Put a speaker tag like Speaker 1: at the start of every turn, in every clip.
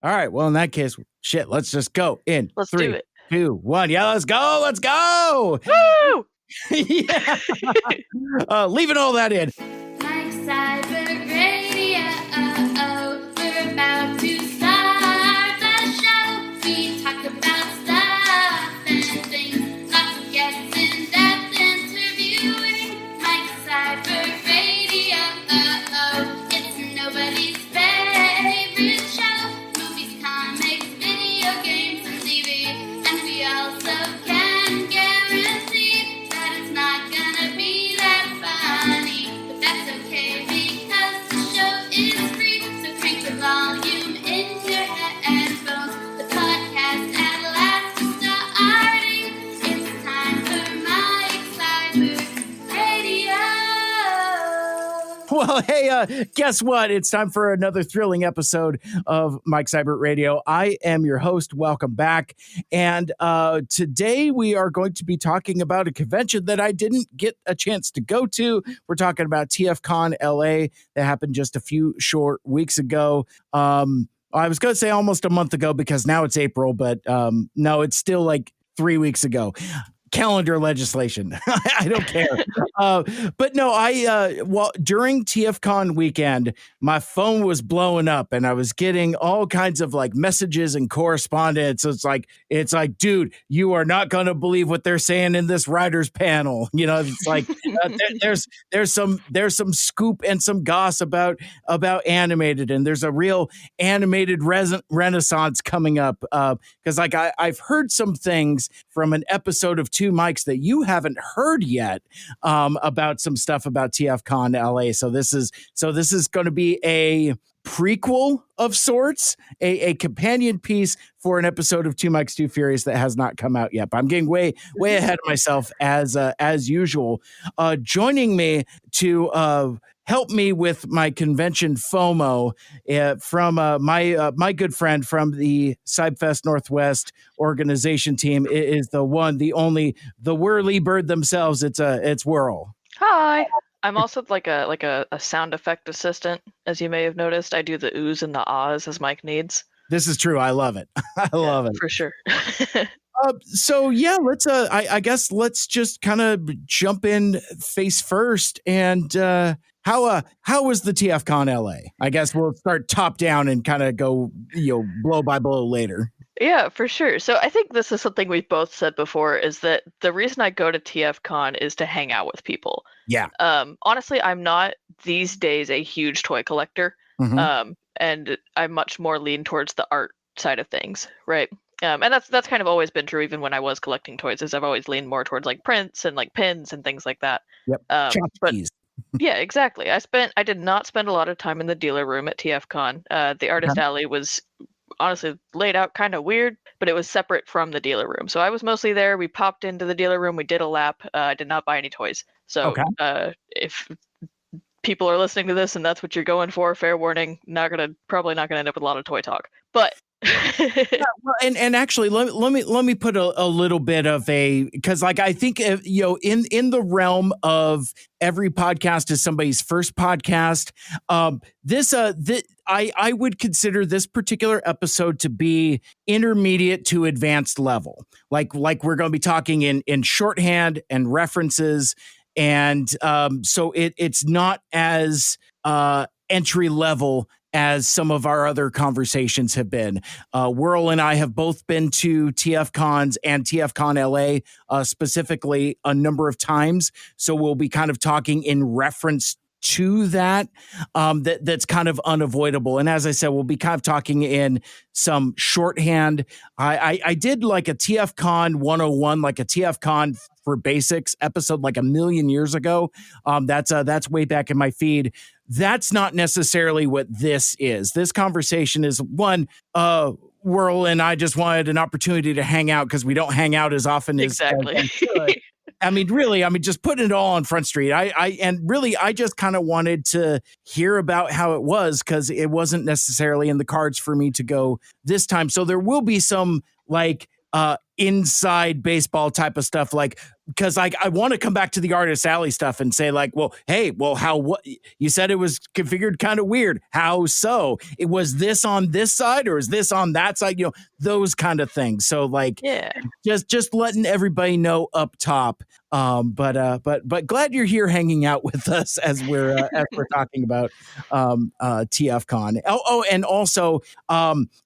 Speaker 1: All right. Well, in that case, shit, let's just go in
Speaker 2: Let's
Speaker 1: 3,
Speaker 2: do it.
Speaker 1: 2, 1. Yeah, let's go. Let's go.
Speaker 2: Woo!
Speaker 1: Yeah. Leaving all that in.
Speaker 3: Mike Seibert Radio. We're about to start the show. We talk about stuff and things. Lots of guests in depth interviewing. Mike Seibert Radio. It's nobody's favorite show. Movies, comics, video games, and TV. And we also can guarantee that it's not gonna be that funny. But that's okay because the show is free. So crank the volume in your headphones. The podcast at last is starting. It's time for Mike Seibert Radio.
Speaker 1: Well, hey, guess what? It's time for another thrilling episode of Mike Seibert Radio. I am your host. Welcome back. And today we are going to be talking about a convention that I didn't get a chance to go to. We're talking about TFCon LA that happened just a few short weeks ago. I was going to say almost a month ago because now it's April, but no, it's still like 3 weeks ago. Calendar legislation. I don't care. But no, during TFCon weekend, my phone was blowing up and I was getting all kinds of like messages and correspondence. It's like, dude, you are not going to believe what they're saying in this writers panel. You know, it's like, there's some scoop and some goss about animated, and there's a real animated renaissance coming up. Cause like I've heard some things from an episode of Two Mics that you haven't heard yet about some stuff about TFCon LA. So this is going to be a prequel of sorts, a companion piece for an episode of Two Mics Too Furious that has not come out yet. But I'm getting way ahead of myself as usual. Joining me to help me with my convention FOMO from my good friend from the CybFest Northwest organization team is the one, the only, the whirly bird themselves. It's Whirl.
Speaker 2: Hi. I'm also like a sound effect assistant, as you may have noticed. I do the oohs and the ahs as Mike needs.
Speaker 1: This is true. I love it. I love it.
Speaker 2: For sure.
Speaker 1: So yeah, let's I guess let's just kind of jump in face first. And how was the TFCon LA? I guess we'll start top down and kind of go blow by blow later.
Speaker 2: Yeah, for sure. So I think this is something we've both said before, is that the reason I go to TFCon is to hang out with people.
Speaker 1: Yeah.
Speaker 2: Honestly, I'm not these days a huge toy collector.
Speaker 1: Mm-hmm.
Speaker 2: And I much more lean towards the art side of things, right? And that's kind of always been true, even when I was collecting toys, is I've always leaned more towards like prints and like pins and things like that.
Speaker 1: Yep.
Speaker 2: But yeah, exactly. I did not spend a lot of time in the dealer room at TFCon. The artist alley was honestly laid out kind of weird, but it was separate from the dealer room. So I was mostly there. We popped into the dealer room. We did a lap. I did not buy any toys. So if people are listening to this and that's what you're going for, fair warning, probably not gonna end up with a lot of toy talk. But
Speaker 1: yeah, well, and actually let me put a little bit of because like I think in the realm of every podcast is somebody's first podcast, I would consider this particular episode to be intermediate to advanced level. Like we're going to be talking in shorthand and references, and so it's not as entry level as some of our other conversations have been. Whirl and I have both been to TFCons and TFCon LA specifically a number of times. So we'll be kind of talking in reference to that. That's kind of unavoidable. And as I said, we'll be kind of talking in some shorthand. I did like a TFCon 101, like a TFCon for basics episode like a million years ago. That's way back in my feed. That's not necessarily what this is. This conversation is one, Whirl and I just wanted an opportunity to hang out because we don't hang out as often
Speaker 2: exactly.
Speaker 1: as should. I mean, really, just putting it all on Front Street. I just kind of wanted to hear about how it was because it wasn't necessarily in the cards for me to go this time. So there will be some like inside baseball type of stuff, like because like I want to come back to the Artist Alley stuff and say like, well, hey, well, what you said it was configured kind of weird. How so? It was this on this side or is this on that side? You know, those kind of things. So like, just letting everybody know up top. But glad you're here hanging out with us as we're talking about TFCon. And also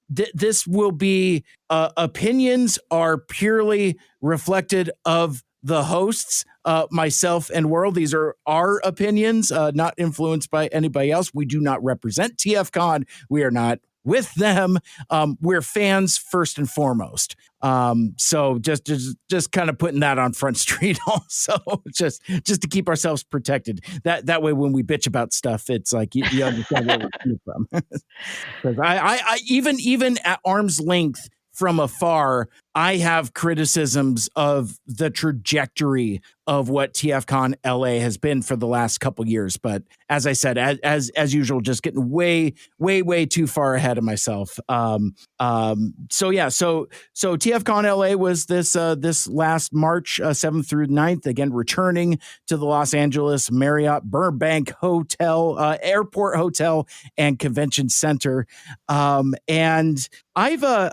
Speaker 1: this will be opinions are purely reflected of the hosts, myself and Whirl. These are our opinions, not influenced by anybody else. We do not represent TFCon. We are not with them. We're fans first and foremost. So just kind of putting that on Front Street also, just to keep ourselves protected. That way, when we bitch about stuff, it's like you understand where we're coming from. Because I even at arm's length from afar, I have criticisms of the trajectory of what TFCon LA has been for the last couple years. But as I said, as usual, just getting way too far ahead of myself. So TFCon LA was this last March 7th through 9th, again, returning to the Los Angeles Marriott Burbank Hotel, Airport Hotel and Convention Center. And I've been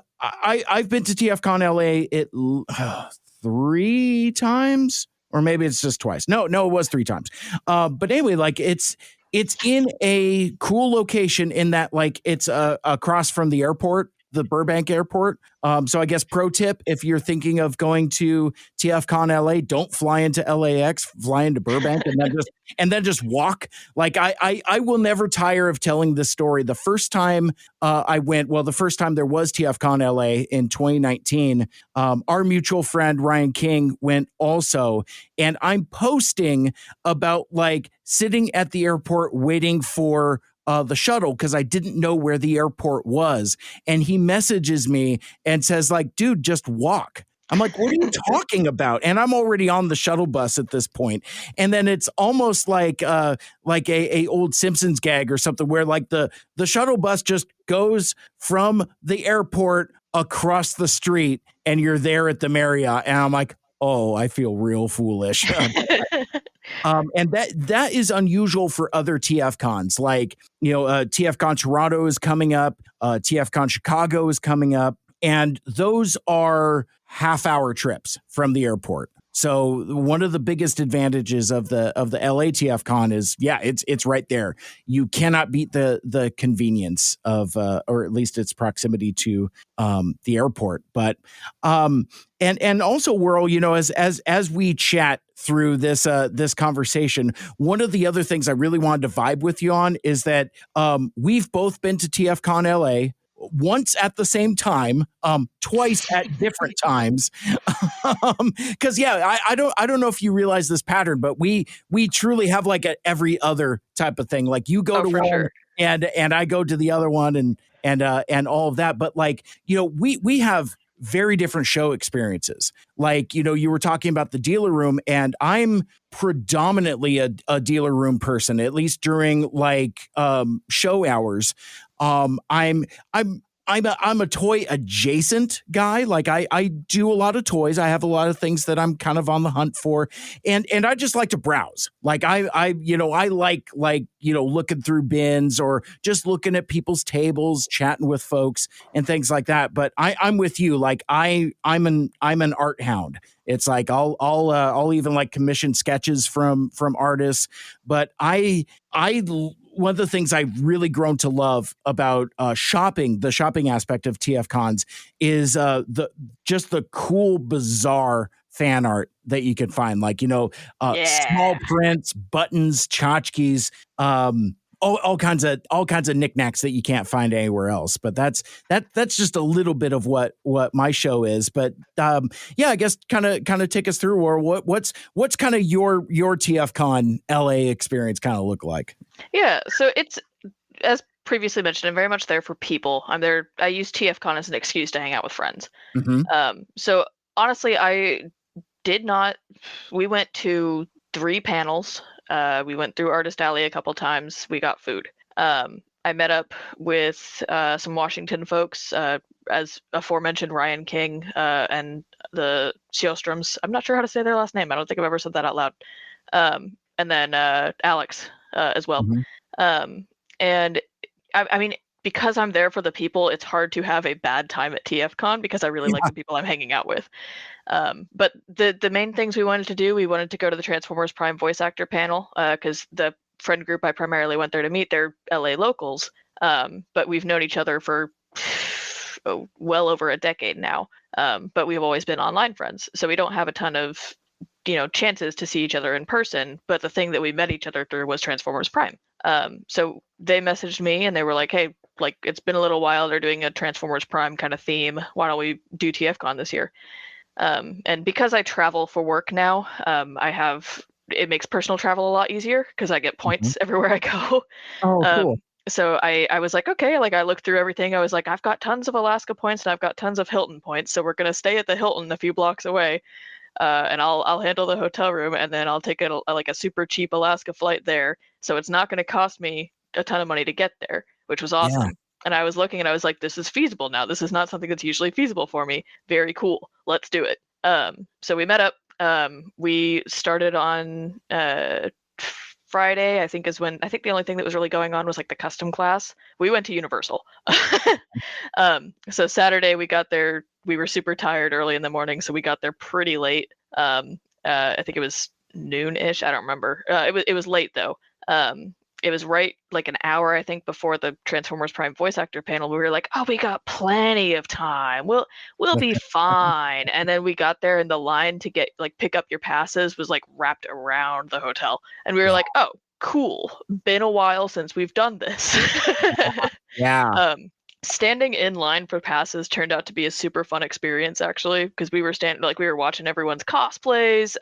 Speaker 1: to TFCon LA 3 times, or maybe it's just twice. No, it was 3 times. But anyway, like it's in a cool location in that like it's across from the airport, the Burbank airport. So I guess pro tip, if you're thinking of going to TFCon LA, don't fly into LAX, fly into Burbank and then just walk. Like I will never tire of telling this story. The first time the first time there was TFCon LA in 2019, our mutual friend Ryan King went also, and I'm posting about like sitting at the airport waiting for the shuttle because I didn't know where the airport was. And he messages me and says like, dude, just walk. I'm like, what are you talking about? And I'm already on the shuttle bus at this point. And then it's almost like a old Simpsons gag or something where like the shuttle bus just goes from the airport across the street and you're there at the Marriott. And I'm like, oh, I feel real foolish. And that is unusual for other TFCons. Like, TFCon Toronto is coming up. TFCon Chicago is coming up. And those are half-hour trips from the airport. So one of the biggest advantages of the LA TFCon is, it's right there. You cannot beat the convenience of, or at least its proximity to the airport. But and also, Whirl, as we chat through this conversation, one of the other things I really wanted to vibe with you on is that we've both been to TFCon LA. Once at the same time, twice at different times. Because I don't know if you realize this pattern, but we truly have like a every other type of thing. Like you go to one sure. and I go to the other one and all of that. But like, we have very different show experiences. Like, you were talking about the dealer room, and I'm predominantly a dealer room person, at least during like show hours. I'm a toy adjacent guy. Like I do a lot of toys. I have a lot of things that I'm kind of on the hunt for. And I just like to browse. Like I like looking through bins or just looking at people's tables, chatting with folks and things like that. But I'm with you. Like I'm an art hound. It's like I'll even like commission sketches from artists, but one of the things I've really grown to love about the shopping aspect of TFCons is the cool, bizarre fan art that you can find, like small prints, buttons, tchotchkes, all kinds of knickknacks that you can't find anywhere else. But that's just a little bit of what my show is. But I guess kind of take us through, or what's kind of your TFCon LA experience kind of look like?
Speaker 2: Yeah, so it's, as previously mentioned, I'm very much there for people. I'm there. I use TFCon as an excuse to hang out with friends. Mm-hmm. So honestly, we went to 3 panels. We went through Artist Alley a couple times. We got food. I met up with some Washington folks, as aforementioned Ryan King and the Sjöströms. I'm not sure how to say their last name. I don't think I've ever said that out loud. And then Alex as well. And I mean, because I'm there for the people, it's hard to have a bad time at TFCon because I really like the people I'm hanging out with. But the main things we wanted to do, we wanted to go to the Transformers Prime voice actor panel because the friend group I primarily went there to meet, they're LA locals. But we've known each other for well over a decade now. But we've always been online friends, so we don't have a ton of chances to see each other in person, but the thing that we met each other through was Transformers Prime. So they messaged me and they were like, hey, like it's been a little while, they're doing a Transformers Prime kind of theme, why don't we do TFCon this year? And because I travel for work now, it makes personal travel a lot easier because I get points everywhere I go.
Speaker 1: Cool.
Speaker 2: So I was like, okay, like I looked through everything. I was like, I've got tons of Alaska points and I've got tons of Hilton points, so we're gonna stay at the Hilton a few blocks away. And I'll handle the hotel room, and then I'll take a super cheap Alaska flight there. So it's not going to cost me a ton of money to get there, which was awesome. Yeah. And I was looking and I was like, this is feasible now. This is not something that's usually feasible for me. Very cool. Let's do it. So we met up. We started on Friday, I think the only thing that was really going on was like the custom class. We went to Universal. So Saturday we got there. We were super tired early in the morning, so we got there pretty late. I think it was noon-ish. I don't remember. It was late though. It was right like an hour, I think, before the Transformers Prime voice actor panel. We were like, oh, we got plenty of time. We'll be fine. And then we got there and the line to get pick up your passes was like wrapped around the hotel. And we were like, oh, cool. Been a while since we've done this.
Speaker 1: Yeah.
Speaker 2: Standing in line for passes turned out to be a super fun experience, actually, because we were we were watching everyone's cosplays.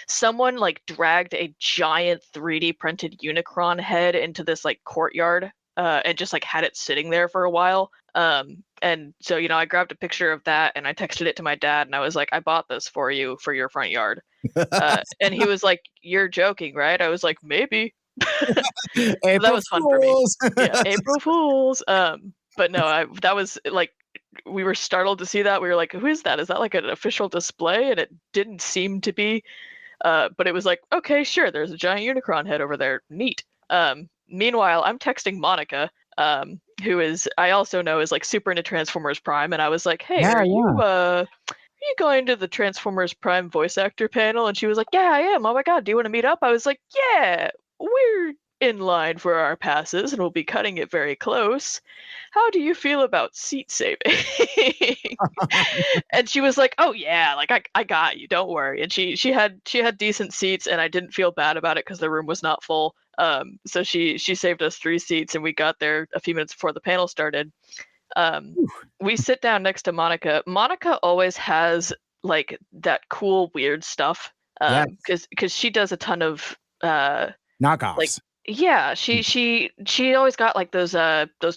Speaker 2: Someone dragged a giant 3D printed Unicron head into this courtyard and just had it sitting there for a while. And so I grabbed a picture of that and I texted it to my dad and I was like, I bought this for you for your front yard. And he was like, you're joking, right? I was like, maybe. That was fun for me. Yeah, April Fools. But no, that was we were startled to see that. We were like, who is that? Is that like an official display? And it didn't seem to be. But it was like, okay, sure, there's a giant Unicron head over there. Neat. Meanwhile, I'm texting Monica, who I also know is super into Transformers Prime. And I was like, hey, are you going to the Transformers Prime voice actor panel? And she was like, yeah, I am. Oh my God, do you want to meet up? I was like, yeah, we're in line for our passes and we'll be cutting it very close. How do you feel about seat saving? And she was like, oh yeah, I got you, don't worry. And she had decent seats and I didn't feel bad about it because the room was not full. So she saved us 3 seats and we got there a few minutes before the panel started. We sit down next to Monica. Monica always has that cool weird stuff because she does a ton of
Speaker 1: knockoffs.
Speaker 2: Yeah, she always got those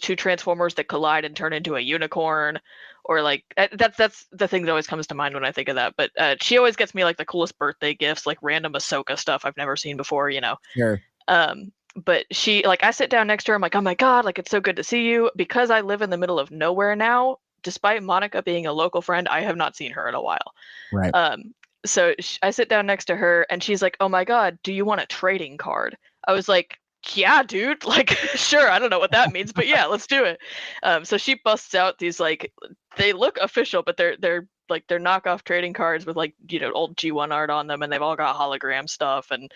Speaker 2: 2 Transformers that collide and turn into a unicorn, or that's the thing that always comes to mind when I think of that. But she always gets me the coolest birthday gifts, random Ahsoka stuff I've never seen before,
Speaker 1: Sure.
Speaker 2: But she I sit down next to her, I'm like, oh my God, it's so good to see you, because I live in the middle of nowhere now. Despite Monica being a local friend, I have not seen her in a while.
Speaker 1: Right.
Speaker 2: So I sit down next to her and she's like, oh my God, do you want a trading card? I was like, yeah, dude, sure. I don't know what that means, but yeah, let's do it. So she busts out these they look official, but they're knockoff trading cards with old G1 art on them, and they've all got hologram stuff. And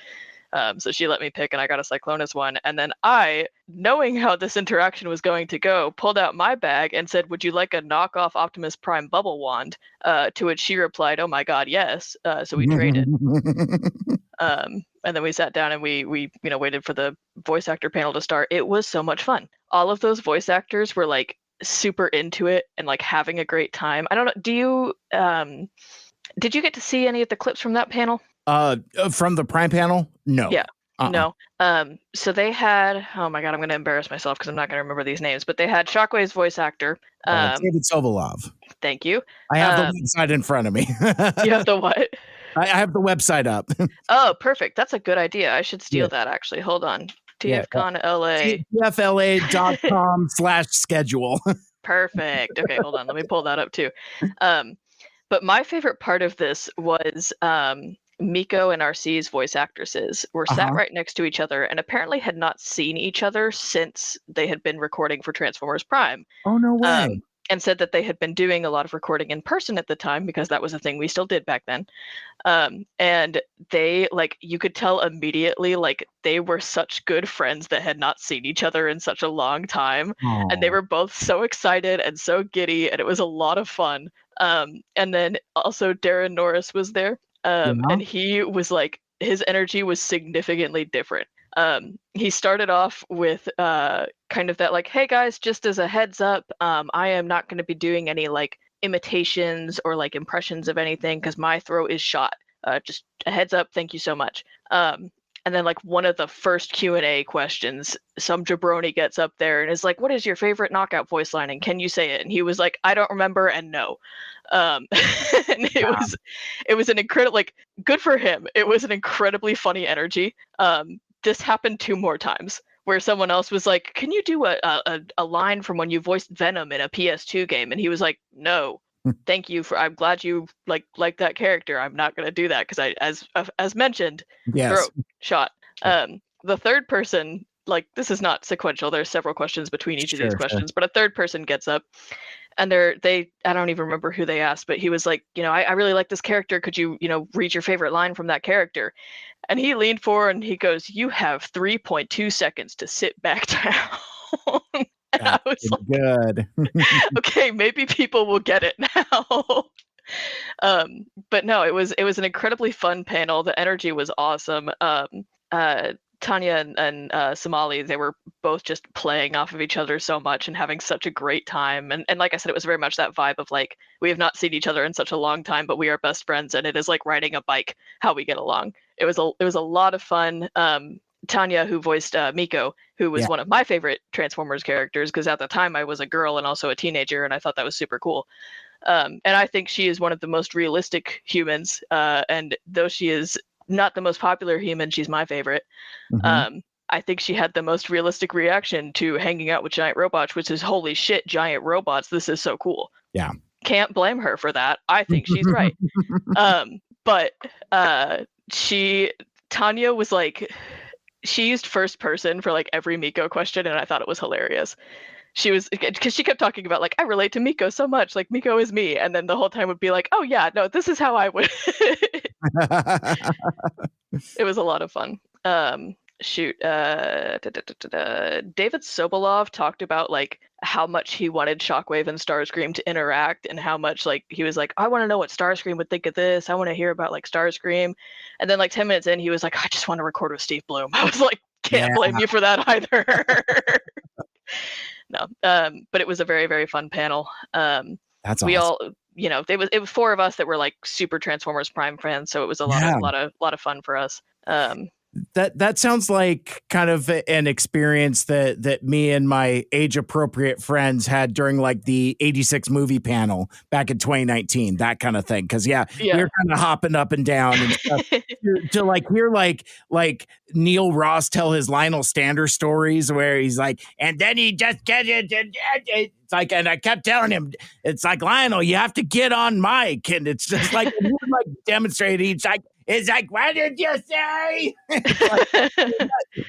Speaker 2: so she let me pick, and I got a Cyclonus one. And then I, knowing how this interaction was going to go, pulled out my bag and said, would you like a knockoff Optimus Prime bubble wand? To which she replied, oh my God, yes. So we traded. And then we sat down and we waited for the voice actor panel to start. It was so much fun. All of those voice actors were super into it and having a great time. I don't know. Do you did you get to see any of the clips from that panel?
Speaker 1: From the Prime panel? No.
Speaker 2: Yeah. No. So they had, oh my God, I'm going to embarrass myself because I'm not going to remember these names, but they had Shockwave's voice actor.
Speaker 1: David Sovolov.
Speaker 2: Thank you.
Speaker 1: I have the website in front of me.
Speaker 2: You have the what?
Speaker 1: I have the website up.
Speaker 2: Oh, perfect. That's a good idea. I should steal that, actually. Hold on. TFCon LA.
Speaker 1: TFLA.com/schedule.
Speaker 2: Perfect. Okay, hold on. Let me pull that up too. But But my favorite part of this was Miko and RC's voice actresses were sat right next to each other and apparently had not seen each other since they had been recording for Transformers Prime.
Speaker 1: Oh, no way.
Speaker 2: And said that they had been doing a lot of recording in person at the time because that was a thing we still did back then. And they, like, you could tell immediately, like, they were such good friends that had not seen each other in such a long time.
Speaker 1: Aww.
Speaker 2: And they were both so excited and so giddy, and it was a lot of fun. And then also Darren Norris was there. And he was like, his energy was significantly different. He started off with kind of that like, hey guys, just as a heads up, I am not going to be doing any like imitations or like impressions of anything because my throat is shot. Just a heads up, thank you so much. And then like one of the first Q&A questions, some jabroni gets up there and is like, what is your favorite knockout voice line and can you say it? And he was like, I don't remember and no. And it was an incredible, like, good for him. It was an incredibly funny energy. This happened 2 more times where someone else was like, can you do a line from when you voiced Venom in a PS2 game? And he was like, no, thank you I'm glad you like that character. I'm not going to do that because I, as mentioned, throat shot. The third person, like, this is not sequential. There's several questions between each of these questions, but a third person gets up and I don't even remember who they asked, but he was like, I really like this character. Could you, read your favorite line from that character? And he leaned forward and he goes, you have 3.2 seconds to sit back down. And I was like, good. Okay, maybe people will get it now. But no, it was an incredibly fun panel. The energy was awesome. Tanya and Somali, they were both just playing off of each other so much and having such a great time. And like I said, it was very much that vibe of like, we have not seen each other in such a long time, but we are best friends. And it is like riding a bike, how we get along. It was a lot of fun. Tanya, who voiced Miko, who was one of my favorite Transformers characters, because at the time I was a girl and also a teenager, and I thought that was super cool. And I think she is one of the most realistic humans. And though she is not the most popular human, she's my favorite. I think she had the most realistic reaction to hanging out with giant robots, which is, holy shit, giant robots, this is so cool. Yeah. Can't blame her for that. I think she's right. But Tanya was like, she used first person for like every Miko question, and I thought it was hilarious. She was, because she kept talking about like, I relate to Miko so much, like Miko is me, and then the whole time would be like, oh yeah, no, this is how I would. It was a lot of fun. David Sobolov talked about like how much he wanted Shockwave and Starscream to interact, and how much like he was like, I want to know what Starscream would think of this. I want to hear about like Starscream. And then like 10 minutes in, he was like, I just want to record with Steve Bloom. I was like, can't blame you for that either. No, but it was a very, very fun panel. That's awesome. We all, it was 4 of us that were like super Transformers Prime fans, so it was a lot of fun for us.
Speaker 1: That sounds like kind of an experience that me and my age appropriate friends had during like the 86 movie panel back in 2019, that kind of thing. Cause we were kind of hopping up and down and stuff to like hear like Neil Ross tell his Lionel Stander stories where he's like, and then he just gets it. It's like, and I kept telling him, it's like, Lionel, you have to get on mic. And it's just like, he would like demonstrate each, like, it's like, what did you say?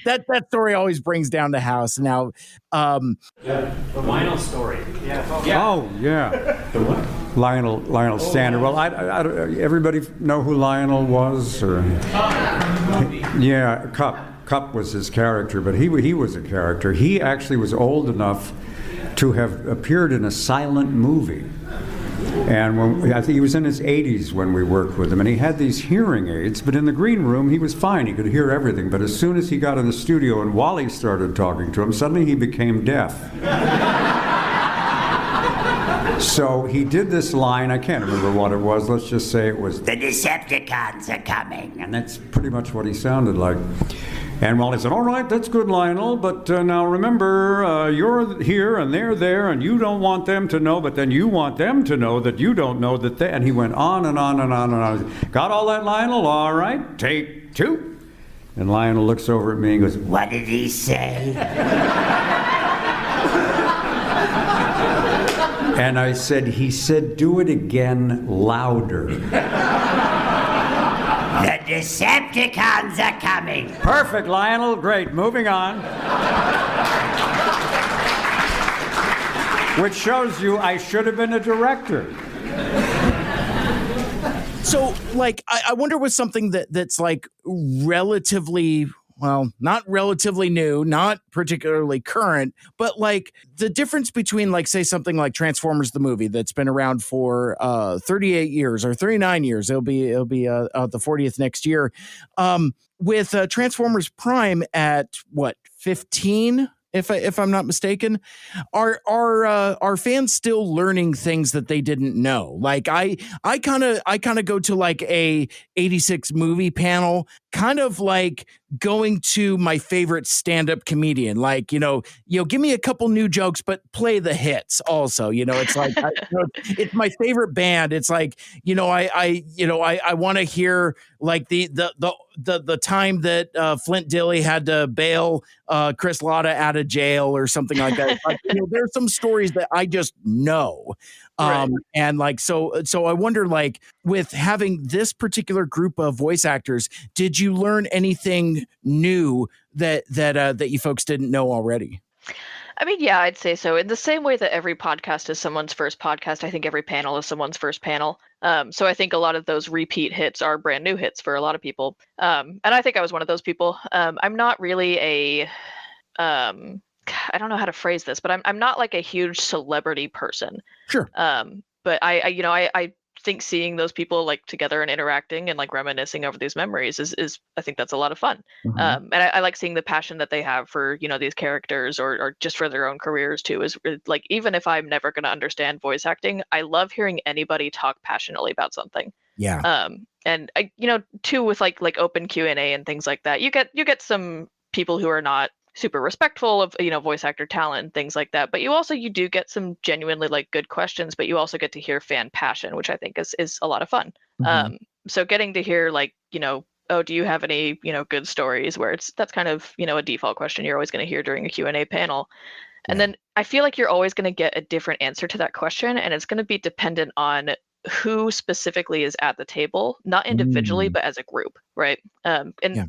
Speaker 1: that story always brings down the house. Now,
Speaker 4: the Lionel story.
Speaker 5: Oh, yeah.
Speaker 4: The what?
Speaker 5: Lionel Stander. Well, I everybody know who Lionel was? Or? Yeah, Cup was his character, but he was a character. He actually was old enough to have appeared in a silent movie. And I think he was in his 80s when we worked with him, and he had these hearing aids, but in the green room he was fine, he could hear everything. But as soon as he got in the studio and Wally started talking to him, suddenly he became deaf. So he did this line, I can't remember what it was, let's just say it was, "The Decepticons are coming," and that's pretty much what he sounded like. And Wally said, all right, that's good, Lionel, but now remember, you're here and they're there, and you don't want them to know, but then you want them to know that you don't know that they... And he went on and on and on and on. Got all that, Lionel? All right, take 2. And Lionel looks over at me and goes, what did he say? And I said, he said, do it again louder. The Decepticons are coming. Perfect, Lionel. Great. Moving on. Which shows you I should have been a director.
Speaker 1: So, like, I wonder with something that's like relatively, well, not relatively new, not particularly current, but like the difference between, like, say something like Transformers the movie that's been around for 38 years or 39 years. It'll be the 40th next year. With Transformers Prime at what, 15? If I'm not mistaken, are fans still learning things that they didn't know? Like I kind of go to like a 86 movie panel, kind of like going to my favorite stand-up comedian. Like, give me a couple new jokes, but play the hits also. It's like it's my favorite band. It's like, I want to hear like the time that Flint Dille had to bail Chris Latta out of jail or something like that. Like, there's some stories that I just know.
Speaker 2: Right.
Speaker 1: And like, so I wonder, like, with having this particular group of voice actors, did you learn anything new that you folks didn't know already?
Speaker 2: I mean, yeah, I'd say so. In the same way that every podcast is someone's first podcast, I think every panel is someone's first panel. So I think a lot of those repeat hits are brand new hits for a lot of people. And I think I was one of those people. I'm not really I don't know how to phrase this, but I'm not like a huge celebrity person.
Speaker 1: Sure.
Speaker 2: But I think seeing those people like together and interacting and like reminiscing over these memories is I think that's a lot of fun.
Speaker 1: Mm-hmm.
Speaker 2: And I like seeing the passion that they have for, these characters or just for their own careers too, is like, even if I'm never going to understand voice acting, I love hearing anybody talk passionately about something.
Speaker 1: Yeah.
Speaker 2: And I, too, with like open Q&A and things like that, you get some people who are not super respectful of voice actor talent and things like that, but you do get some genuinely like good questions, but you also get to hear fan passion, which I think is a lot of fun.
Speaker 1: Mm-hmm.
Speaker 2: So getting to hear like, oh, do you have any good stories, where that's kind of a default question you're always going to hear during a Q&A panel. And then I feel like you're always going to get a different answer to that question, and it's going to be dependent on who specifically is at the table, not individually, but as a group, right?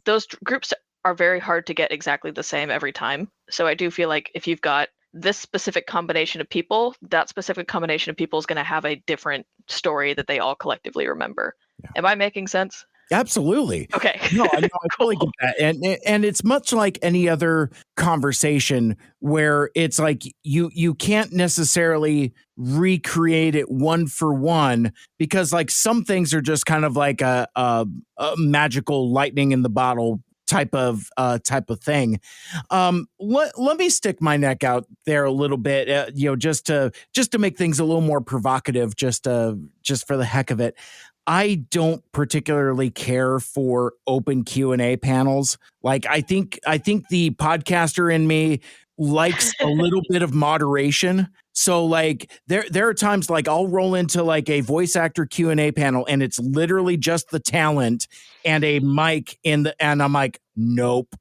Speaker 2: Those groups are very hard to get exactly the same every time. So I do feel like if you've got this specific combination of people, that specific combination of people is going to have a different story that they all collectively remember. Yeah. Am I making sense?
Speaker 1: Absolutely.
Speaker 2: Okay.
Speaker 1: No, I totally get that. And it's much like any other conversation where it's like you can't necessarily recreate it one for one, because like some things are just kind of like a magical lightning in the bottle type of thing. Let me stick my neck out there a little bit, just to make things a little more provocative, just for the heck of it. I don't particularly care for open Q&A panels. Like, I think the podcaster in me likes a little bit of moderation. So like there are times like I'll roll into like a voice actor Q&A panel and it's literally just the talent and a mic and I'm like, nope.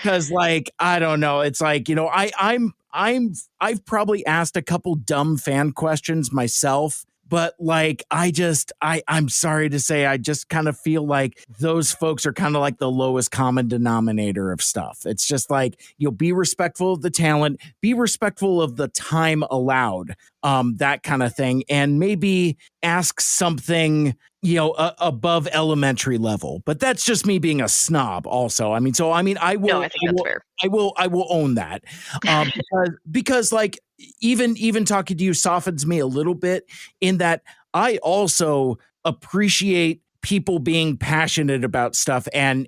Speaker 1: Cause like, I don't know. It's like, I've probably asked a couple dumb fan questions myself. But like, I'm sorry to say, I just kind of feel like those folks are kind of like the lowest common denominator of stuff. It's just like, be respectful of the talent, be respectful of the time allowed, that kind of thing. And maybe ask something, above elementary level. But that's just me being a snob also. I will.
Speaker 2: No, I think that's fair.
Speaker 1: I will own that. Because like, even talking to you softens me a little bit, in that I also appreciate people being passionate about stuff. And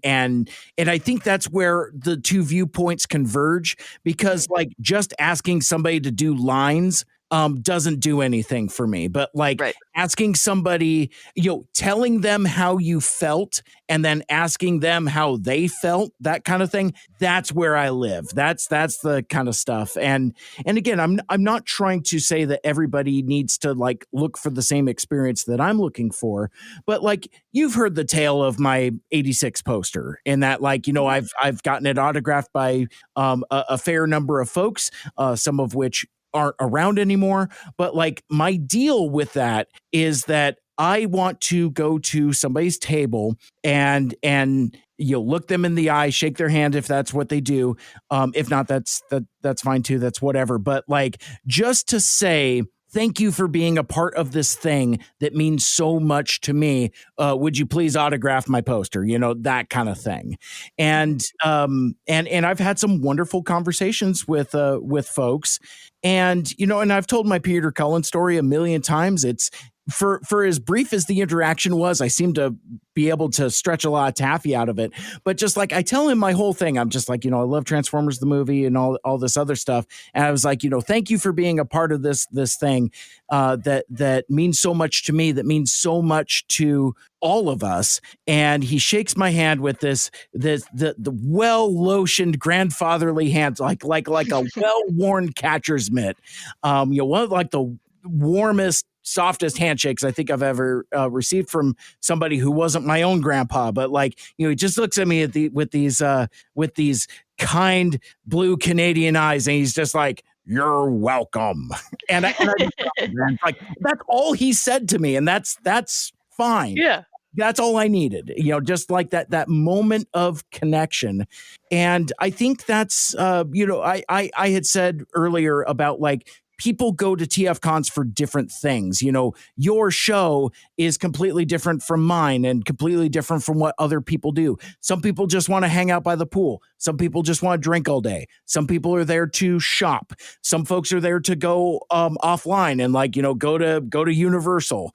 Speaker 1: I think that's where the two viewpoints converge, because like just asking somebody to do lines doesn't do anything for me. But like asking somebody, telling them how you felt and then asking them how they felt, that kind of thing, that's where I live. That's the kind of stuff. And again, I'm not trying to say that everybody needs to like look for the same experience that I'm looking for, but like you've heard the tale of my 86 poster, and that like, I've gotten it autographed by a fair number of folks, some of which aren't around anymore. But like my deal with that is that I want to go to somebody's table and you'll look them in the eye, shake their hand if that's what they do. If not, that's fine too. That's whatever. But like just to say thank you for being a part of this thing that means so much to me. Would you please autograph my poster? You know, that kind of thing. And I've had some wonderful conversations with folks. And, you know, and I've told my Peter Cullen story a million times. It's for as brief as the interaction was, I seem to be able to stretch a lot of taffy out of it. But just like I tell him my whole thing, I'm just like, you know, I love Transformers the movie and all this other stuff. And I was like, you know, thank you for being a part of this thing that means so much to me, that means so much to all of us. And he shakes my hand with the well lotioned grandfatherly hands, like a well worn catcher's mitt. You know, one of like the warmest, softest handshakes I think I've ever received from somebody who wasn't my own grandpa. But like, you know, he just looks at me with these kind blue Canadian eyes, and he's just like, "You're welcome." And I just, man, like that's all he said to me, and that's fine.
Speaker 2: Yeah.
Speaker 1: That's all I needed, you know, just like that moment of connection. And I think that's, you know, I had said earlier about like, people go to TFCons for different things. You know, your show is completely different from mine and completely different from what other people do. Some people just want to hang out by the pool. Some people just want to drink all day. Some people are there to shop. Some folks are there to go offline and like, you know, go to Universal.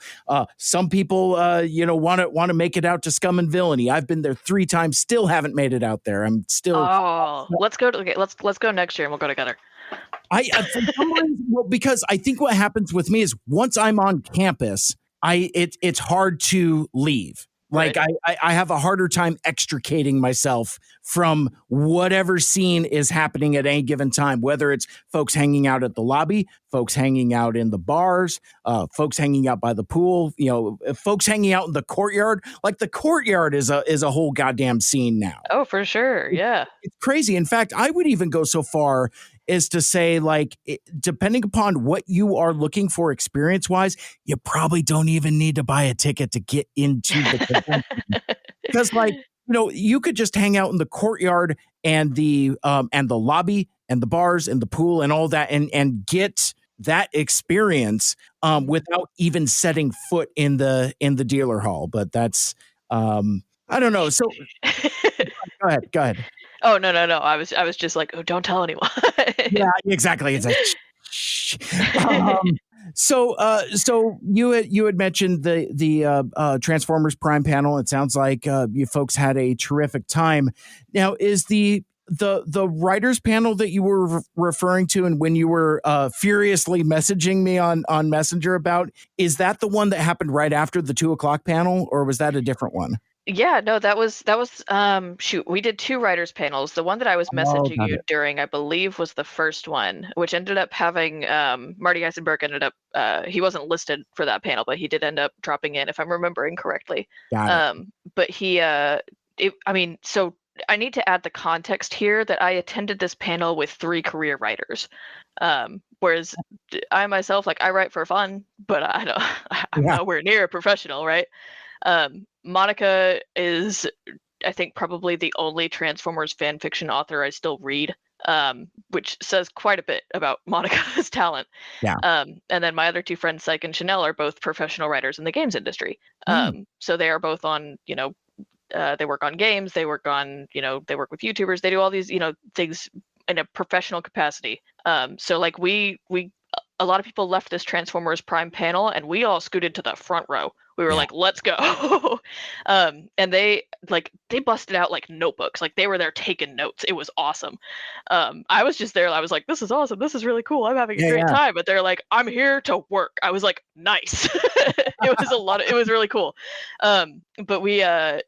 Speaker 1: Some people, you know, want to make it out to Scum and Villainy. I've been there 3 times, still haven't made it out there. I'm still.
Speaker 2: Oh, let's go next year and we'll go together.
Speaker 1: For some reason, well, because I think what happens with me is once I'm on campus, it's hard to leave. Like
Speaker 2: Right.
Speaker 1: I have a harder time extricating myself from whatever scene is happening at any given time, whether it's folks hanging out at the lobby, folks hanging out in the bars, folks hanging out by the pool, you know, folks hanging out in the courtyard. Like the courtyard is a whole goddamn scene now.
Speaker 2: Oh, for sure. Yeah.
Speaker 1: It's crazy. In fact, I would even go so far is to say, like, depending upon what you are looking for experience-wise, you probably don't even need to buy a ticket to get into the convention. Because, like, you know, you could just hang out in the courtyard and the lobby and the bars and the pool and all that and get that experience without even setting foot in the dealer hall. But that's I don't know. So go ahead.
Speaker 2: Oh, no. I was just like, oh, don't tell anyone.
Speaker 1: Yeah, exactly. It's like, shh. So you had mentioned the Transformers Prime panel. It sounds like you folks had a terrific time. Now, is the writers panel that you were referring to, and when you were furiously messaging me on Messenger about, is that the one that happened right after the 2:00 panel, or was that a different one?
Speaker 2: Yeah, no, that was shoot, we did 2 writers panels. The one that I was messaging
Speaker 1: got
Speaker 2: you
Speaker 1: it.
Speaker 2: during, I believe, was the first one, which ended up having Marty Eisenberg ended up he wasn't listed for that panel, but he did end up dropping in, if I'm remembering correctly.
Speaker 1: Got it.
Speaker 2: But he so I need to add the context here that I attended this panel with 3 career writers. Whereas I myself, like, I write for fun, but I'm
Speaker 1: Yeah.
Speaker 2: nowhere near a professional, right? Monica is, I think, probably the only Transformers fan fiction author I still read, which says quite a bit about Monica's talent.
Speaker 1: Yeah.
Speaker 2: And then my other 2 friends, Syke and Chanel, are both professional writers in the games industry. So they are both on, you know, they work on games, they work on, you know, they work with YouTubers, they do all these, you know, things in a professional capacity. So like we a lot of people left this Transformers Prime panel and we all scooted to the front row. We were like, let's go. And they busted out like notebooks. Like they were there taking notes. It was awesome. I was just there. I was like, this is awesome. This is really cool. I'm having a great time. But they're like, I'm here to work. I was like, nice. It was really cool. But we, I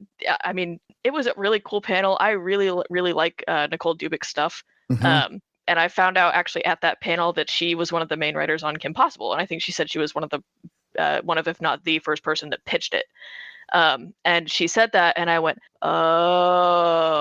Speaker 2: mean, it was a really cool panel. I really, really like Nicole Dubik's stuff.
Speaker 1: Mhm.
Speaker 2: And I found out actually at that panel that she was one of the main writers on Kim Possible. And I think she said she was one of, if not the first person that pitched it. And she said that, and I went, oh,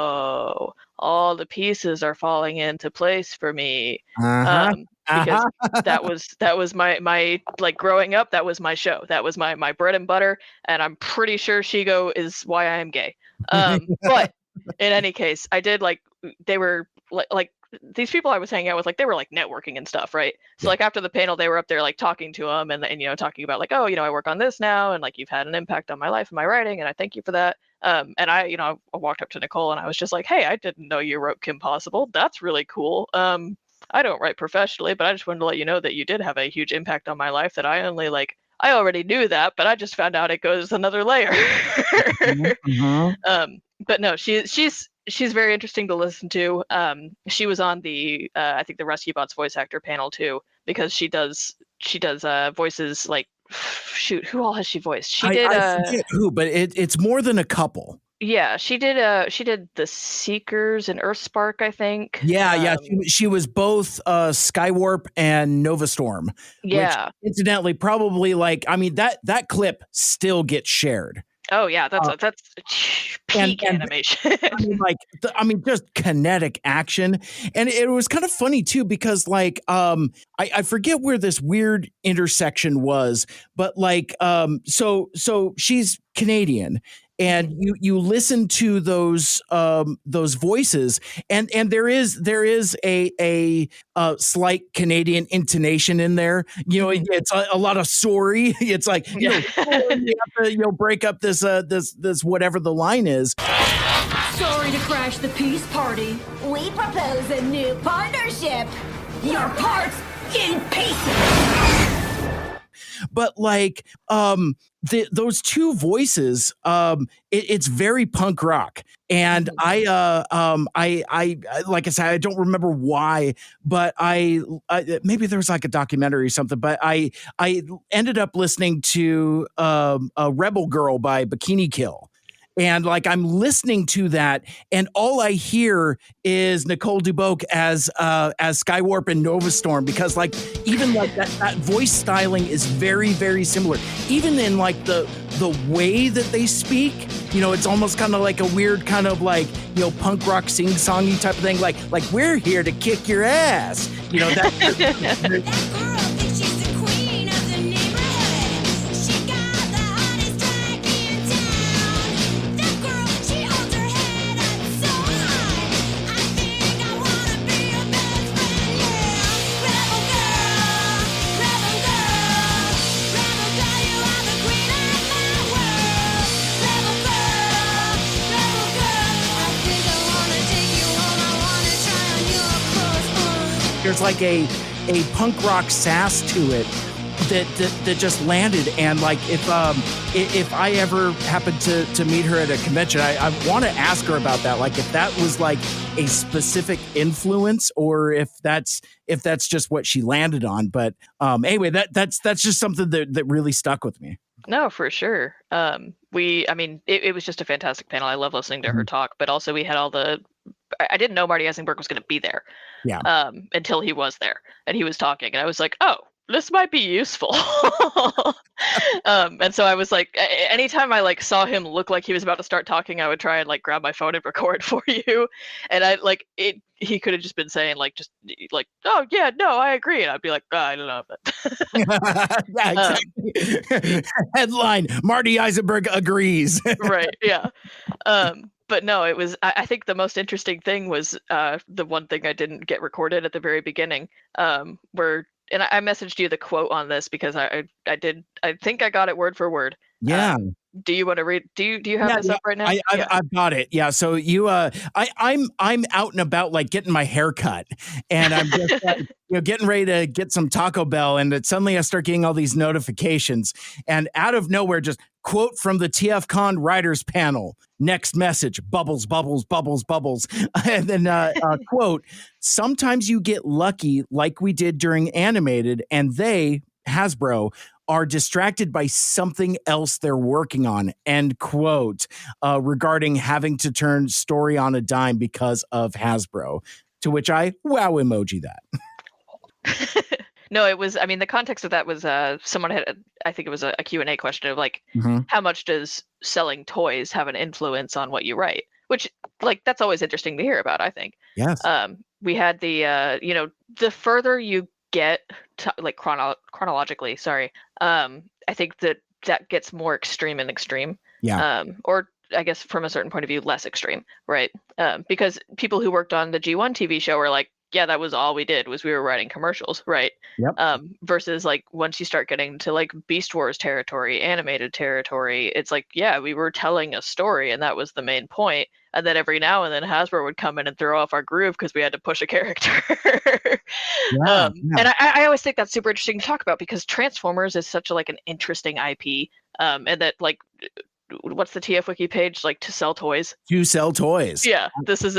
Speaker 2: all the pieces are falling into place for me.
Speaker 1: Uh-huh.
Speaker 2: because that was my like growing up, that was my show. That was my bread and butter, and I'm pretty sure Shigo is why I am gay. But in any case, I did like they were like these people I was hanging out with, like they were like networking and stuff, right? So like after the panel, they were up there like talking to them and talking about like, oh, I work on this now, and like you've had an impact on my life and my writing, and I thank you for that. And I walked up to Nicole and I was just like, hey, I didn't know you wrote Kim Possible. That's really cool. I don't write professionally, but I just wanted to let you know that you did have a huge impact on my life that I already knew that, but I just found out it goes another layer. But no, she's very interesting to listen to. She was on the I think the Rescue Bots voice actor panel too, because she does voices like, shoot, who all has she voiced? I
Speaker 1: forget who, but it's more than a couple.
Speaker 2: Yeah, she did the Seekers and Earthspark, I think.
Speaker 1: Yeah, she was both Skywarp and Nova Storm.
Speaker 2: Yeah,
Speaker 1: which, incidentally, probably that clip still gets shared.
Speaker 2: Oh yeah, that's peak animation.
Speaker 1: Just kinetic action, and it was kind of funny too because I forget where this weird intersection was, but so she's Canadian. And you listen to those voices, and there is a slight Canadian intonation in there. It's a lot of sorry. It's like you'll break up this whatever the line is.
Speaker 6: Sorry to crash the peace party.
Speaker 7: We propose a new partnership.
Speaker 6: Your parts in pieces.
Speaker 1: But those two voices, it's very punk rock, and I like I said, I don't remember why, but I maybe there was like a documentary or something, but I ended up listening to a Rebel Girl by Bikini Kill. And I'm listening to that, and all I hear is Nicole Duboc as Skywarp and Nova Storm, because even that voice styling is very, very similar. Even in the way that they speak, it's almost kind of like a weird kind of punk rock sing-songy type of thing. Like we're here to kick your ass.
Speaker 7: That girl thinks she's the queen of the neighborhood. She got the hottest drag in town. That girl, she holds her head up so high. I think I wanna be your best friend, yeah. Rebel girl, you are the queen of my world. Rebel girl, I think I wanna take you home. I wanna try on your clothes.
Speaker 1: There's a punk rock sass to it that just landed, and if I ever happened to meet her at a convention, I want to ask her about that, if that was a specific influence or if that's just what she landed on. But anyway, that's just something that really stuck with me.
Speaker 2: No, for sure. It was just a fantastic panel. I love listening to her talk, but also we had I didn't know Marty Eisenberg was going to be there.
Speaker 1: Yeah.
Speaker 2: Until he was there and he was talking, and I was like, oh, this might be useful. And so I was like, anytime I saw him look like he was about to start talking, I would try and grab my phone and record for you. And he could have just been saying oh yeah, no, I agree. And I'd be like, oh, I don't know. But
Speaker 1: yeah, exactly. Headline: Marty Eisenberg agrees.
Speaker 2: Right. Yeah. But no, it was. I think the most interesting thing was the one thing I didn't get recorded at the very beginning, where, and I messaged you the quote on this because I think I got it word for word.
Speaker 1: Yeah.
Speaker 2: Do you want to read? Do you have this up right now?
Speaker 1: I've got it. Yeah. So I'm out and about, getting my hair cut, and I'm just getting ready to get some Taco Bell, and suddenly I start getting all these notifications, and out of nowhere, just quote from the TFCon writers panel. Next message: bubbles, bubbles, bubbles, bubbles, and then quote: sometimes you get lucky, like we did during Animated, and they, Hasbro, are distracted by something else they're working on, end quote, regarding having to turn story on a dime because of Hasbro, to which I wow emoji that.
Speaker 2: No, it was, the context of that was someone had, I think it was a Q&A question of how much does selling toys have an influence on what you write? Which, that's always interesting to hear about, I think.
Speaker 1: Yes.
Speaker 2: We had the, the further you get to, like chronologically, sorry, I think that gets more extreme and extreme.
Speaker 1: Yeah.
Speaker 2: Or I guess from a certain point of view, less extreme, right? Because people who worked on the G1 TV show were like, yeah, that was all we did was we were writing commercials, right?
Speaker 1: Yep.
Speaker 2: Versus like once you start getting to like Beast Wars territory, animated territory, it's like, yeah, we were telling a story and that was the main point. And then every now and then Hasbro would come in and throw off our groove because we had to push a character.
Speaker 1: Yeah.
Speaker 2: And I always think that's super interesting to talk about because Transformers is such like an interesting IP. And that like, what's the TF Wiki page, like, to sell toys?
Speaker 1: To sell toys.
Speaker 2: Yeah, this is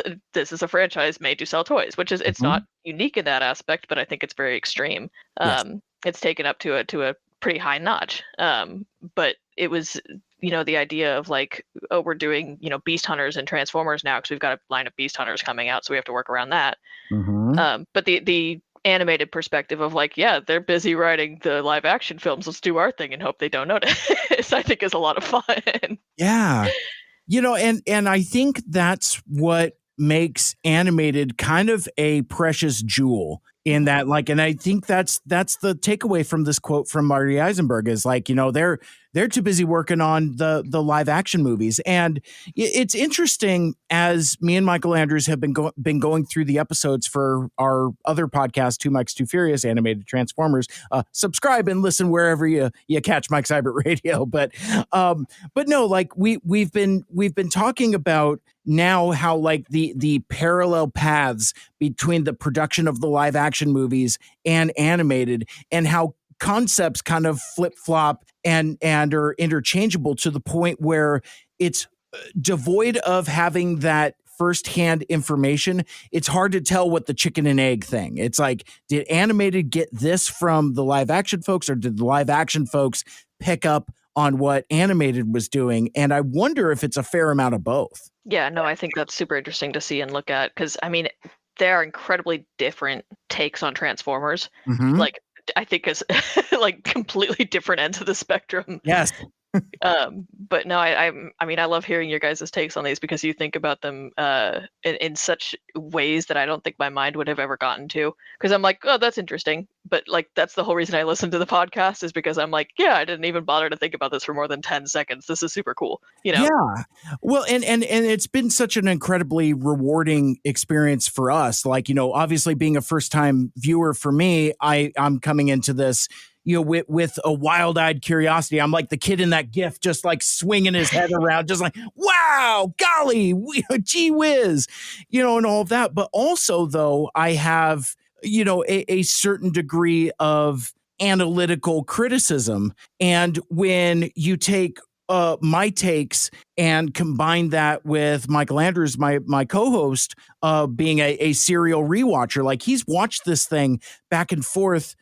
Speaker 2: a franchise made to sell toys, which is, it's not unique in that aspect, but I think it's very extreme.
Speaker 1: Yes.
Speaker 2: It's taken up to a pretty high notch. But it was, the idea of like, oh, we're doing, Beast Hunters and Transformers now because we've got a line of Beast Hunters coming out, so we have to work around that. But the animated perspective of like, yeah, they're busy writing the live action films, let's do our thing and hope they don't notice, I think is a lot of fun.
Speaker 1: Yeah. And I think that's what makes animated kind of a precious jewel in that, like, and I think that's the takeaway from this quote from Marty Eisenberg is like, they're too busy working on the live action movies. And it's interesting, as me and Michael Andrews have been going through the episodes for our other podcast, Two Mikes, Too Furious, Animated Transformers. Subscribe and listen wherever you catch Mike Seibert Radio. But no, like we've been talking about now how like the parallel paths between the production of the live action movies and animated, and how concepts kind of flip-flop and are interchangeable to the point where it's devoid of having that firsthand information. It's hard to tell what the chicken and egg thing. It's like, did animated get this from the live action folks, or did the live action folks pick up on what animated was doing? And I wonder if it's a fair amount of both.
Speaker 2: Yeah, no, I think that's super interesting to see and look at, because I mean, there are incredibly different takes on Transformers. Like, I think is like completely different ends of the spectrum.
Speaker 1: Yes.
Speaker 2: But no, I mean, I love hearing your guys' takes on these because you think about them in such ways that I don't think my mind would have ever gotten to. Because I'm like, oh, that's interesting. But like, that's the whole reason I listen to the podcast, is because I'm like, yeah, I didn't even bother to think about this for more than 10 seconds. This is super cool.
Speaker 1: Yeah. Well, and it's been such an incredibly rewarding experience for us. Like, obviously being a first time viewer for me, I'm coming into this, with a wild-eyed curiosity. I'm like the kid in that GIF, just like swinging his head around, just like, wow, golly, gee whiz, and all of that. But also, though, I have, a certain degree of analytical criticism. And when you take my takes and combine that with Michael Andrews, my co-host, being a serial rewatcher, like he's watched this thing back and forth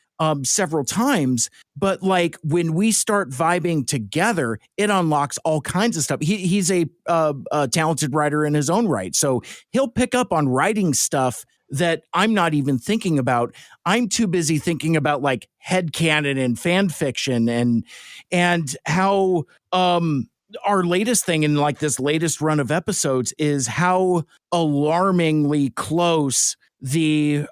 Speaker 1: several times, but like when we start vibing together, it unlocks all kinds of stuff. He's a talented writer in his own right, so he'll pick up on writing stuff that I'm not even thinking about. I'm too busy thinking about like headcanon and fan fiction and how our latest thing in like this latest run of episodes is how alarmingly close the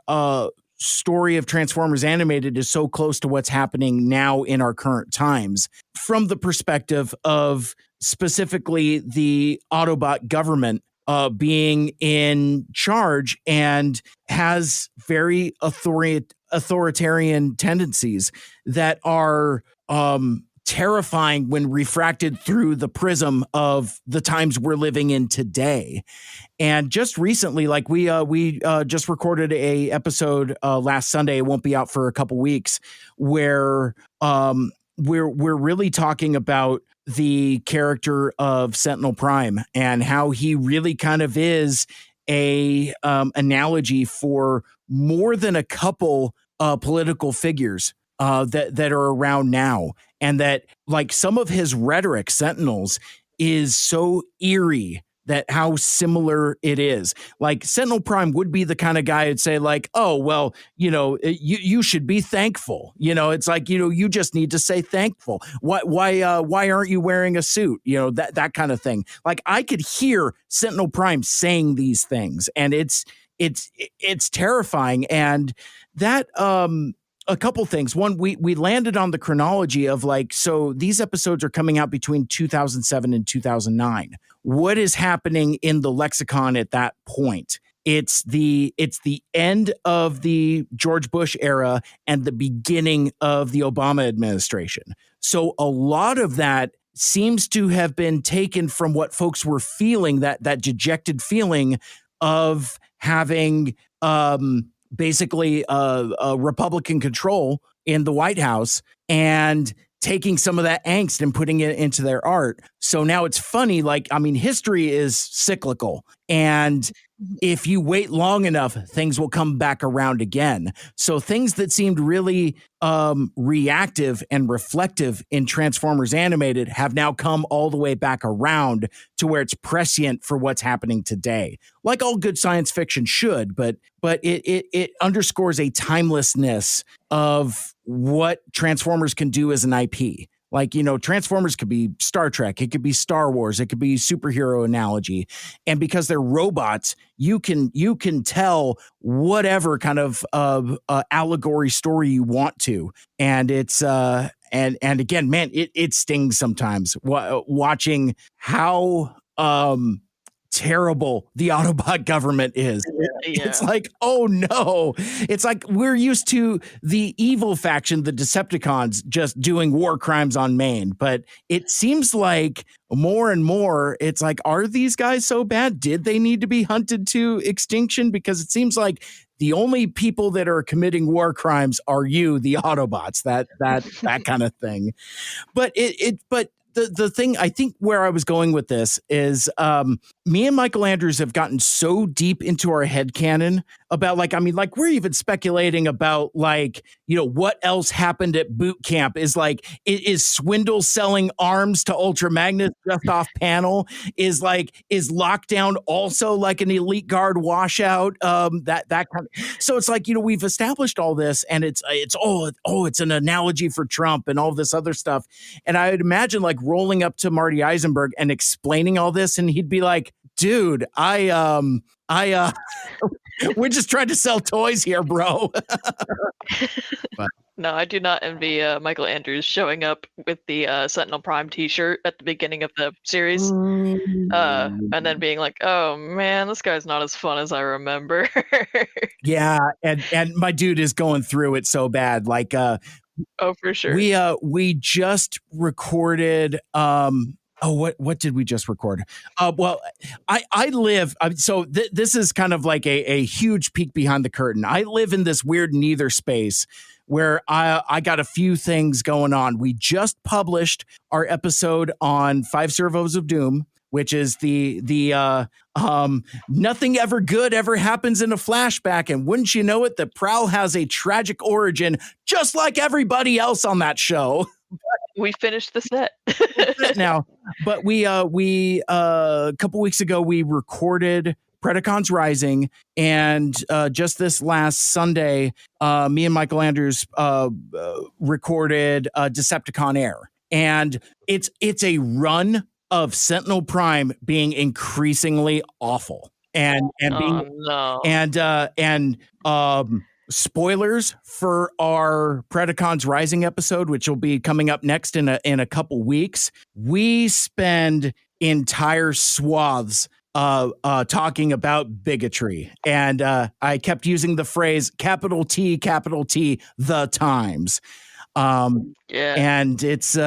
Speaker 1: story of Transformers Animated is so close to what's happening now in our current times, from the perspective of specifically the Autobot government being in charge and has very authoritarian tendencies that are terrifying when refracted through the prism of the times we're living in today. And just recently, like we just recorded a episode last Sunday. It won't be out for a couple weeks, where we're really talking about the character of Sentinel Prime and how he really kind of is a analogy for more than a couple political figures that are around now. And that like some of his rhetoric, Sentinels, is so eerie that how similar it is. Like Sentinel Prime would be the kind of guy who'd say like, oh, well, you should be thankful. It's like, you just need to say thankful. Why aren't you wearing a suit? That kind of thing. Like I could hear Sentinel Prime saying these things, and it's terrifying. And that, a couple things. One, we landed on the chronology of like, so these episodes are coming out between 2007 and 2009. What is happening in the lexicon at that point? It's the end of the George Bush era and the beginning of the Obama administration. So a lot of that seems to have been taken from what folks were feeling, that dejected feeling of having basically a Republican control in the White House, and taking some of that angst and putting it into their art. So now it's funny, like, I mean, history is cyclical, and if you wait long enough, things will come back around again. So things that seemed really reactive and reflective in Transformers Animated have now come all the way back around to where it's prescient for what's happening today. Like all good science fiction should, but it underscores a timelessness of what Transformers can do as an IP. Like, you know, Transformers could be Star Trek, it could be Star Wars, it could be superhero analogy. And because they're robots, you can tell whatever kind of allegory story you want to. And it's and again, man, it stings sometimes watching how terrible the Autobot government is. It's like, oh no. It's like we're used to the evil faction, the Decepticons, just doing war crimes on Maine. But it seems like more and more, it's like, are these guys so bad? Did they need to be hunted to extinction? Because it seems like the only people that are committing war crimes are you, the Autobots, that kind of thing. But but the thing I think where I was going with this is me and Michael Andrews have gotten so deep into our headcanon about, like, I mean, like, we're even speculating about, like, you know, what else happened at boot camp. Is like, is Swindle selling arms to Ultra Magnus just off panel? Is Lockdown also like an elite guard washout? That kind of, so it's like, you know, we've established all this, and it's an analogy for Trump and all this other stuff. And I would imagine like rolling up to Marty Eisenberg and explaining all this, and he'd be like, dude, we're just trying to sell toys here, bro.
Speaker 2: No, I do not envy Michael Andrews showing up with the Sentinel Prime t-shirt at the beginning of the series, and then being like, oh man, this guy's not as fun as I remember.
Speaker 1: Yeah, and my dude is going through it so bad. Like,
Speaker 2: oh, for sure.
Speaker 1: We just recorded what did we just record? Well, I live, so this is kind of like a huge peek behind the curtain. I live in this weird neither space where I got a few things going on. We just published our episode on 5 Servos of Doom, which is the nothing ever good ever happens in a flashback. And wouldn't you know it, the Prowl has a tragic origin, just like everybody else on that show.
Speaker 2: We finished the set
Speaker 1: now, but we a couple weeks ago we recorded Predacons Rising, and just this last Sunday, me and Michael Andrews recorded Decepticon Air, and it's a run of Sentinel Prime being increasingly awful and spoilers for our Predacons Rising episode, which will be coming up next in a couple weeks. We spend entire swaths talking about bigotry, and I kept using the phrase capital T, the times. And it's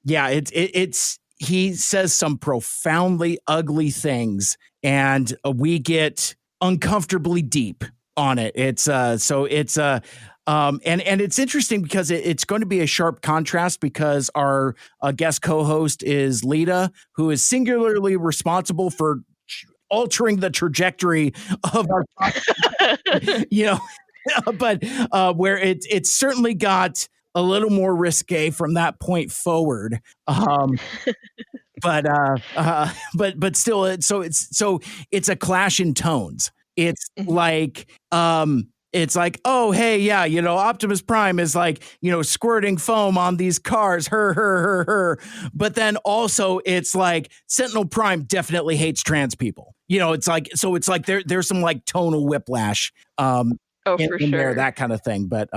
Speaker 1: it's he says some profoundly ugly things, and we get uncomfortably deep on it. It's and it's interesting because it's going to be a sharp contrast, because our guest co-host is Lita, who is singularly responsible for altering the trajectory of our you know, but where it's certainly got a little more risque from that point forward. But still, it's a clash in tones. It's like, oh, hey, yeah, you know, Optimus Prime is like, you know, squirting foam on these cars, her. But then also it's like Sentinel Prime definitely hates trans people. You know, it's like, so it's like there's some like tonal whiplash.
Speaker 2: Oh, for
Speaker 1: in there,
Speaker 2: sure.
Speaker 1: that kind of thing. But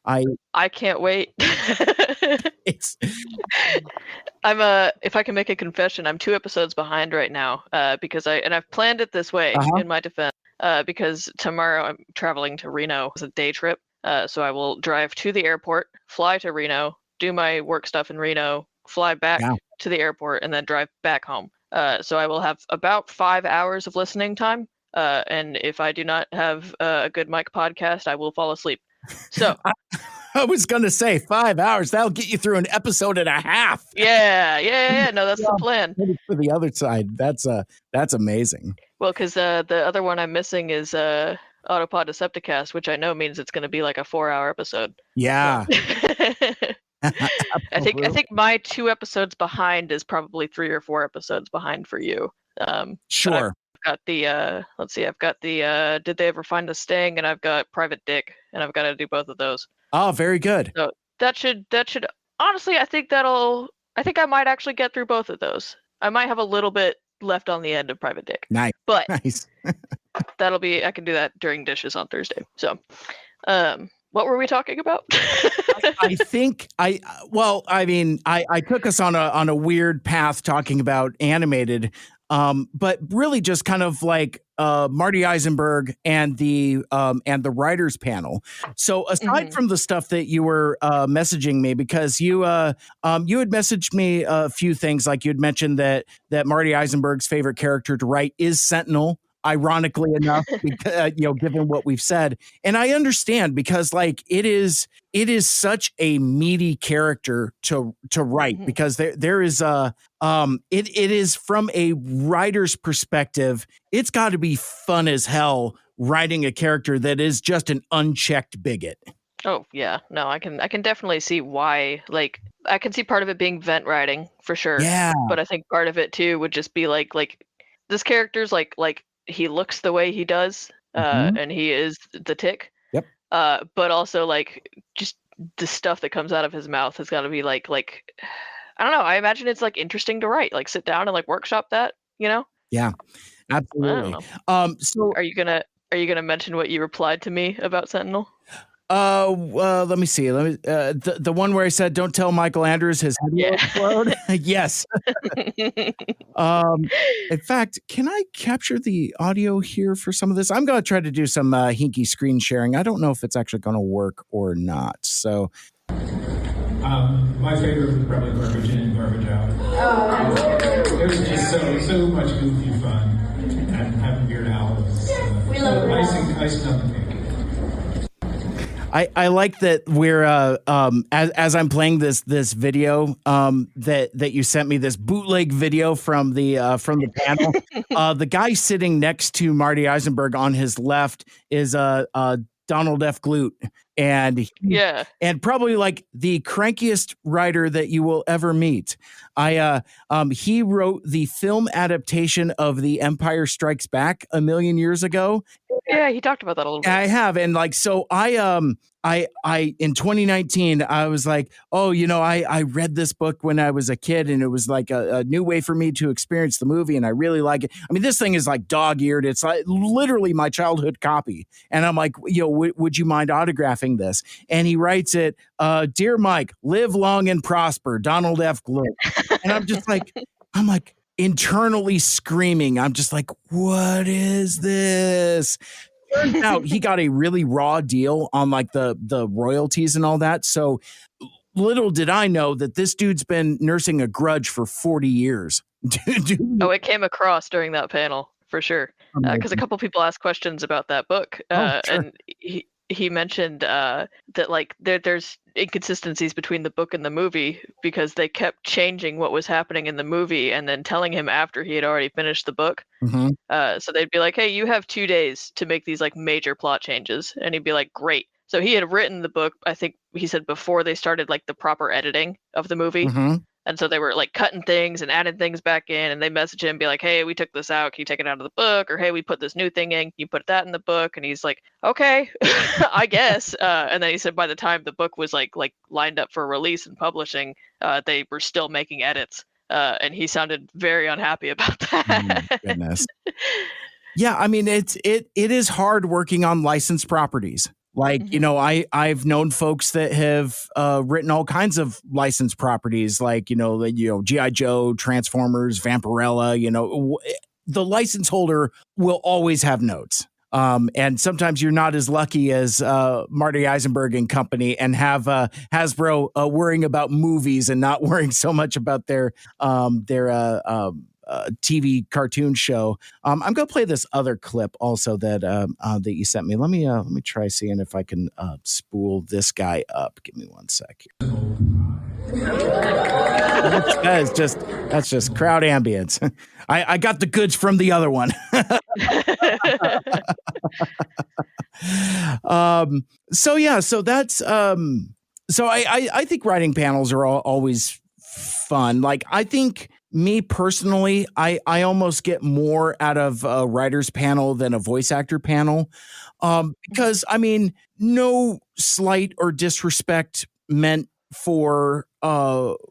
Speaker 2: I can't wait.
Speaker 1: it's
Speaker 2: If I can make a confession, I'm 2 episodes behind right now, because I've planned it this way
Speaker 1: Uh-huh.
Speaker 2: in my defense, because tomorrow I'm traveling to Reno. It's a day trip, so I will drive to the airport, fly to Reno, do my work stuff in Reno, fly back
Speaker 1: Yeah.
Speaker 2: to the airport, and then drive back home. So I will have about 5 hours of listening time, and if I do not have a good mic podcast, I will fall asleep. So
Speaker 1: I was going to say 5 hours. That'll get you through an episode and a half.
Speaker 2: yeah. No, that's the plan.
Speaker 1: For the other side, that's amazing.
Speaker 2: Well, because the other one I'm missing is Autopod Decepticast, which I know means it's going to be like a 4-hour episode.
Speaker 1: Yeah.
Speaker 2: I think my 2 episodes behind is probably 3 or 4 episodes behind for you. But
Speaker 1: Sure.
Speaker 2: I've got the let's see, I've got the Did They Ever Find the Sting, and I've got Private Dick, and I've got to do both of those.
Speaker 1: Oh, very good.
Speaker 2: So that should honestly, I think I might actually get through both of those. I might have a little bit left on the end of Private Dick.
Speaker 1: Nice.
Speaker 2: But
Speaker 1: Nice.
Speaker 2: I can do that during dishes on Thursday. So, what were we talking about?
Speaker 1: I think I took us on a weird path talking about animated, but really just kind of like Marty Eisenberg and the writers panel. So aside from the stuff that you were messaging me, because you had messaged me a few things, like you had mentioned that Marty Eisenberg's favorite character to write is Sentinel. Ironically enough, because, given what we've said, and I understand, because like it is such a meaty character to write, because there is it is from a writer's perspective, it's got to be fun as hell writing a character that is just an unchecked bigot.
Speaker 2: Oh yeah, no, I can definitely see why. Like, I can see part of it being vent writing for sure.
Speaker 1: Yeah,
Speaker 2: but I think part of it too would just be like this character's like he looks the way he does, and he is the Tick.
Speaker 1: Yep.
Speaker 2: But also like just the stuff that comes out of his mouth has got to be like I don't know. I imagine it's like interesting to write. Like sit down and like workshop that.
Speaker 1: Yeah, absolutely.
Speaker 2: I don't know.
Speaker 1: So
Speaker 2: Are you gonna mention what you replied to me about Sentinel?
Speaker 1: well, let me see. The one where I said, "Don't tell Michael Andrews his head will explode." Yes. In fact, can I capture the audio here for some of this? I'm going to try to do some hinky screen sharing. I don't know if it's actually going to work or not. So,
Speaker 8: my favorite was probably Garbage In, Garbage Out. It was just so much goofy fun. And having Weird Al was icing on the cake.
Speaker 1: I like that we're as I'm playing this video that you sent me, this bootleg video from the panel. The guy sitting next to Marty Eisenberg on his left is Donald F. Glute, and probably like the crankiest writer that you will ever meet. He wrote the film adaptation of The Empire Strikes Back a million years ago.
Speaker 2: Yeah, he talked about that a little bit.
Speaker 1: I have, and like so, I in 2019, I was like, oh, I read this book when I was a kid, and it was like a new way for me to experience the movie, and I really like it. I mean, this thing is like dog-eared. It's like literally my childhood copy, and I'm like, would you mind autographing this? And he writes it, "Dear Mike, live long and prosper, Donald F. Glute." And I'm like internally screaming. I'm just like, what is this? Turns out he got a really raw deal on like the royalties and all that. So little did I know that this dude's been nursing a grudge for 40 years.
Speaker 2: Oh, it came across during that panel for sure. Because a couple people asked questions about that book,
Speaker 1: sure.
Speaker 2: and he mentioned that like there's inconsistencies between the book and the movie because they kept changing what was happening in the movie and then telling him after he had already finished the book. So they'd be like, hey, you have 2 days to make these like major plot changes, and he'd be like, great. So he had written the book, I think he said, before they started like the proper editing of the movie. And so they were like cutting things and adding things back in, and they message him, be like, hey, we took this out. Can you take it out of the book? Or, hey, we put this new thing in. Can you put that in the book? And he's like, okay, I guess. And then he said by the time the book was like lined up for release and publishing, they were still making edits. And he sounded very unhappy about that.
Speaker 1: Goodness. Yeah, I mean it is hard working on licensed properties. Like, I've known folks that have written all kinds of licensed properties, like, G.I. Joe, Transformers, Vampirella, the license holder will always have notes. And sometimes you're not as lucky as Marty Eisenberg and company and have Hasbro worrying about movies and not worrying so much about their TV cartoon show. I'm gonna play this other clip also that you sent me. Let me try seeing if I can spool this guy up. Give me one sec here. That's just crowd ambience. I got the goods from the other one. So that's so I think writing panels are always fun. Like, I think, me personally, I almost get more out of a writer's panel than a voice actor panel, because, I mean, no slight or disrespect meant for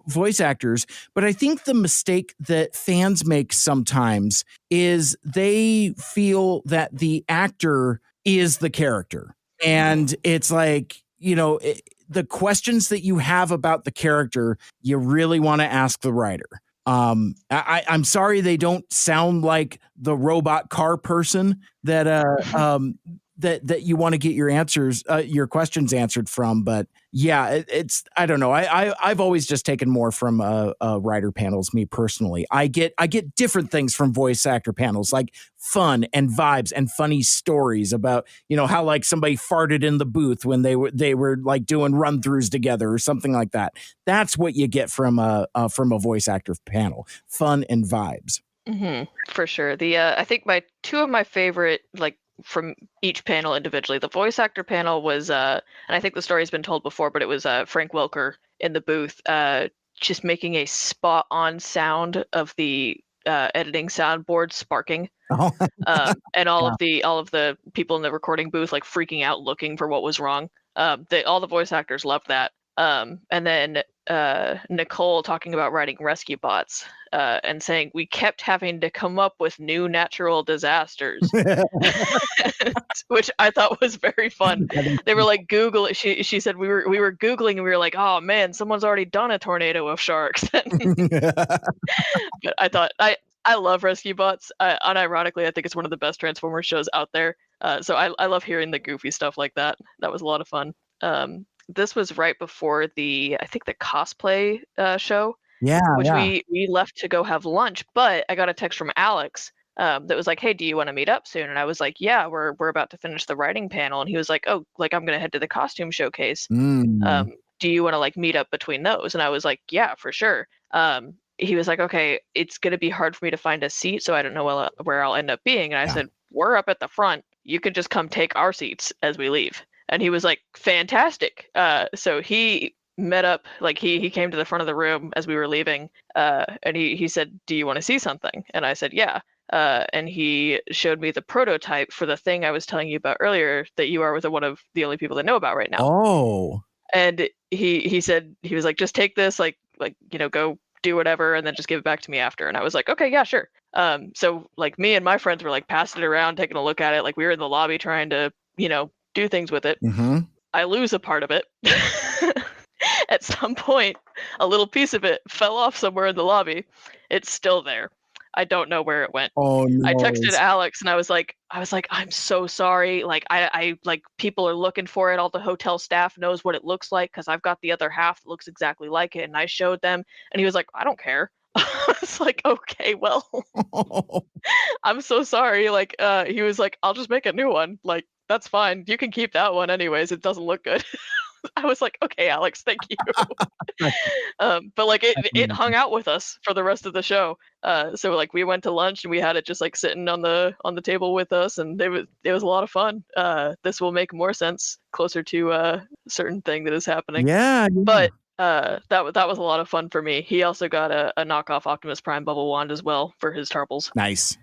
Speaker 1: voice actors, but I think the mistake that fans make sometimes is they feel that the actor is the character, and it's like, the questions that you have about the character, you really want to ask the writer. I'm sorry they don't sound like the robot car person that that you want to get your questions answered from. But yeah, it's I don't know. I've always just taken more from writer panels. Me personally, I get different things from voice actor panels, like fun and vibes and funny stories about how like somebody farted in the booth when they were like doing run throughs together or something like that. That's what you get from a voice actor panel: fun and vibes.
Speaker 2: For sure. I think two of my favorite, like, from each panel individually. The voice actor panel was, and I think the story has been told before, but it was Frank Welker in the booth, just making a spot on sound of the editing soundboard sparking, and all of the people in the recording booth like freaking out, looking for what was wrong. All the voice actors loved that. And then Nicole talking about writing rescue bots, and saying we kept having to come up with new natural disasters, which I thought was very fun. They were like Google. She said we were Googling and we were like, oh man, someone's already done a tornado of sharks. But I thought I love rescue bots. Unironically, I think it's one of the best Transformers shows out there. So I love hearing the goofy stuff like that. That was a lot of fun. This was right before the cosplay show. Which we left to go have lunch, but I got a text from Alex that was like, hey, do you want to meet up soon? And I was like, yeah, we're about to finish the writing panel. And he was like, oh, like, I'm gonna head to the costume showcase. Do you want to like meet up between those? And I was like, yeah, for sure. He was like, okay, it's gonna be hard for me to find a seat, so I don't know where I'll end up being. And I said, we're up at the front, you can just come take our seats as we leave. And he was like, fantastic. So he met up, like he came to the front of the room as we were leaving, and he said, do you want to see something? And I said, yeah. And he showed me the prototype for the thing I was telling you about earlier that you are one of the only people that know about right now.
Speaker 1: Oh.
Speaker 2: And he said, he was like, just take this, like go do whatever, and then just give it back to me after. And I was like, okay, yeah, sure. So like me and my friends were like passing it around, taking a look at it. Like we were in the lobby trying to do things with it. I lose a part of it. At some point, a little piece of it fell off somewhere in the lobby. It's still there. I don't know where it went.
Speaker 1: Oh no.
Speaker 2: I texted Alex and I was like, I'm so sorry. Like I like, people are looking for it. All the hotel staff knows what it looks like because I've got the other half that looks exactly like it. And I showed them and he was like, I don't care. I was like, okay, well, I'm so sorry. Like, he was like, I'll just make a new one. Like, that's fine. You can keep that one anyways. It doesn't look good. I was like, okay, Alex, thank you. But like it hung out with us for the rest of the show. So like we went to lunch and we had it just like sitting on the table with us, and it was a lot of fun. This will make more sense closer to a certain thing that is happening.
Speaker 1: Yeah.
Speaker 2: But that was a lot of fun for me. He also got a knockoff Optimus Prime bubble wand as well for his Tarbles.
Speaker 1: Nice.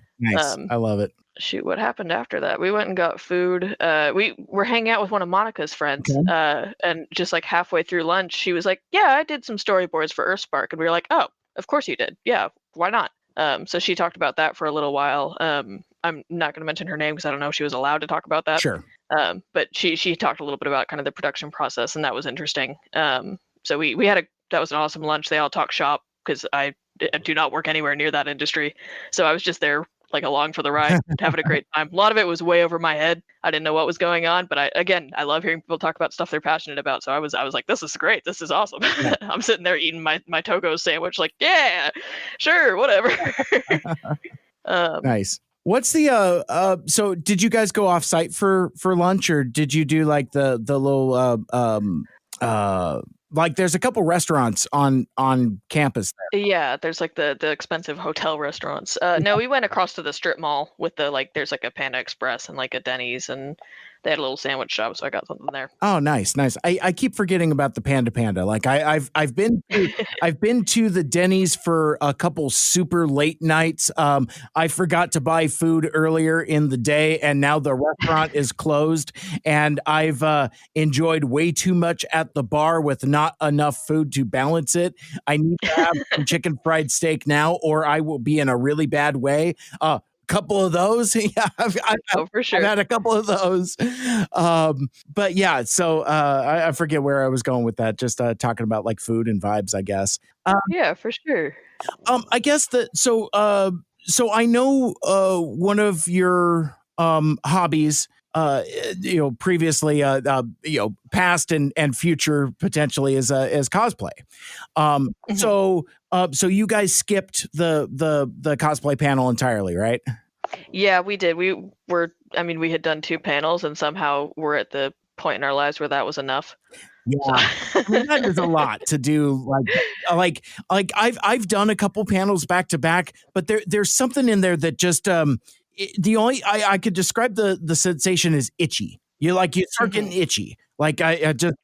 Speaker 1: I love it.
Speaker 2: Shoot, what happened after that? We went and got food. We were hanging out with one of Monica's friends, and just like halfway through lunch, she was like, yeah, I did some storyboards for Earthspark. And we were like, oh, of course you did. Yeah, why not? So she talked about that for a little while. I'm not going to mention her name because I don't know if she was allowed to talk about that.
Speaker 1: Sure.
Speaker 2: But she talked a little bit about kind of the production process, and that was interesting. So we had that was an awesome lunch. They all talked shop because I do not work anywhere near that industry, so I was just there like along for the ride, having a great time. A lot of it was way over my head. I didn't know what was going on, but I love hearing people talk about stuff they're passionate about. So I was like, this is great. This is awesome.
Speaker 1: Yeah.
Speaker 2: I'm sitting there eating my Togo sandwich, like, yeah, sure, whatever.
Speaker 1: Nice. What's the so did you guys go off site for lunch, or did you do like the little like there's a couple restaurants on campus there?
Speaker 2: Yeah, there's like the expensive hotel restaurants. No, we went across to the strip mall with there's like a Panda Express and like a Denny's, and they had a little sandwich shop, so I got something there.
Speaker 1: Oh, nice. I keep forgetting about the Panda. Like I've been to the Denny's for a couple super late nights. I forgot to buy food earlier in the day, and now the restaurant is closed. And I've enjoyed way too much at the bar with not enough food to balance it. I need to have some chicken fried steak now, or I will be in a really bad way. Couple of those. Yeah,
Speaker 2: For sure.
Speaker 1: I've had a couple of those. But yeah, so I forget where I was going with that. Just talking about like food and vibes, I guess.
Speaker 2: Yeah, for sure.
Speaker 1: I guess that so I know one of your hobbies, previously, past and future potentially is cosplay. So you guys skipped the cosplay panel entirely, right?
Speaker 2: Yeah, we did. We had done 2 panels, and somehow we're at the point in our lives where that was enough.
Speaker 1: Yeah, I mean, that is a lot to do. Like I've done a couple panels back to back, but there's something in there that just the only I could describe the sensation as itchy. You start getting itchy. Like I just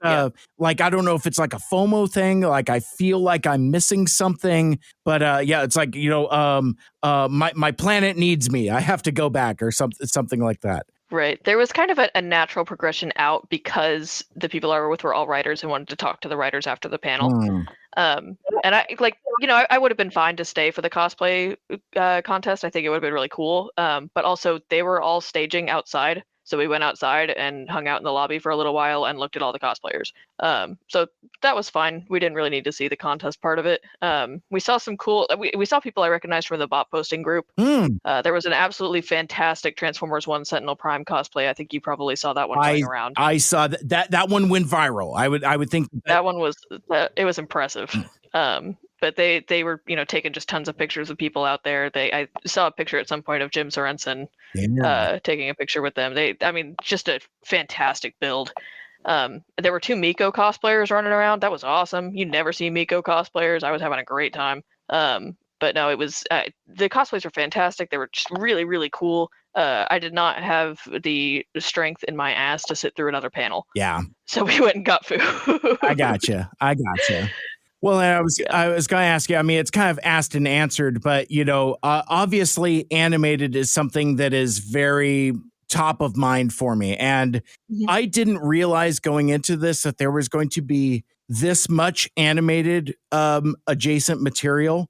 Speaker 1: like I don't know if it's like a FOMO thing. Like I feel like I'm missing something, but it's like my planet needs me. I have to go back or something like that.
Speaker 2: Right. There was kind of a natural progression out because the people I were with were all writers and wanted to talk to the writers after the panel. And I would have been fine to stay for the cosplay contest. I think it would have been really cool. But also they were all staging outside. So we went outside and hung out in the lobby for a little while and looked at all the cosplayers. So that was fine. We didn't really need to see the contest part of it. We saw some cool, we saw people I recognized from the bot posting group. There was an absolutely fantastic Transformers 1 Sentinel Prime cosplay. I think you probably saw that one going around.
Speaker 1: I saw that one went viral. I would think
Speaker 2: that one was, it was impressive. But they were, taking just tons of pictures of people out there. I saw a picture at some point of Jim Sorensen taking a picture with them. Just a fantastic build. There were 2 Miko cosplayers running around. That was awesome. You never see Miko cosplayers. I was having a great time. But no, it was the cosplays were fantastic. They were just really, really cool. I did not have the strength in my ass to sit through another panel.
Speaker 1: Yeah.
Speaker 2: So we went and got food.
Speaker 1: I gotcha. Well, I was going to ask you, it's kind of asked and answered, but, obviously animated is something that is very top of mind for me. And I didn't realize going into this that there was going to be this much animated adjacent material.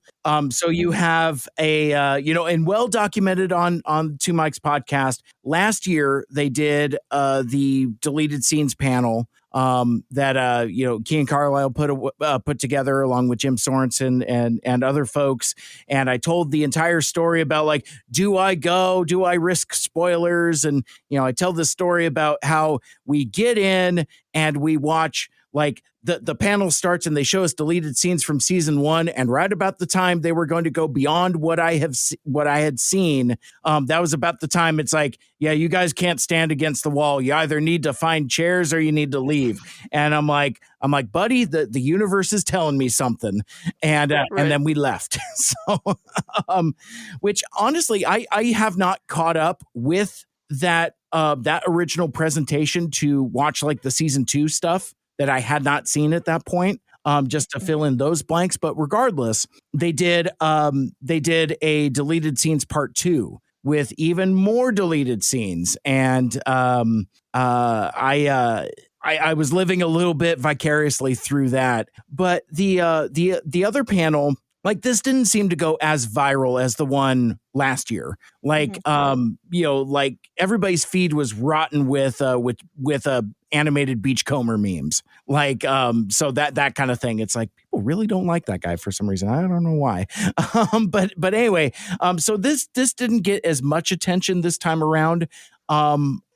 Speaker 1: So you have and well documented on Two Mike's podcast. Last year, they did the deleted scenes panel that Kean Carlisle put together along with Jim Sorensen and other folks. And I told the entire story about like, do I go? Do I risk spoilers? And I tell this story about how we get in and we watch like the panel starts and they show us deleted scenes from season 1, and right about the time they were going to go beyond what I had seen, that was about the time it's like, yeah, you guys can't stand against the wall. You either need to find chairs or you need to leave. And I'm like, buddy, the universe is telling me something, and then we left. So, which honestly, I have not caught up with that original presentation to watch like the season 2 stuff that I had not seen at that point, just to fill in those blanks. But regardless, they did a deleted scenes part 2 with even more deleted scenes. And I was living a little bit vicariously through that. But the other panel like this didn't seem to go as viral as the one last year. Like, like everybody's feed was rotten with animated beachcomber memes. Like, so that kind of thing. It's like people really don't like that guy for some reason. I don't know why. But anyway, so this didn't get as much attention this time around.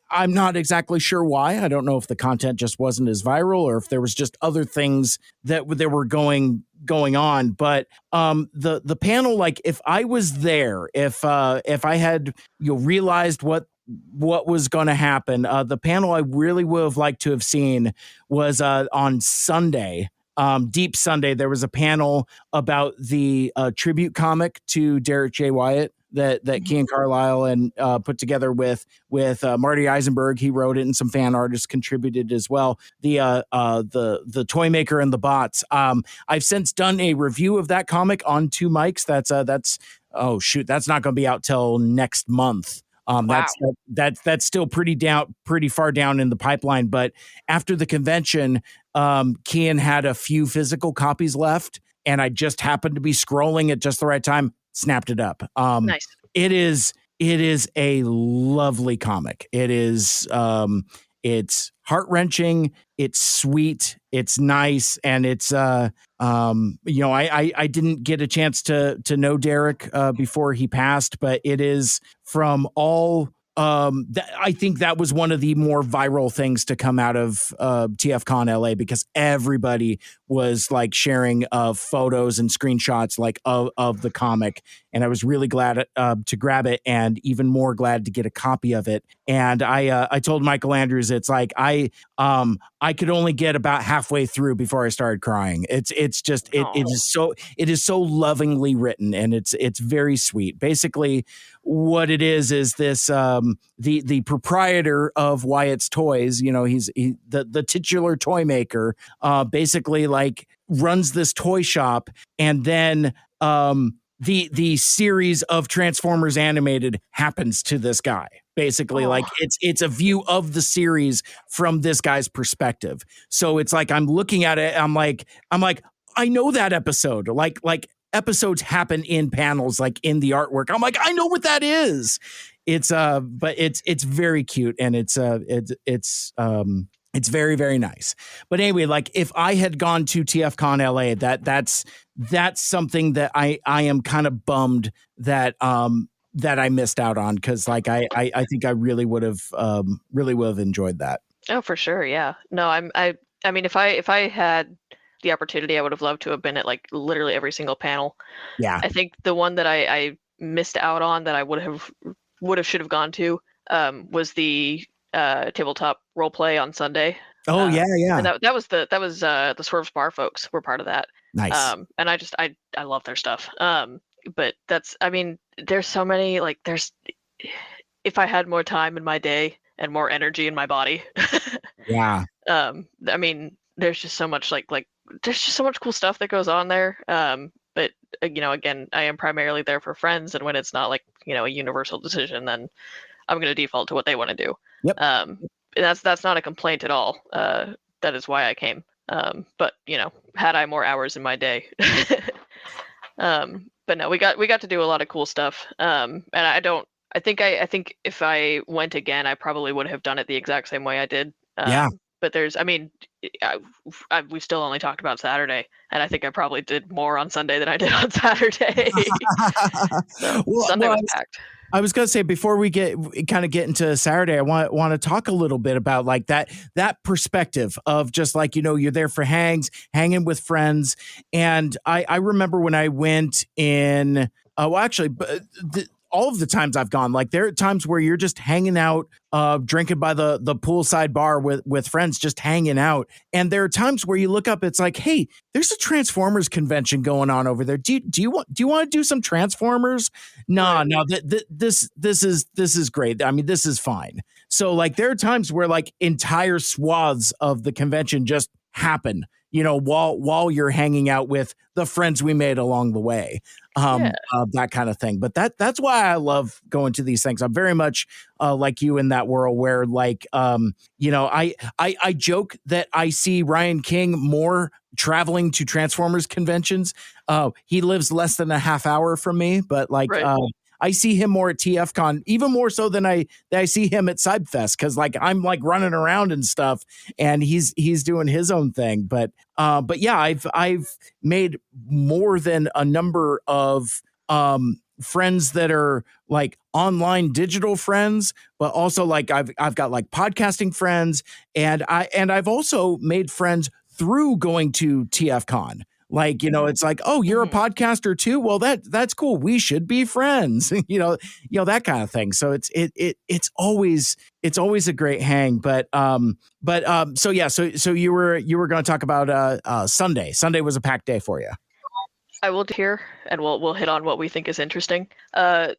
Speaker 1: I'm not exactly sure why. I don't know if the content just wasn't as viral or if there was just other things that were going on. But the panel, like if I was there, if I had realized what was going to happen, the panel I really would have liked to have seen was on Sunday. Deep Sunday, there was a panel about the tribute comic to Derek J. Wyatt that Kean Carlisle and put together with Marty Eisenberg. He wrote it, and some fan artists contributed as well. The Toy Maker and the Bots. I've since done a review of that comic on Two Mics. That's not going to be out till next month.
Speaker 2: Wow.
Speaker 1: That's still pretty far down in the pipeline. But after the convention, Kean had a few physical copies left, and I just happened to be scrolling at just the right time, snapped it up.
Speaker 2: Nice.
Speaker 1: It is a lovely comic. It is it's heart-wrenching, it's sweet, it's nice, and it's I didn't get a chance to know Derek before he passed, but it is from all I think that was one of the more viral things to come out of TFCon LA, because everybody was like sharing photos and screenshots like of the comic, and I was really glad to grab it, and even more glad to get a copy of it. And I told Michael Andrews, it's like I could only get about halfway through before I started crying. It is so lovingly written, and it's very sweet. Basically, what it is this the proprietor of Wyatt's Toys, he's the titular toy maker, basically like runs this toy shop, and then the series of Transformers animated happens to this guy. Basically, like it's a view of the series from this guy's perspective. So it's like I'm looking at it, I'm like I know that episode. Like episodes happen in panels, like in the artwork. I'm like, I know what that is. It's but it's very cute, and it's very, very nice. But anyway, like if I had gone to TFCon LA, that's something that I am kind of bummed that I missed out on, because like I think I really would have enjoyed that.
Speaker 2: Oh, for sure, yeah. No, I mean, if I had the opportunity, I would have loved to have been at like literally every single panel.
Speaker 1: Yeah.
Speaker 2: I think the one that I missed out on that I should have gone to was the tabletop role play on Sunday.
Speaker 1: Oh yeah.
Speaker 2: And that was the Swerve's Bar folks were part of that.
Speaker 1: Nice.
Speaker 2: And I love their stuff. But there's so many, like if I had more time in my day and more energy in my body.
Speaker 1: Yeah.
Speaker 2: I mean, there's just so much like there's just so much cool stuff that goes on there. But again, I am primarily there for friends, and when it's not like, a universal decision, then I'm going to default to what they want to do.
Speaker 1: Yep.
Speaker 2: That's not a complaint at all. That is why I came. But had I more hours in my day. But no, we got to do a lot of cool stuff. And I think if I went again, I probably would have done it the exact same way I did.
Speaker 1: Yeah.
Speaker 2: But we've still only talked about Saturday, and I think I probably did more on Sunday than I did on Saturday. Sunday was packed.
Speaker 1: I was going to say, before we get into Saturday, I want to talk a little bit about like that perspective of just like, you're there for hanging with friends. And I remember when I went in, all of the times I've gone, like there are times where you're just hanging out, drinking by the poolside bar with friends, just hanging out. And there are times where you look up, it's like, hey, there's a Transformers convention going on over there. Do you want to do some Transformers? No, this is great. I mean, this is fine. So like there are times where like entire swaths of the convention just happen while you're hanging out with the friends we made along the way, that kind of thing. But that's why I love going to these things. I'm very much like you in that world where I joke that I see Ryan King more traveling to Transformers conventions. He lives less than a half hour from me, but I see him more at TFCon, even more so than I see him at CybFest, because I'm running around and stuff, and he's doing his own thing. But yeah, I've made more than a number of friends that are online digital friends, but also I've got podcasting friends, and I've also made friends through going to TFCon. It's oh, you're a podcaster too? Well, that's cool. We should be friends, that kind of thing. So it's always a great hang. So you were going to talk about Sunday. Sunday was a packed day for you.
Speaker 2: I will hear, and we'll hit on what we think is interesting.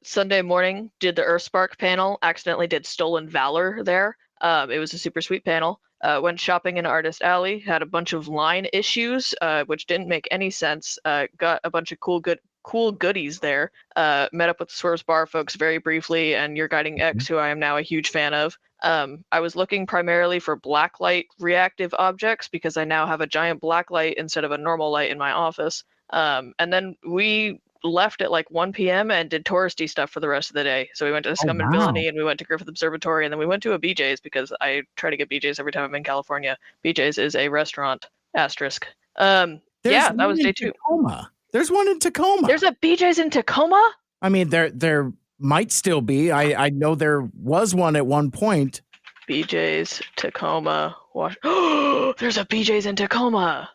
Speaker 2: Sunday morning, did the Earthspark panel. Accidentally did Stolen Valor there. It was a super sweet panel. Went shopping in Artist Alley, had a bunch of line issues, which didn't make any sense. Got a bunch of cool goodies there. Met up with the Swerves Bar folks very briefly, and Your Guiding X, who I am now a huge fan of. I was looking primarily for blacklight reactive objects because I now have a giant blacklight instead of a normal light in my office. And then we left at 1 p.m. and did touristy stuff for the rest of the day. So we went to Scum and Villainy, and we went to Griffith Observatory, and then we went to a BJ's because I try to get BJ's every time I'm in California. BJ's is a restaurant, asterisk. That was day 2.
Speaker 1: Tacoma. There's one in Tacoma.
Speaker 2: There's a BJ's in Tacoma?
Speaker 1: I mean, there might still be. I know there was one at one point.
Speaker 2: BJ's Tacoma. There's a BJ's in Tacoma.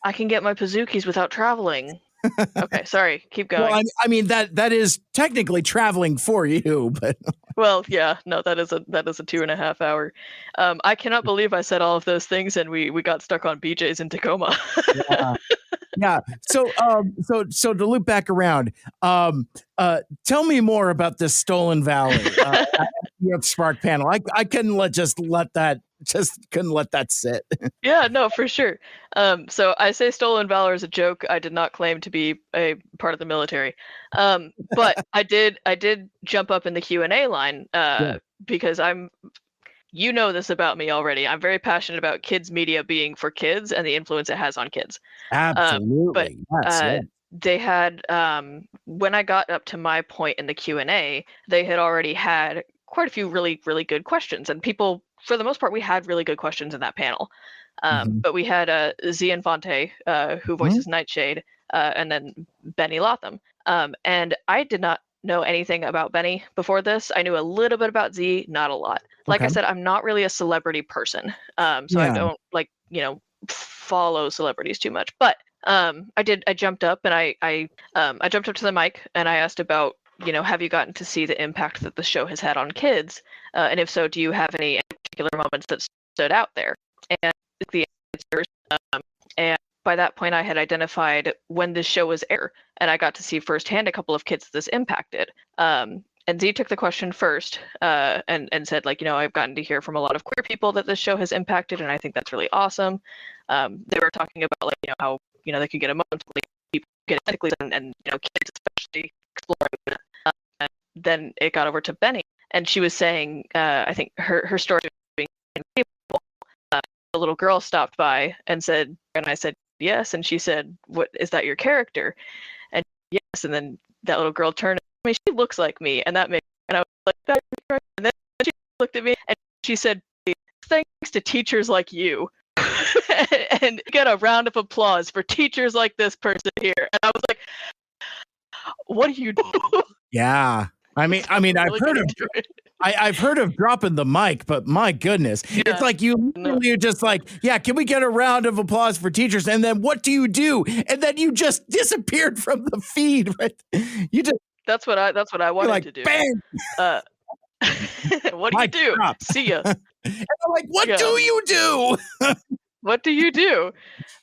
Speaker 2: I can get my Pazookies without traveling. Okay, sorry. Keep going.
Speaker 1: Well, I mean that is technically traveling for you, but
Speaker 2: well, yeah, no, that is a 2.5 hour. I cannot believe I said all of those things and we got stuck on BJ's in Tacoma.
Speaker 1: Yeah. So to loop back around, tell me more about this Stolen Valley Spark panel. I couldn't let that sit.
Speaker 2: Yeah, no, for sure. So I say Stolen Valor is a joke. I did not claim to be a part of the military. But I did jump up in the Q&A line because you know this about me already. I'm very passionate about kids media being for kids and the influence it has on kids.
Speaker 1: Absolutely.
Speaker 2: They had when I got up to my point in the Q&A, they had already had quite a few really, really good questions, and people, for the most part, we had really good questions in that panel. But we had Z Infante, who voices Nightshade, and then Benny Lotham. And I did not know anything about Benny before this. I knew a little bit about Z, not a lot. Like I said, I'm not really a celebrity person. So I don't follow celebrities too much. But I jumped up and I jumped up to the mic and I asked about, have you gotten to see the impact that the show has had on kids? And if so, do you have any particular moments that stood out there? And the answers, and by that point, I had identified when this show was aired, and I got to see firsthand a couple of kids this impacted. And Z took the question first, and said, I've gotten to hear from a lot of queer people that this show has impacted, and I think that's really awesome. They were talking about how they could get emotionally, people get ethically, and kids especially exploring. And then it got over to Benny, and she was saying, I think her story being people. The little girl stopped by and said, and I said yes, and she said, "What is that? Your character?" And yes, and then that little girl turned. I mean, she looks like me, and that made. And I was like, "That's right." And then she looked at me and she said, "Thanks to teachers like you." And get a round of applause for teachers like this person here. And I was like, "What do you do?"
Speaker 1: Yeah, I mean, I've heard of dropping the mic, but my goodness, it's like you're just like, yeah, can we get a round of applause for teachers? And then what do you do? And then you just disappeared from the feed. Right? You just
Speaker 2: that's what I wanted to do.
Speaker 1: Bang!
Speaker 2: What do you do?
Speaker 1: Drop.
Speaker 2: See ya.
Speaker 1: And I'm like, what do you do?
Speaker 2: What do you do?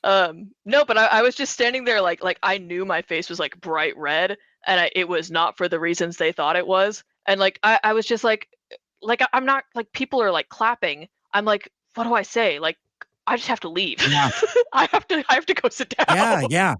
Speaker 2: No, but I was just standing there like I knew my face was like bright red, and it was not for the reasons they thought it was. And I was just like I'm not, like, people are like clapping. I'm like, what do I say? Like, I just have to leave.
Speaker 1: Yeah.
Speaker 2: I have to go sit down.
Speaker 1: Yeah, yeah.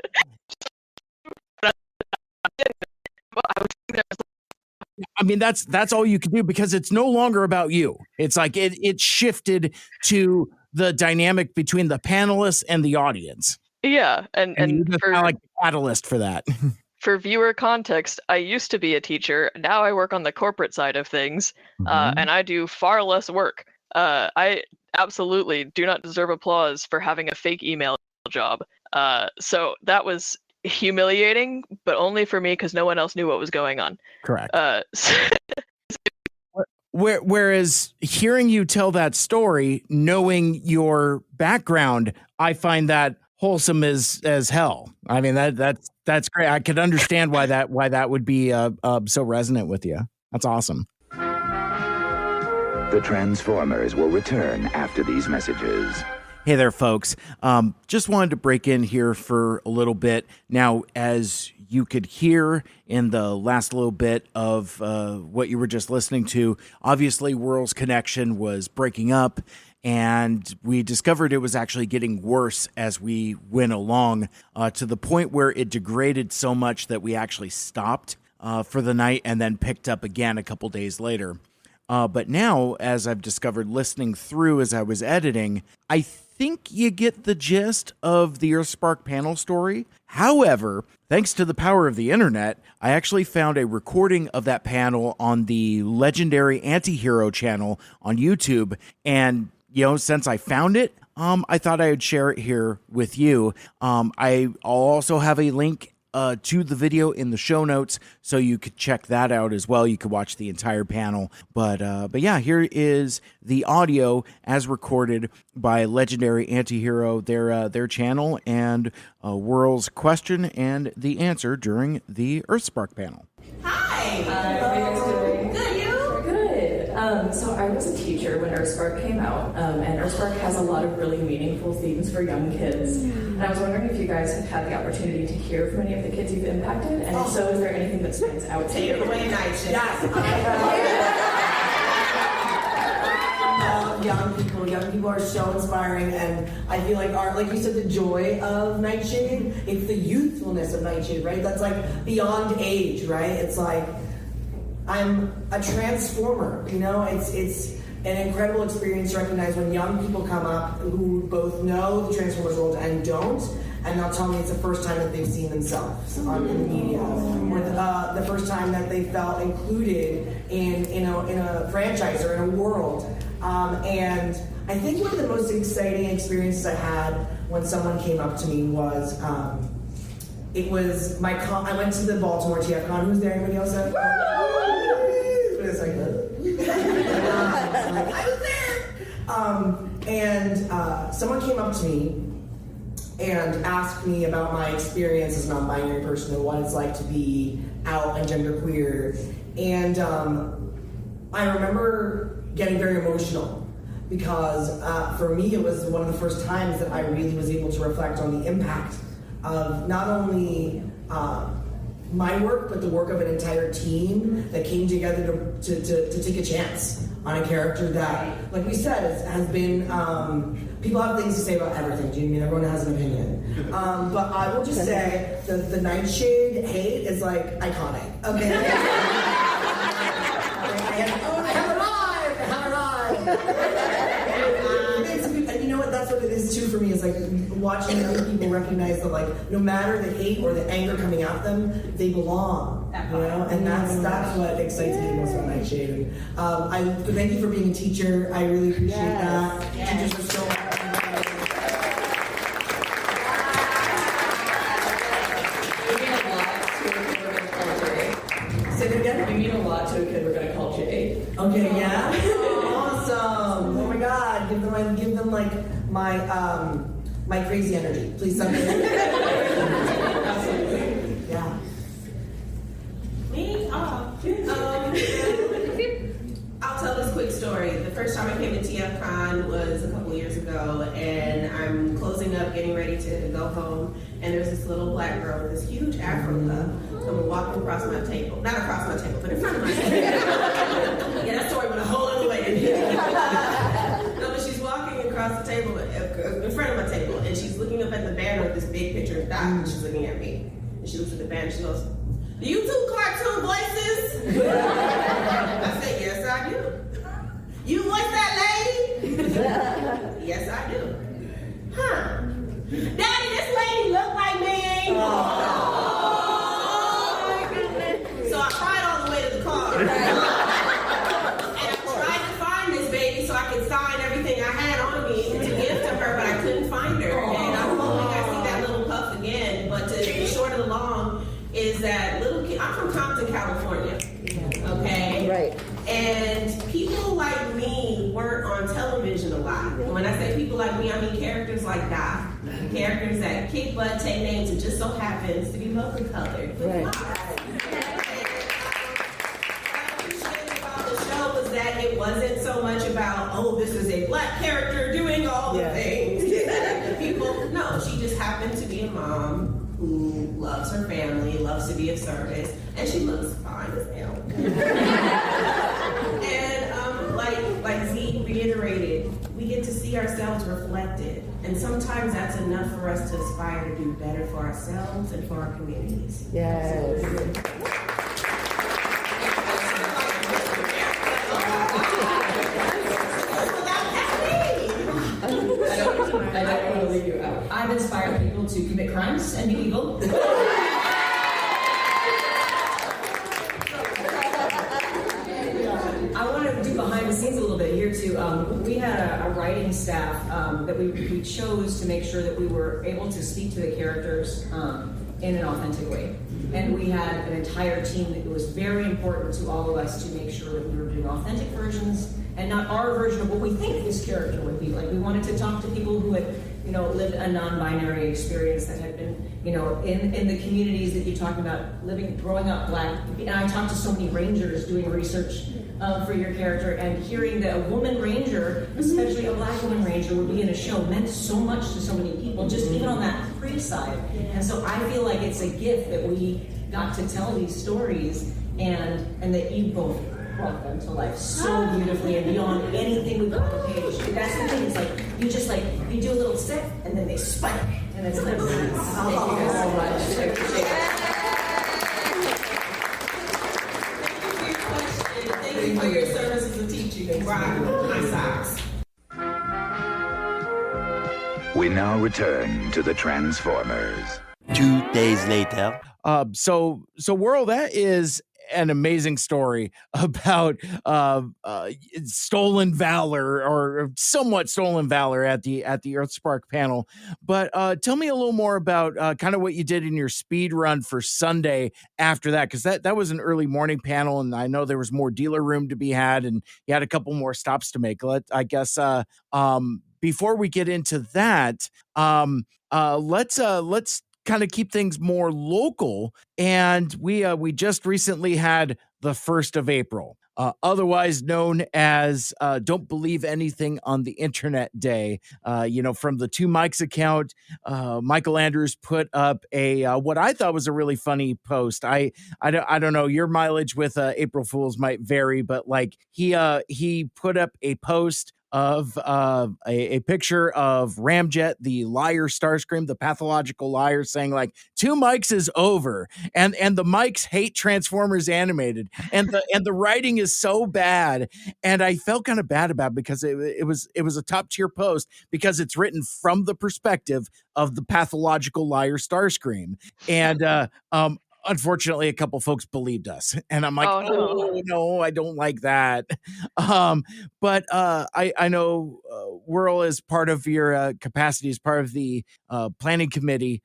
Speaker 1: I mean, that's all you can do, because it's no longer about you. It's like it shifted to the dynamic between the panelists and the audience.
Speaker 2: Yeah,
Speaker 1: And you just
Speaker 2: for
Speaker 1: kind of like the catalyst for that.
Speaker 2: for viewer context, I used to be a teacher. Now I work on the corporate side of things, and I do far less work. I absolutely do not deserve applause for having a fake email job. So that was humiliating, but only for me because no one else knew what was going on.
Speaker 1: Correct. Whereas hearing you tell that story, knowing your background, I find that wholesome as hell. I mean, that's great. I could understand why that would be so resonant with you. That's awesome.
Speaker 9: The Transformers will return after these messages.
Speaker 1: Hey there, folks. Just wanted to break in here for a little bit. Now, as you could hear in the last little bit of what you were just listening to, obviously Whirl's connection was breaking up, and we discovered it was actually getting worse as we went along, to the point where it degraded so much that we actually stopped for the night and then picked up again a couple days later. But now, as I've discovered listening through as I was editing, I think you get the gist of the Earthspark panel story. However, thanks to the power of the internet, I actually found a recording of that panel on the legendary Antihero channel on YouTube. And, since I found it, I thought I would share it here with you. I'll also have a link to the video in the show notes, so you could check that out as well. You could watch the entire panel. But yeah, here is the audio as recorded by legendary Antihero, their channel, and Whirl's question and the answer during the Earthspark panel.
Speaker 10: Hi! How are you guys doing? Good, you? Good. So I was a teacher when Earthspark came out, and Earthspark has a lot of really meaningful themes for young kids. And I was wondering if you guys have had the opportunity to hear from any of the kids you've impacted, and if so, is there anything that stands out to you?
Speaker 11: Take it away, Night Shift. Yes. I love young people. Young people are so inspiring, and I feel like like you said, the joy of Nightshade, it's the youthfulness of Nightshade, right? That's like beyond age, right? It's like, I'm a transformer, it's an incredible experience to recognize when young people come up who both know the Transformers world and don't, and they'll tell me it's the first time that they've seen themselves in the media, or the first time that they felt included in a franchise or in a world. And I think one of the most exciting experiences I had when someone came up to me was, it was I went to the Baltimore TFCon. Who's there? Anybody else? It's like, I was there. And someone came up to me and asked me about my experience as a non-binary person and what it's like to be out and genderqueer. And I remember getting very emotional because for me it was one of the first times that I really was able to reflect on the impact of not only my work, but the work of an entire team that came together to take a chance on a character that, like we said, has been, people have things to say about everything, do you know what I mean? Everyone has an opinion. But I will just say that the Nightshade hate is like iconic, okay? And you know what, that's what it is too for me, is like watching other people recognize that, like, no matter the hate or the anger coming at them, they belong, and that's what excites me most about Nightshade. And I thank you for being a teacher. I really appreciate that. Teachers are so Say it again?
Speaker 10: You mean a lot to a kid we're going to call Jay.
Speaker 11: Okay, yeah? Awesome. Oh my God. Give them like my crazy energy. Please something. Absolutely. Yeah.
Speaker 12: Me? I'll tell this quick story. The first time I came to TFCon was a couple years ago, and I'm closing up, getting ready to go home, and there's this little black girl with this huge afro puff coming walking across my table. Not across my table, but in front of my table. Yeah, that story went a whole other way. No, but she's walking across the table in character, Doc, and she's looking at me. And she looks at the band and she goes, "Do you do cartoon voices?" I said, "Yes, I do." "You voice that lady?" "Yes, I do." "Huh. Daddy, this lady look like me." So I cried all the way to the car. And I tried to find this baby so I could sign everything I had on me to give to her, but I couldn't find her. And I'm hoping I see that little puff again. But the short of the long is that little kid, I'm from Compton, California. Okay? Right. And people like me weren't on television a lot. And when I say people like me, I mean characters like Doc. Characters that kick butt, take names, and just so happens to be multicolored. Right. What I appreciated about the show was that it wasn't so much about, oh, this is a black character doing all the things. People, no, she just happened to be a mom who loves her family, loves to be of service, and she looks fine as hell. And like Z reiterated, we get to see ourselves reflected. And sometimes that's enough for us to aspire to do better for ourselves and for our communities.
Speaker 13: Yes.
Speaker 14: I don't want to leave you out. I've inspired people to commit crimes and be evil. I want to do behind the scenes a little bit here too. We had a writing staff that we chose to make sure that we were able to speak to the characters in an authentic way. And we had an entire team that it was very important to all of us to make sure that we were doing authentic versions and not our version of what we think this character would be. Like, we wanted to talk to people who had, lived a non-binary experience, that had been, in the communities that you talked about, growing up Black. And I talked to so many Rangers doing research for your character, and hearing that a woman Ranger, especially a Black woman Ranger, would be in a show meant so much to so many people, just even on that pre-side. And so I feel like it's a gift that we got to tell these stories, and that you both brought them to life so beautifully and beyond anything we put on the page. That's the thing, it's like you do a little set and then they spike, and it's like, thank you guys so much. I appreciate it.
Speaker 12: Thank you for your service as a teacher. You rock my socks.
Speaker 9: We now return to the Transformers.
Speaker 15: 2 days later.
Speaker 1: So Whirl, that is an amazing story about stolen valor, or somewhat stolen valor, at the Earthspark panel. But tell me a little more about kind of what you did in your speed run for Sunday after that, because that was an early morning panel, and I know there was more dealer room to be had, and you had a couple more stops to make. I guess before we get into that, let's kind of keep things more local. And we just recently had the 1st of April, otherwise known as Don't Believe Anything on the Internet Day. From the Two Mics account, Michael Andrews put up a what I thought was a really funny post. I don't know, your mileage with April Fools might vary, but like he put up a post of a picture of Ramjet, the liar Starscream, the pathological liar, saying like, Two Mics is over, and the Mics hate Transformers Animated, and the writing is so bad, and I felt kind of bad about it, because it was a top tier post, because it's written from the perspective of the pathological liar Starscream, and unfortunately, a couple folks believed us, and I'm like, oh no, I don't like that. But I know Whirl, is part of your capacity as part of the planning committee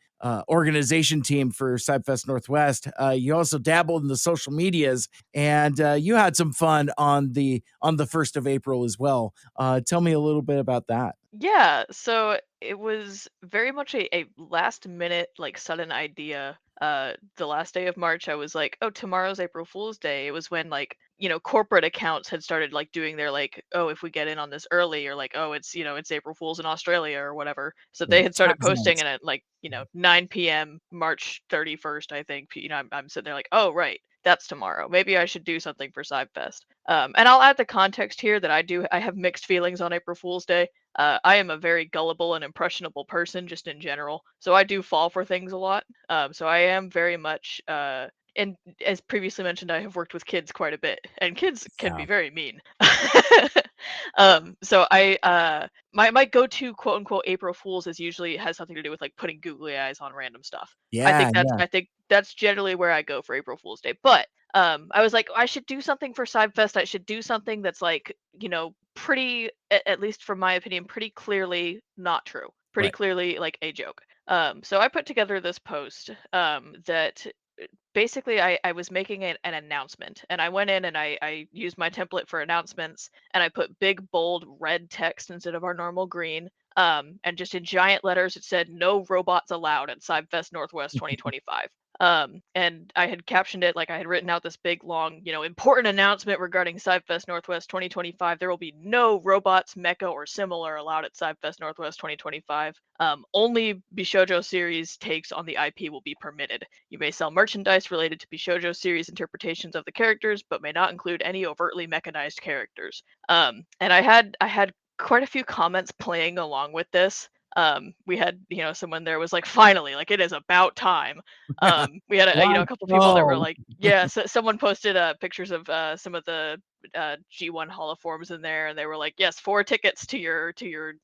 Speaker 1: organization team for CybFest Northwest. You also dabbled in the social medias, and you had some fun on the 1st of April as well. Tell me a little bit about that.
Speaker 2: Yeah, so it was very much a last minute, like, sudden idea. The last day of March, I was like, oh, tomorrow's April Fool's Day. It was when, like, corporate accounts had started like doing their, like, oh, if we get in on this early, or like, oh, it's April Fool's in Australia or whatever. So they had started posting, and at like 9 p.m. March 31st, I think, I'm sitting there like, oh, right, that's tomorrow. Maybe I should do something for CybFest. And I'll add the context here that I have mixed feelings on April Fool's Day. I am a very gullible and impressionable person just in general, so I do fall for things a lot. So I am very much and as previously mentioned, I have worked with kids quite a bit, and kids can be
Speaker 1: Yeah.
Speaker 2: very mean. So my go-to quote unquote April Fools is usually has something to do with like putting googly eyes on random stuff.
Speaker 1: Yeah, yeah.
Speaker 2: I think that's generally where I go for April Fool's Day. But I was like, I should do something for CybFest. I should do something that's like, pretty, at least from my opinion, pretty clearly not true. Pretty
Speaker 1: Right.
Speaker 2: clearly like a joke. So I put together this post that basically I was making an announcement, and I went in and I used my template for announcements, and I put big bold red text instead of our normal green, and just in giant letters it said no robots allowed at CybFest Northwest 2025. And I had captioned it like I had written out this big long, important announcement regarding CybFest Northwest 2025. There will be no robots, mecha, or similar allowed at CybFest Northwest 2025. Only Bishojo series takes on the IP will be permitted. You may sell merchandise related to Bishojo series interpretations of the characters, but may not include any overtly mechanized characters. And I had quite a few comments playing along with this. We had, someone there was like, finally, like it is about time. We had a couple people that were
Speaker 1: Whoa.
Speaker 2: like, yeah, so someone posted pictures of some of the G1 holoforms in there, and they were like, yes, 4 tickets to your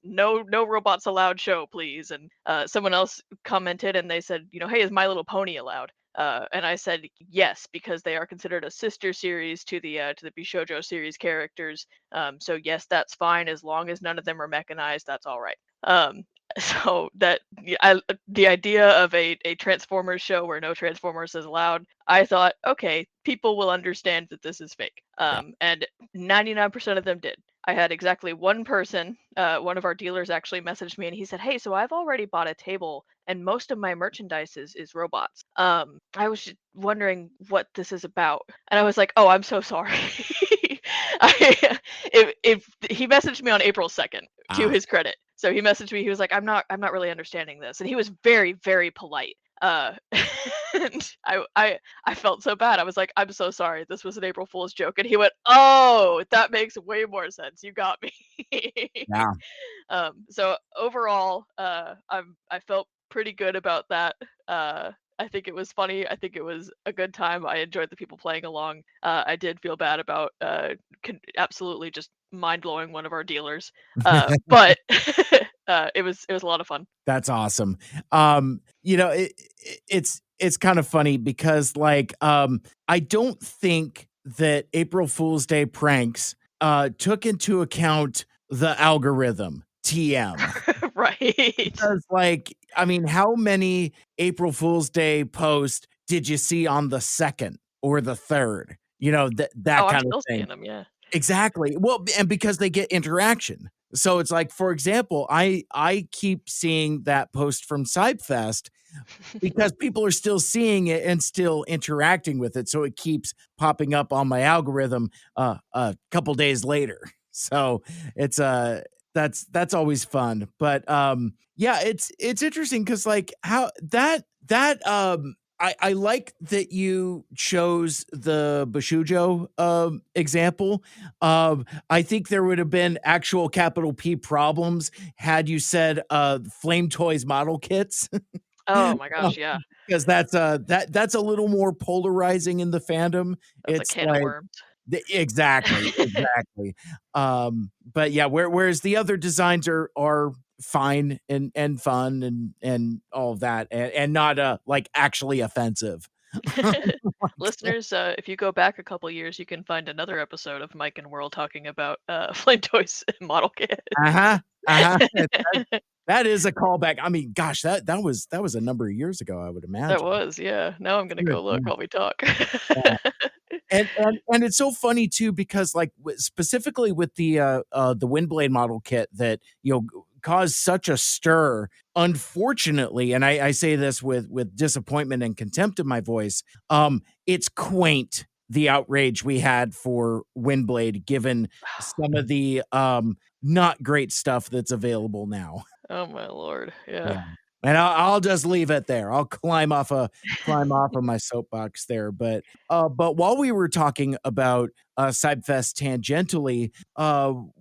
Speaker 2: no robots allowed show, please. And someone else commented and they said, hey, is My Little Pony allowed? And I said yes, because they are considered a sister series to the Bishojo series characters. So yes, that's fine as long as none of them are mechanized. That's all right. So the idea of a Transformers show where no Transformers is allowed, I thought, okay, people will understand that this is fake. And 99% of them did. I had exactly one person, one of our dealers actually messaged me and he said, hey, so I've already bought a table and most of my merchandise is robots. I was just wondering what this is about. And I was like, oh, I'm so sorry. If he messaged me on April 2nd, to his credit. So he messaged me. He was like, I'm not really understanding this, and he was very, very polite. And I felt so bad. I was like, I'm so sorry. This was an April Fool's joke, and he went, oh, that makes way more sense. You got me.
Speaker 1: Yeah.
Speaker 2: So overall, I felt pretty good about that. I think it was funny. I think it was a good time. I enjoyed the people playing along. I did feel bad about absolutely just mind blowing one of our dealers, but it was a lot of fun.
Speaker 1: That's awesome. It's kind of funny because like I don't think that April Fool's Day pranks took into account the algorithm TM.
Speaker 2: Right.
Speaker 1: Because like, I mean, how many April Fool's Day posts did you see on the 2nd or the 3rd? That
Speaker 2: Oh, I'm
Speaker 1: kind of
Speaker 2: still
Speaker 1: thing.
Speaker 2: seeing them. Yeah.
Speaker 1: Exactly. Well, and because they get interaction. So it's like, for example, I keep seeing that post from CybFest because people are still seeing it and still interacting with it. So it keeps popping up on my algorithm a couple days later. So it's that's always fun. But yeah, it's interesting because like how that I like that you chose the Bashujo example. I think there would have been actual capital P problems had you said Flame Toys model kits.
Speaker 2: Oh my gosh, yeah.
Speaker 1: Because that's that's a little more polarizing in the fandom.
Speaker 2: That's a
Speaker 1: It's
Speaker 2: can of
Speaker 1: like
Speaker 2: worms.
Speaker 1: exactly, exactly. But yeah, whereas the other designs are fine and fun and all of that and not like actually offensive.
Speaker 2: Listeners, if you go back a couple years, you can find another episode of Mike and Whirl talking about Flame Toys model kit.
Speaker 1: Uh-huh. Uh-huh. That is a callback. I mean, gosh, that was a number of years ago, I would imagine.
Speaker 2: That was, yeah. Now I'm gonna
Speaker 1: Good
Speaker 2: go look
Speaker 1: lord.
Speaker 2: while we talk.
Speaker 1: Yeah. And it's so funny too because like specifically with the Windblade model kit that caused such a stir. Unfortunately, and I say this with disappointment and contempt in my voice, it's quaint the outrage we had for Windblade given some of the not great stuff that's available now.
Speaker 2: Oh my lord,
Speaker 1: Yeah.
Speaker 2: yeah.
Speaker 1: And I'll just leave it there. I'll climb off of my soapbox there. But while we were talking about CybFest tangentially,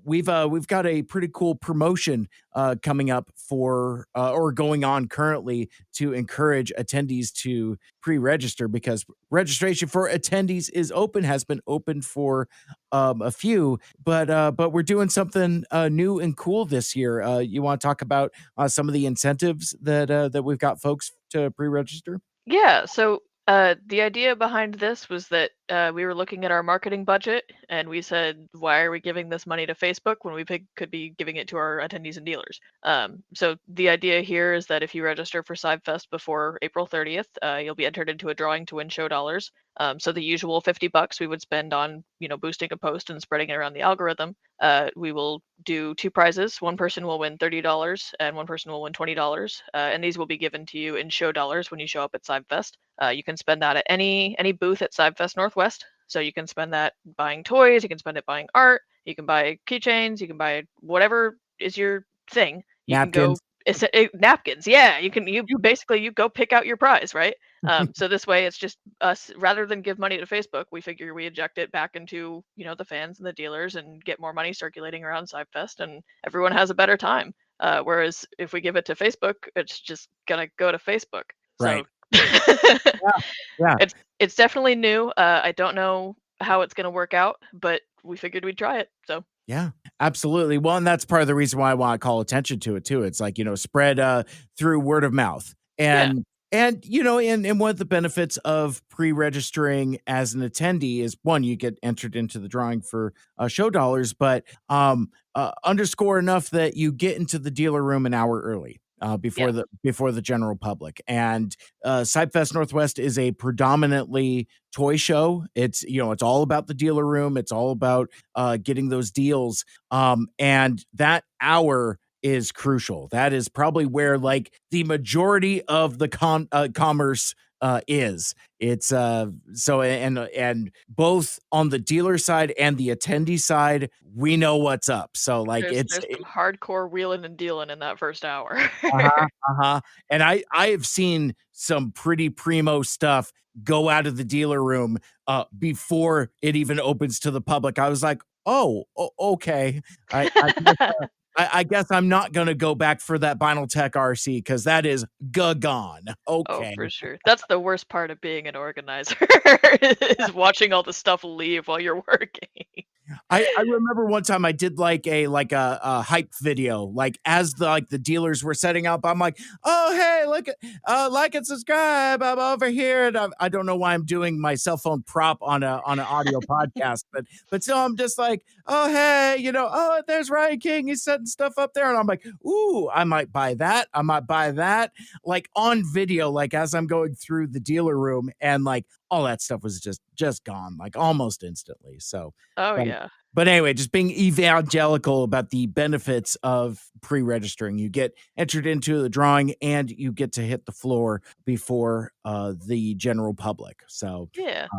Speaker 1: we've got a pretty cool promotion coming up for or going on currently to encourage attendees to pre-register, because registration for attendees is open, has been open for a few, but we're doing something new and cool this year. You want to talk about some of the incentives that we've got folks to pre-register?
Speaker 2: Yeah, so the idea behind this was that we were looking at our marketing budget and we said, why are we giving this money to Facebook when we could be giving it to our attendees and dealers? So the idea here is that if you register for CybFest before April 30th, you'll be entered into a drawing to win show dollars. So the usual $50 we would spend on, boosting a post and spreading it around the algorithm. We will do two prizes. One person will win $30 and one person will win $20. And these will be given to you in show dollars when you show up at CybFest. You can spend that at any booth at CybFest Northwest. So you can spend that buying toys, you can spend it buying art, you can buy keychains, you can buy whatever is your thing. You can go napkins. Yeah, you basically you go pick out your prize, right? So this way it's just us, rather than give money to Facebook, we figure we inject it back into, the fans and the dealers and get more money circulating around CybFest and everyone has a better time. Whereas if we give it to Facebook, it's just gonna go to Facebook.
Speaker 1: Right.
Speaker 2: Yeah. It's definitely new. I don't know how it's gonna work out, but we figured we'd try it. So
Speaker 1: Yeah, absolutely. Well, and that's part of the reason why I want to call attention to it too. It's like, spread through word of mouth. And and one of the benefits of pre-registering as an attendee is, one, you get entered into the drawing for show dollars, but underscore enough that you get into the dealer room an hour early. Before the general public. And CybFest Northwest is a predominantly toy show. It's it's all about the dealer room. It's all about getting those deals. And that hour is crucial. That is probably where like the majority of the commerce is. It's so and both on the dealer side and the attendee side, we know what's up. So like
Speaker 2: there's some hardcore wheeling and dealing in that first hour.
Speaker 1: And I have seen some pretty primo stuff go out of the dealer room before it even opens to the public. I was like, okay. I guess I'm not going to go back for that Vinyl Tech RC because that is gone. Okay.
Speaker 2: Oh, for sure. That's the worst part of being an organizer is watching all the stuff leave while you're working.
Speaker 1: I remember one time I did like a hype video, like as the dealers were setting up. I'm like, oh hey, look at like and subscribe. I'm over here, and I don't know why I'm doing my cell phone prop on an audio podcast, but so I'm just like, oh hey, oh there's Ryan King, he's setting stuff up there, and I'm like, ooh, I might buy that. Like on video, like as I'm going through the dealer room, and like all that stuff was just gone, like almost instantly. So
Speaker 2: yeah.
Speaker 1: But anyway, just being evangelical about the benefits of pre-registering. You get entered into the drawing and you get to hit the floor before the general public. So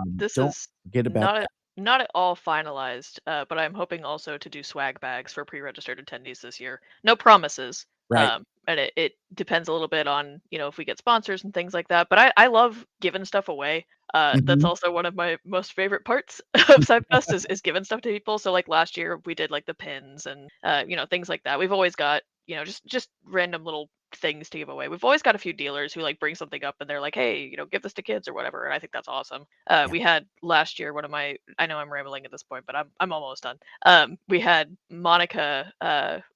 Speaker 2: this
Speaker 1: don't
Speaker 2: is
Speaker 1: forget about
Speaker 2: not at all finalized, but I'm hoping also to do swag bags for pre-registered attendees this year. No promises.
Speaker 1: Right.
Speaker 2: And it depends a little bit on, if we get sponsors and things like that. But I love giving stuff away. That's also one of my most favorite parts of CybFest is giving stuff to people. So like last year we did like the pins and things like that. We've always got just random little things to give away. We've always got a few dealers who like bring something up and they're like, hey, give this to kids or whatever. And I think that's awesome. We had last year I know I'm rambling at this point, but I'm almost done. We had Monica,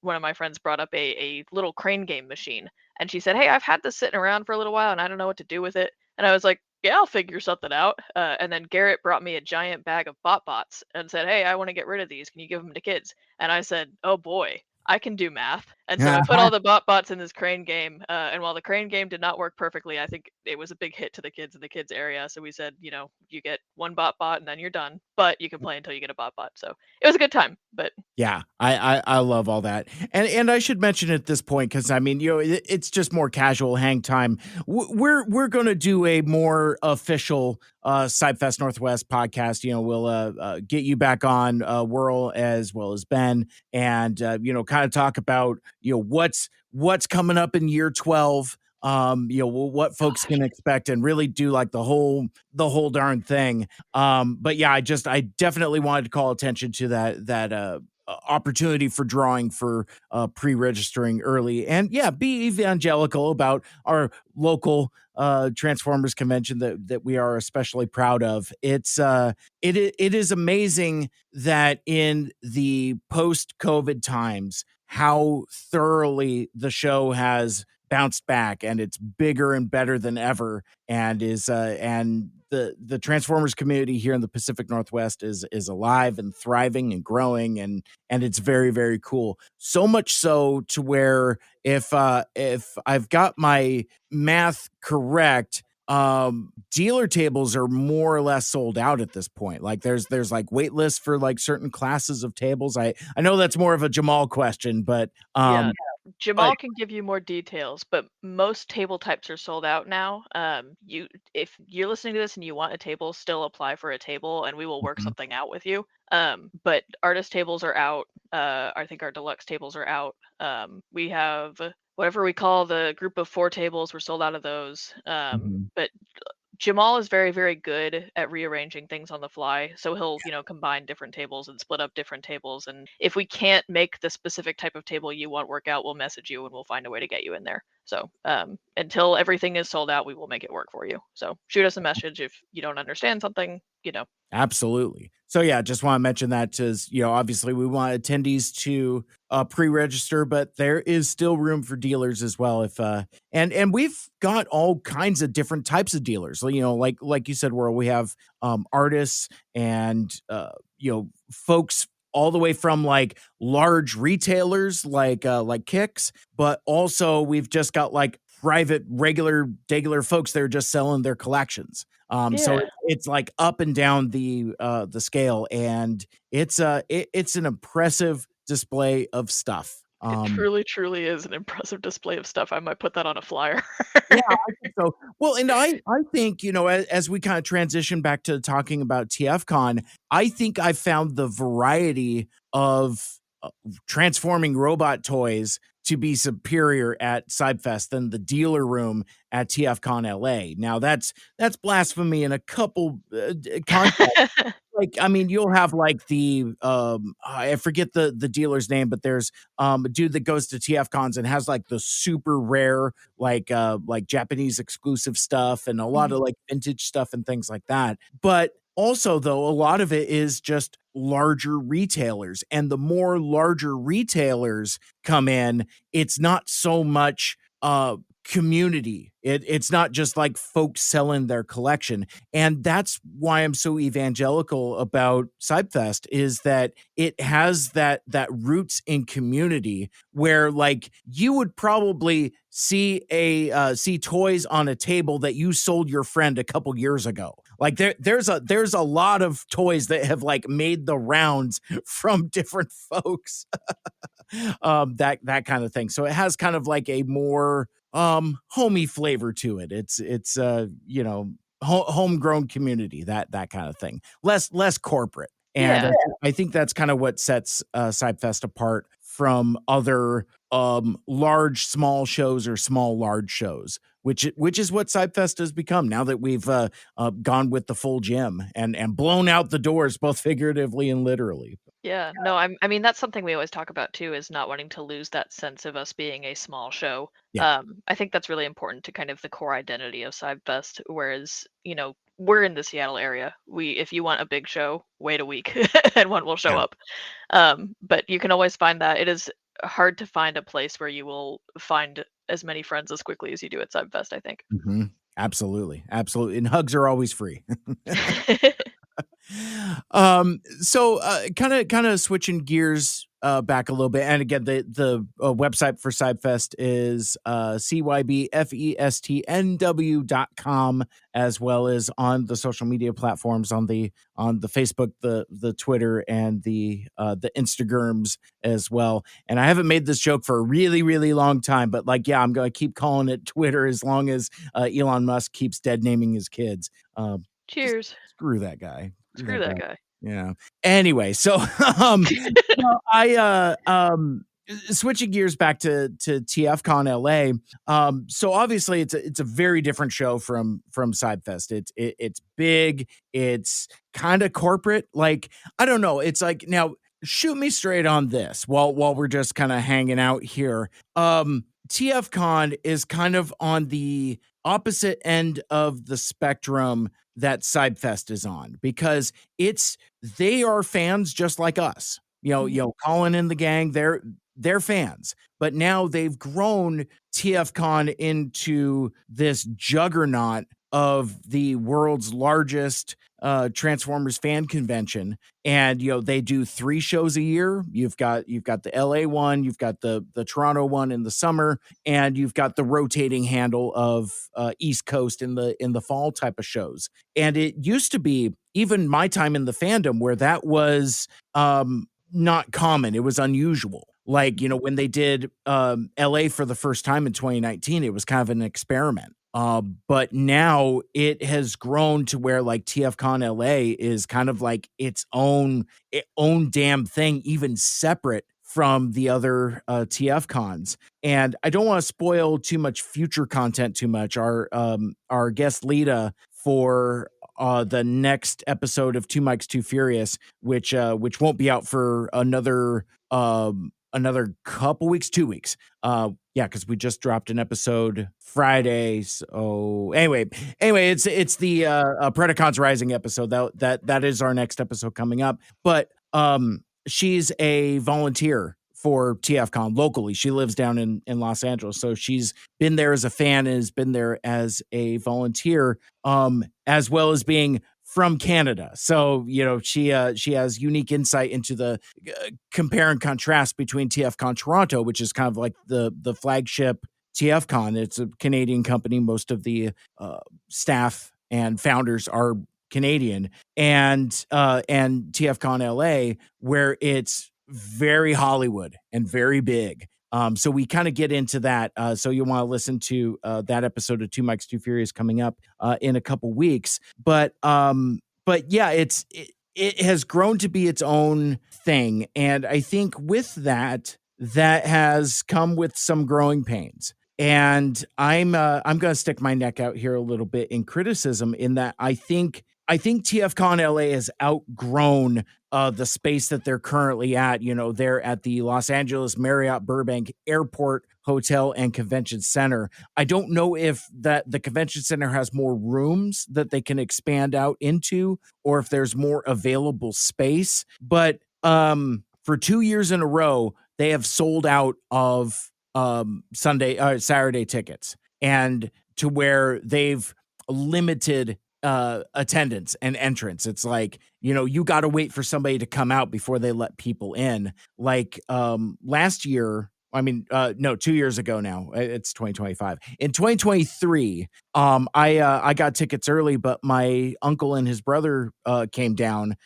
Speaker 2: one of my friends, brought up a little crane game machine, and she said, hey, I've had this sitting around for a little while and I don't know what to do with it. And I was like, yeah, I'll figure something out. And then Garrett brought me a giant bag of bots and said, hey, I want to get rid of these. Can you give them to kids? And I said, oh boy, I can do math. And so I put all the bots in this crane game. And while the crane game did not work perfectly, I think it was a big hit to the kids in the kids area. So we said, you get one bot and then you're done, but you can play until you get a bot. So it was a good time. But
Speaker 1: yeah, I love all that. And I should mention at this point, because I mean, it's just more casual hang time. We're going to do a more official CybFest Northwest podcast. We'll get you back on Whirl as well as Ben, and kind of talk about what's coming up in year 12 what folks can expect and really do like the whole darn thing. But yeah, I definitely wanted to call attention to that opportunity for drawing for pre-registering early, and yeah, be evangelical about our local Transformers convention that we are especially proud of. It is amazing that in the post-COVID times, how thoroughly the show has bounced back, and it's bigger and better than ever, and the Transformers community here in the Pacific Northwest is alive and thriving and growing, and it's very, very cool. So much so to where if I've got my math correct, dealer tables are more or less sold out at this point. Like there's like wait lists for like certain classes of tables. I know that's more of a Jamal question, but
Speaker 2: Yeah, Jamal can give you more details, but most table types are sold out now. If you're listening to this and you want a table, still apply for a table, and we will work something out with you. But artist tables are out. I think our deluxe tables are out. We have whatever we call the group of 4 tables. We're sold out of those. But Jamal is very, very good at rearranging things on the fly. So he'll, combine different tables and split up different tables. And if we can't make the specific type of table you want work out, we'll message you and we'll find a way to get you in there. So until everything is sold out, we will make it work for you. So shoot us a message if you don't understand something,
Speaker 1: Absolutely. So yeah, just want to mention that because obviously we want attendees to pre-register, but there is still room for dealers as well. If and we've got all kinds of different types of dealers. Like you said, Whirl, we have artists and folks all the way from like large retailers like Kicks, but also we've just got like private regular folks that are just selling their collections. So it's like up and down the scale, and it's an impressive display of stuff.
Speaker 2: It truly, truly is an impressive display of stuff. I might put that on a flyer.
Speaker 1: Yeah, I think so. Well, and I think, as we kind of transition back to talking about TFCon, I think I found the variety of transforming robot toys to be superior at CybFest than the dealer room at TFCon LA. Now that's blasphemy in a couple contexts. You'll have like the I forget the dealer's name, but there's a dude that goes to TFCons and has like the super rare like Japanese exclusive stuff and a lot of like vintage stuff and things like that. But also, though, a lot of it is just larger retailers, and the more larger retailers come in, it's not so much community. It's not just like folks selling their collection. And that's why I'm so evangelical about CybFest, is that it has that roots in community where like you would probably see toys on a table that you sold your friend a couple years ago. Like there's a lot of toys that have like made the rounds from different folks. That kind of thing. So it has kind of like a more homey flavor to it. It's homegrown community, that kind of thing. Less corporate. And I think that's kind of what sets CybFest apart from other large small shows or small large shows, which is what CybFest has become now that we've gone with the full gym and blown out the doors, both figuratively and literally.
Speaker 2: Yeah, no, I mean that's something we always talk about too, is not wanting to lose that sense of us being a small show.
Speaker 1: Yeah.
Speaker 2: I think that's really important to kind of the core identity of CybFest. Whereas, we're in the Seattle area. If you want a big show, wait a week and one will show up. But you can always find that. It is hard to find a place where you will find as many friends as quickly as you do at CybFest, I think.
Speaker 1: Mm-hmm. Absolutely. And hugs are always free. So kind of switching gears back a little bit, and again the website for CybFest is cybfestnw.com, as well as on the social media platforms on the Facebook, the Twitter, and the Instagrams as well. And I haven't made this joke for a really, really long time, but like, yeah, I'm going to keep calling it Twitter as long as Elon Musk keeps dead naming his kids.
Speaker 2: Cheers.
Speaker 1: Screw that guy.
Speaker 2: Screw that guy.
Speaker 1: Yeah. Anyway, so I switching gears back to TFCon LA. So obviously it's a very different show from CybFest. It's big. It's kind of corporate. Like, I don't know. It's like, now shoot me straight on this while we're just kind of hanging out here. TFCon is kind of on the opposite end of the spectrum that CybFest is on, because they are fans just like us. Colin and the gang, they're fans, but now they've grown TFCon into this juggernaut of the world's largest Transformers fan convention. And they do 3 shows a year. You've got the LA one, you've got the Toronto one in the summer, and you've got the rotating handle of East Coast in the fall type of shows. And it used to be, even my time in the fandom, where that was not common. It was unusual. Like, when they did LA for the first time in 2019, it was kind of an experiment. But now it has grown to where, like, TFCon LA is kind of like its own damn thing, even separate from the other TFCons. And I don't want to spoil too much future content too much. Our guest Lita for the next episode of Two Mikes Too Furious, which won't be out for another couple weeks, 2 weeks. Because we just dropped an episode Friday. So anyway, it's the Predacons Rising episode. That is our next episode coming up. But she's a volunteer for TFCon locally. She lives down in Los Angeles. So she's been there as a fan and has been there as a volunteer, as well as being from Canada. So, she has unique insight into the compare and contrast between TFCon Toronto, which is kind of like the flagship TFCon. It's a Canadian company. Most of the staff and founders are Canadian, and TFCon LA, where it's very Hollywood and very big. So we kind of get into that. So you'll want to listen to that episode of Two Mikes Too Furious coming up in a couple weeks. But yeah, it has grown to be its own thing, and I think with that has come with some growing pains. And I'm going to stick my neck out here a little bit in criticism, in that I think TFCon LA has outgrown the space that they're currently at. They're at the Los Angeles Marriott Burbank Airport Hotel and Convention Center. I don't know if the convention center has more rooms that they can expand out into, or if there's more available space. But for 2 years in a row, they have sold out of Saturday tickets, and to where they've limited attendance and entrance. It's like, you got to wait for somebody to come out before they let people in. Like last year, 2 years ago now, it's 2025. In 2023, I got tickets early, but my uncle and his brother came down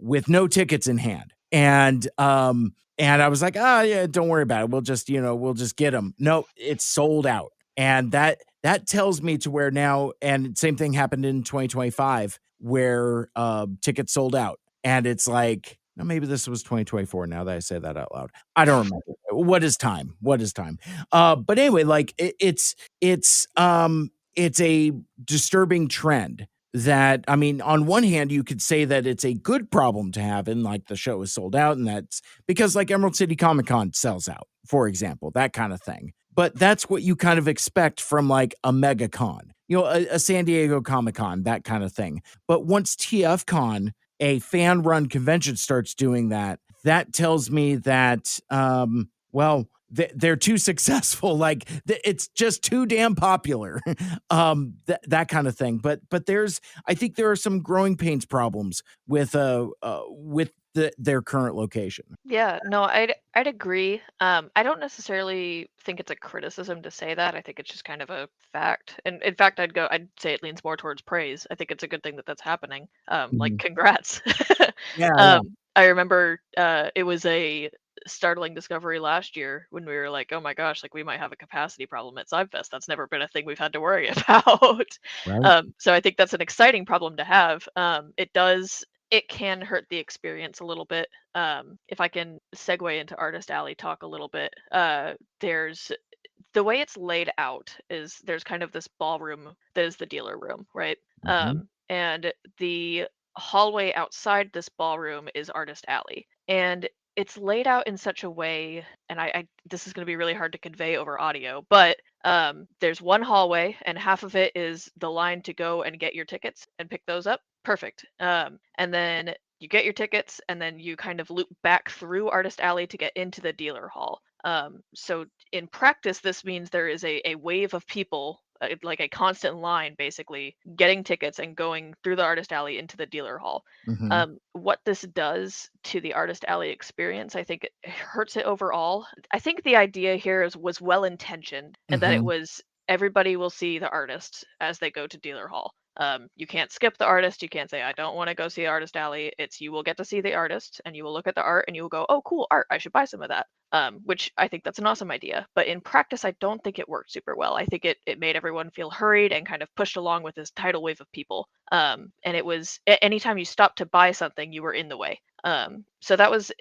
Speaker 1: with no tickets in hand. And I was like, yeah, don't worry about it. We'll just get them. No, it's sold out. And that tells me to where now, and same thing happened in 2025, where tickets sold out. And it's like, no, maybe this was 2024 now that I say that out loud. I don't remember. What is time? But anyway, like it's a disturbing trend. That, on one hand, you could say that it's a good problem to have, and like the show is sold out, and that's because like Emerald City Comic Con sells out, for example, that kind of thing. But that's what you kind of expect from like a mega con, a San Diego Comic Con, that kind of thing. But once TFCon, a fan run convention, starts doing that, that tells me that, they're too successful. Like it's just too damn popular. That kind of thing. But I think there are some growing pains problems with their current location.
Speaker 2: Yeah, no, I'd agree. I don't necessarily think it's a criticism to say that. I think it's just kind of a fact. And in fact, I'd say it leans more towards praise. I think it's a good thing that that's happening. Like, congrats.
Speaker 1: Yeah.
Speaker 2: I remember it was a startling discovery last year when we were like, oh my gosh, like we might have a capacity problem at CybFest. That's never been a thing we've had to worry about.
Speaker 1: Right.
Speaker 2: So I think that's an exciting problem to have. It does it can hurt the experience a little bit. If I can segue into Artist Alley talk a little bit, there's the way it's laid out is there's kind of this ballroom that is the dealer room, right? And the hallway outside this ballroom is Artist Alley. And it's laid out in such a way, and I this is going to be really hard to convey over audio, but there's one hallway, and half of it is the line to go and get your tickets and pick those up. Perfect. And then you get your tickets, and then you kind of loop back through Artist Alley to get into the dealer hall. So in practice, this means there is a wave of people, like a constant line, basically getting tickets and going through the Artist Alley into the dealer hall. What this does to the Artist Alley experience, I think it hurts it overall. I think the idea here was well intentioned, and that it was everybody will see the artist as they go to dealer hall. You can't skip the artist. You can't say, I don't want to go see Artist Alley. It's you will get to see the artist and you will look at the art and you will go, oh, cool art. I should buy some of that. Which I think that's an awesome idea. But in practice, I don't think it worked super well. I think it made everyone feel hurried and kind of pushed along with this tidal wave of people. And it was anytime you stopped to buy something, you were in the way. So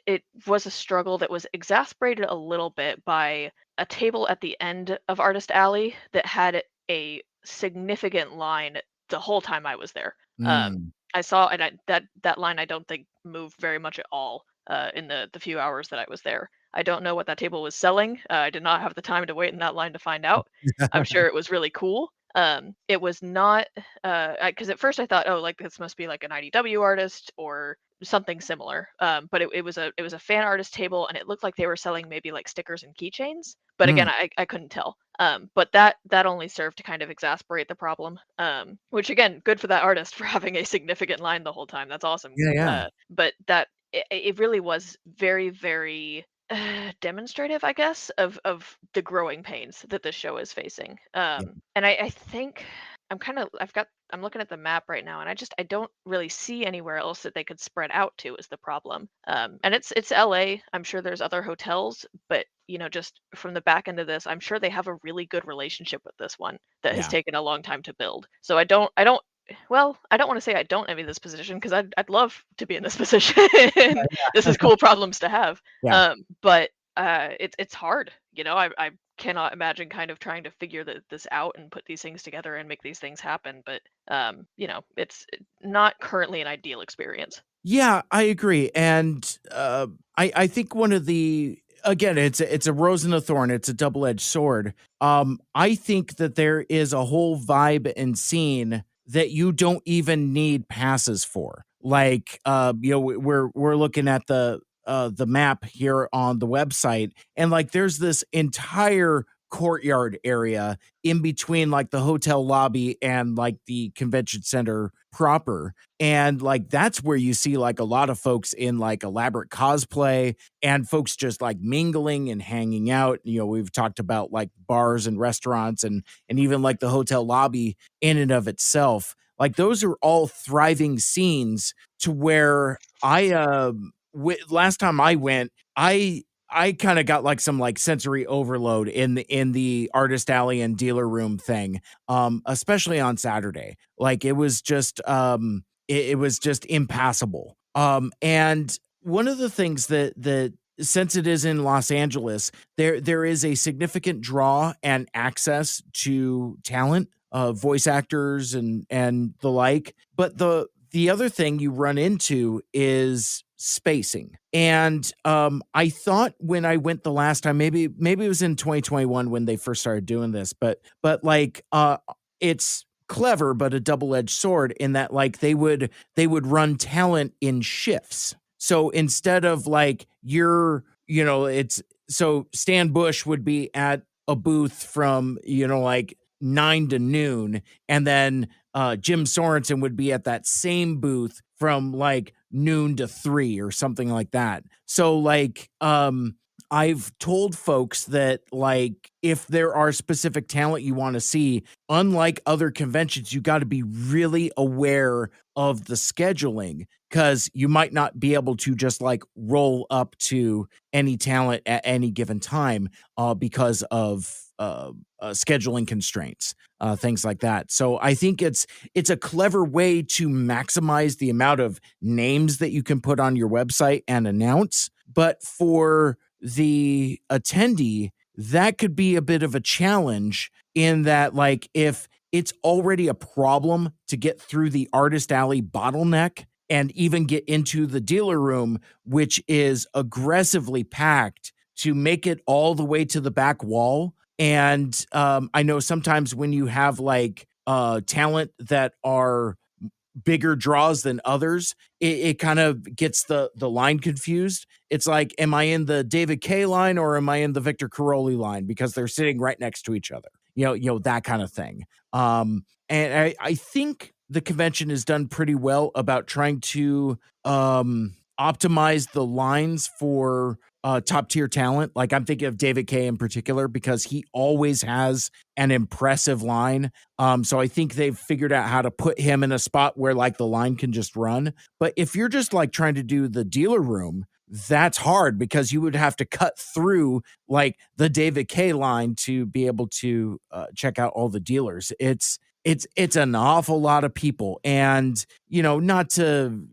Speaker 2: it was a struggle that was exacerbated a little bit by a table at the end of Artist Alley that had a significant line the whole time I was there. I saw, and that line I don't think moved very much at all in the few hours that I was there. I don't know what that table was selling. I did not have the time to wait in that line to find out. I'm sure it was really cool. It was not because at first I thought, oh, like this must be like an IDW artist or something similar. But it was a fan artist table, and it looked like they were selling maybe like stickers and keychains. But again, I couldn't tell. But that only served to kind of exasperate the problem. Which again, good for that artist for having a significant line the whole time. That's awesome.
Speaker 1: Yeah.
Speaker 2: But it really was very, very demonstrative, I guess, of the growing pains that this show is facing. And I think I'm looking at the map right now, and I don't really see anywhere else that they could spread out to is the problem. And it's LA. I'm sure there's other hotels, but just from the back end of this, I'm sure they have a really good relationship with this one that has taken a long time to build. So I don't want to say I don't envy this position, because I'd love to be in this position. This is cool problems to have. But it's hard. I cannot imagine kind of trying to figure this out and put these things together and make these things happen. But it's not currently an ideal experience.
Speaker 1: Yeah, I agree. And I think one of again, it's a rose and a thorn. It's a double-edged sword. I think that there is a whole vibe and scene that you don't even need passes for. Like, we're looking at the map here on the website, and like there's this entire courtyard area in between like the hotel lobby and like the convention center proper. And like that's where you see like a lot of folks in like elaborate cosplay and folks just like mingling and hanging out. We've talked about like bars and restaurants and even like the hotel lobby in and of itself. Like those are all thriving scenes to where last time I went, I kind of got like some like sensory overload in the Artist Alley and dealer room thing, especially on Saturday. Like it was just it was just impassable. And one of the things that since it is in Los Angeles, there is a significant draw and access to talent, voice actors and the like. But the other thing you run into is spacing. And I thought when I went the last time, maybe it was in 2021 when they first started doing this, but like it's clever, but a double-edged sword in that like they would run talent in shifts. So instead of like so Stan Bush would be at a booth from like 9 to noon, and then Jim Sorensen would be at that same booth from like noon to 3 or something like that. So like I've told folks that, like, if there are specific talent you want to see, unlike other conventions, you got to be really aware of the scheduling, because you might not be able to just like roll up to any talent at any given time because of scheduling constraints, things like that. So I think it's a clever way to maximize the amount of names that you can put on your website and announce. But for the attendee, that could be a bit of a challenge, in that, like, if it's already a problem to get through the artist alley bottleneck and even get into the dealer room, which is aggressively packed, to make it all the way to the back wall. And I know sometimes when you have like talent that are bigger draws than others, it kind of gets the line confused. It's like, am I in the David K line or am I in the Victor Caroli line? Because they're sitting right next to each other. That kind of thing. And I think the convention has done pretty well about trying to optimize the lines for top tier talent. Like, I'm thinking of David K in particular, because he always has an impressive line. So I think they've figured out how to put him in a spot where like the line can just run. But if you're just like trying to do the dealer room, that's hard, because you would have to cut through like the David K line to be able to check out all the dealers. It's an awful lot of people, and not to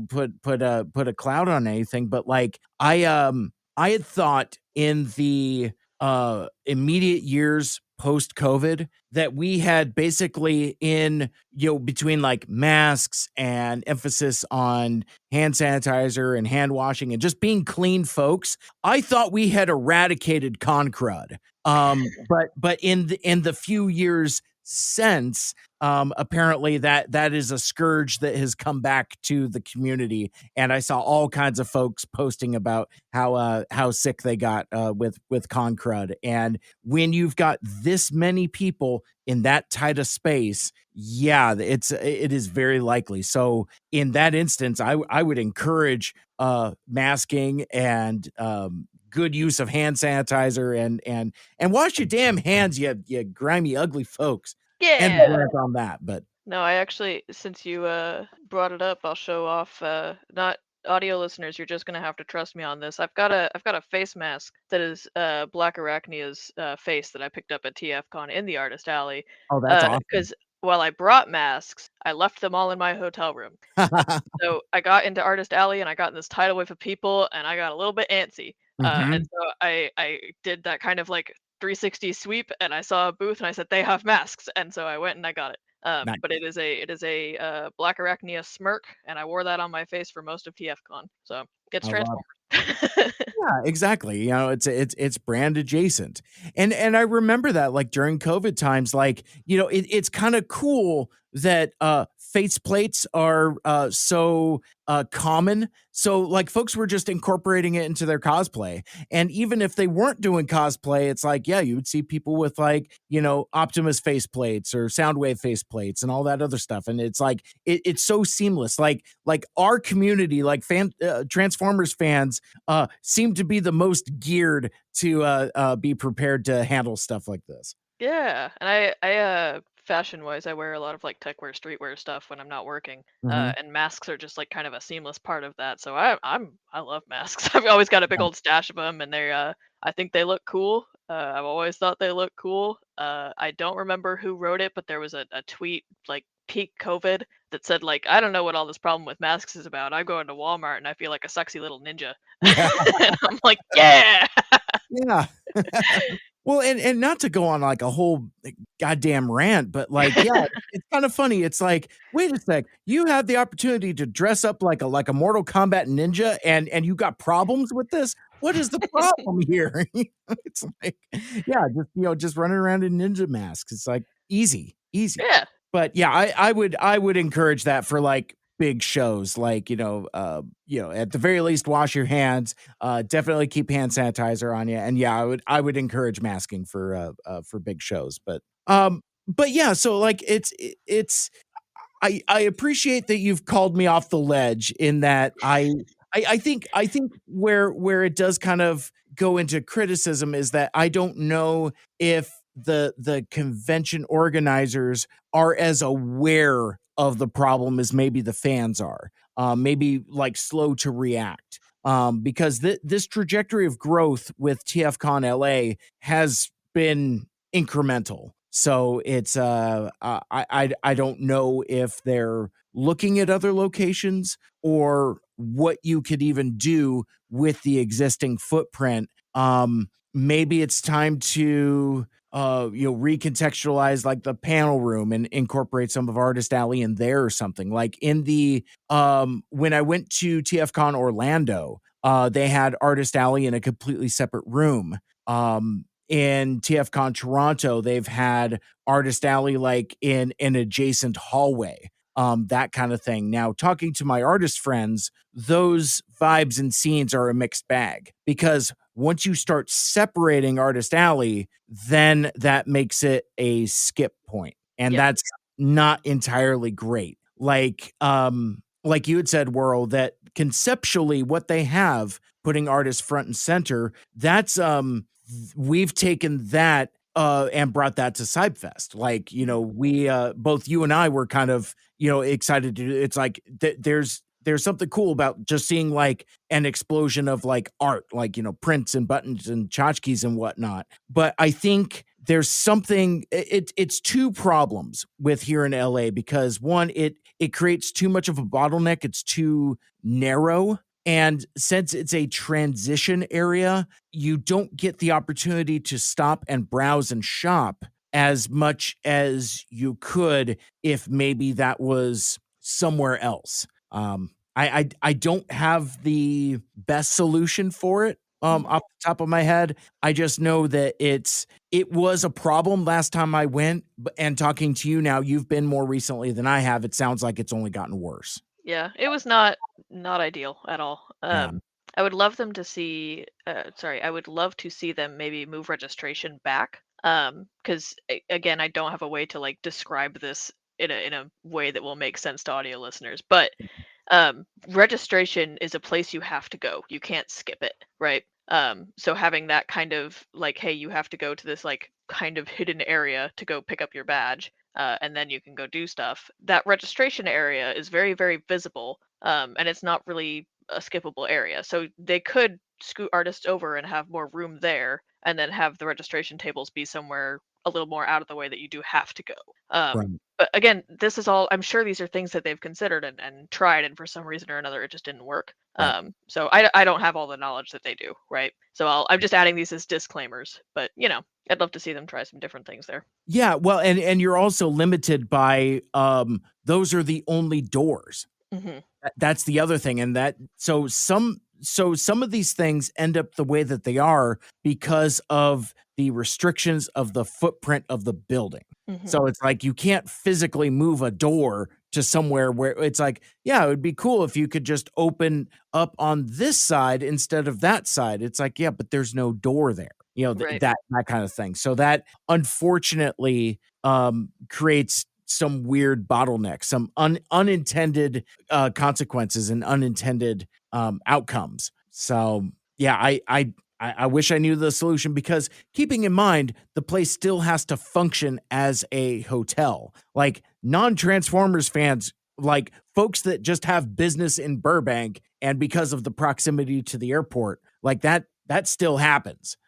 Speaker 1: put a cloud on anything, but like I had thought in the immediate years post COVID that we had basically in between like masks and emphasis on hand sanitizer and hand washing and just being clean folks, I thought we had eradicated con crud. But in the few years since, apparently that is a scourge that has come back to the community, and I saw all kinds of folks posting about how sick they got with con crud. And when you've got this many people in that tight a space, yeah, it is very likely. So in that instance, I would encourage masking and good use of hand sanitizer, and wash your damn hands, you grimy, ugly folks. And
Speaker 2: Yeah.
Speaker 1: on that, but
Speaker 2: No, I actually, since you brought it up, I'll show off. Not audio listeners, you're just gonna have to trust me on this. I've got a face mask that is Black Arachnia's face that I picked up at TFCon in the Artist Alley.
Speaker 1: Oh, that's awesome.
Speaker 2: Because while I brought masks, I left them all in my hotel room. So I got into Artist Alley and I got in this tidal wave of people and I got a little bit antsy. And
Speaker 1: Mhm.
Speaker 2: so I did that kind of like 360 sweep and I saw a booth and I said they have masks, and so I went and I got it.
Speaker 1: Nice.
Speaker 2: But it is a Black Arachnia smirk, and I wore that on my face for most of TFCon. So it's
Speaker 1: I love
Speaker 2: Transformers.
Speaker 1: Yeah, exactly. It's brand adjacent. And I remember that like during COVID times, like, it's kind of cool that face plates are so common. So like folks were just incorporating it into their cosplay. And even if they weren't doing cosplay, it's like, yeah, you would see people with like, Optimus face plates or Soundwave face plates and all that other stuff. And it's like it's so seamless. Like our community, like Transformers fans seem to be the most geared to be prepared to handle stuff like this.
Speaker 2: Yeah, and I fashion wise, I wear a lot of like tech wear, streetwear stuff when I'm not working.
Speaker 1: Mhm.
Speaker 2: And masks are just like kind of a seamless part of that. So I love masks. I've always got a big old stash of them, and I think they look cool. I've always thought they look cool. I don't remember who wrote it, but there was a tweet like peak COVID that said like, I don't know what all this problem with masks is about. I go into Walmart and I feel like a sexy little ninja. And I'm like, yeah.
Speaker 1: Yeah. Well, and not to go on like a whole goddamn rant, but like, yeah, it's kind of funny. It's like, wait a sec, you had the opportunity to dress up like a Mortal Kombat ninja, and you got problems with this. What is the problem here? It's like, yeah, just running around in ninja masks. It's like easy.
Speaker 2: Yeah.
Speaker 1: But yeah, I would encourage that for like big shows, like at the very least wash your hands, definitely keep hand sanitizer on you, and yeah, I would encourage masking for big shows. But yeah, so like it's I appreciate that you've called me off the ledge, in that I think where it does kind of go into criticism is that I don't know if the convention organizers are as aware of the problem as maybe the fans are, maybe like slow to react. Because this trajectory of growth with TFCon LA has been incremental. So it's I don't know if they're looking at other locations or what you could even do with the existing footprint. Maybe it's time to recontextualize like the panel room and incorporate some of Artist Alley in there or something. Like in the when I went to TFCon Orlando, they had Artist Alley in a completely separate room. In TFCon Toronto, they've had Artist Alley like in an adjacent hallway, that kind of thing. Now, talking to my artist friends, those vibes and scenes are a mixed bag because once you start separating Artist Alley, then that makes it a skip point, and that's not entirely great. Like you had said, Whirl, that conceptually what they have putting artists front and center, that's we've taken that and brought that to CybFest. Like, we both you and I were kind of, excited to it's like there's something cool about just seeing like an explosion of like art, like, prints and buttons and tchotchkes and whatnot. But I think there's something, it's two problems with here in LA because one, it creates too much of a bottleneck. It's too narrow. And since it's a transition area, you don't get the opportunity to stop and browse and shop as much as you could if maybe that was somewhere else. I don't have the best solution for it off the top of my head. I just know that it was a problem last time I went, and talking to you now, you've been more recently than I have. It sounds like it's only gotten worse.
Speaker 2: Yeah, it was not ideal at all. I would love them to see. I would love to see them maybe move registration back. Because again, I don't have a way to like describe this in a way that will make sense to audio listeners. But registration is a place you have to go. You can't skip it, right? So having that kind of like, hey, you have to go to this like kind of hidden area to go pick up your badge. And then you can go do stuff. That registration area is very, very visible, and it's not really a skippable area. So they could scoot artists over and have more room there, and then have the registration tables be somewhere a little more out of the way that you do have to go.
Speaker 1: Right.
Speaker 2: But again, this is all, I'm sure these are things that they've considered and tried, and for some reason or another, it just didn't work. So I don't have all the knowledge that they do, right? So I'm just adding these as disclaimers, but I'd love to see them try some different things there.
Speaker 1: Yeah, well, and you're also limited by those are the only doors.
Speaker 2: Mm-hmm.
Speaker 1: That's the other thing, and so some of these things end up the way that they are because of the restrictions of the footprint of the building.
Speaker 2: Mm-hmm.
Speaker 1: So it's like you can't physically move a door to somewhere where it's like, yeah, it would be cool if you could just open up on this side instead of that side. It's like, yeah, but there's no door there.
Speaker 2: Right.
Speaker 1: That kind of thing. So that unfortunately creates some weird bottlenecks, some unintended consequences and unintended outcomes. So yeah, I wish I knew the solution, because keeping in mind the place still has to function as a hotel. Like non-Transformers fans, like folks that just have business in Burbank, and because of the proximity to the airport, like that still happens.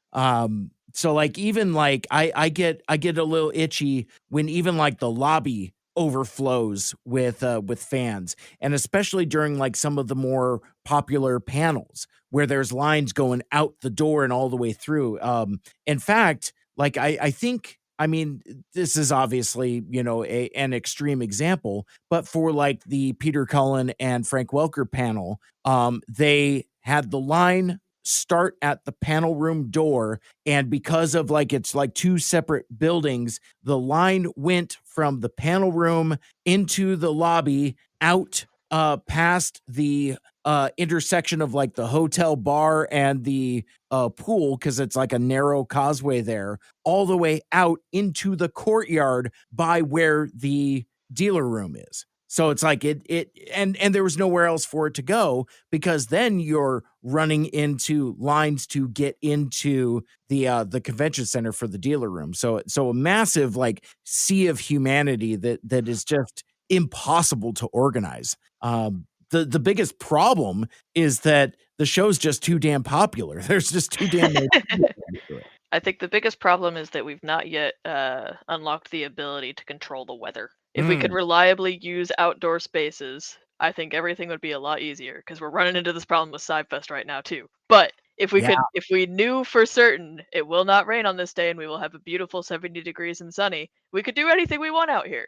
Speaker 1: So like even like I get a little itchy when even like the lobby overflows with fans, and especially during like some of the more popular panels where there's lines going out the door and all the way through. In fact, like I think, I mean, this is obviously, an extreme example, but for like the Peter Cullen and Frank Welker panel, they had the line start at the panel room door, and because of like it's like two separate buildings, the line went from the panel room into the lobby, out past the intersection of like the hotel bar and the pool, because it's like a narrow causeway there, all the way out into the courtyard by where the dealer room is. So it's like and there was nowhere else for it to go, because then you're running into lines to get into the convention center for the dealer room. So a massive like sea of humanity that is just impossible to organize. The biggest problem is that the show's just too damn popular. There's just too damn many people going to it.
Speaker 2: I think the biggest problem is that we've not yet unlocked the ability to control the weather. If we could reliably use outdoor spaces, I think everything would be a lot easier, because we're running into this problem with CybFest right now too. But if we
Speaker 1: Yeah.
Speaker 2: if we knew for certain it will not rain on this day and we will have a beautiful 70 degrees and sunny, we could do anything we want out here.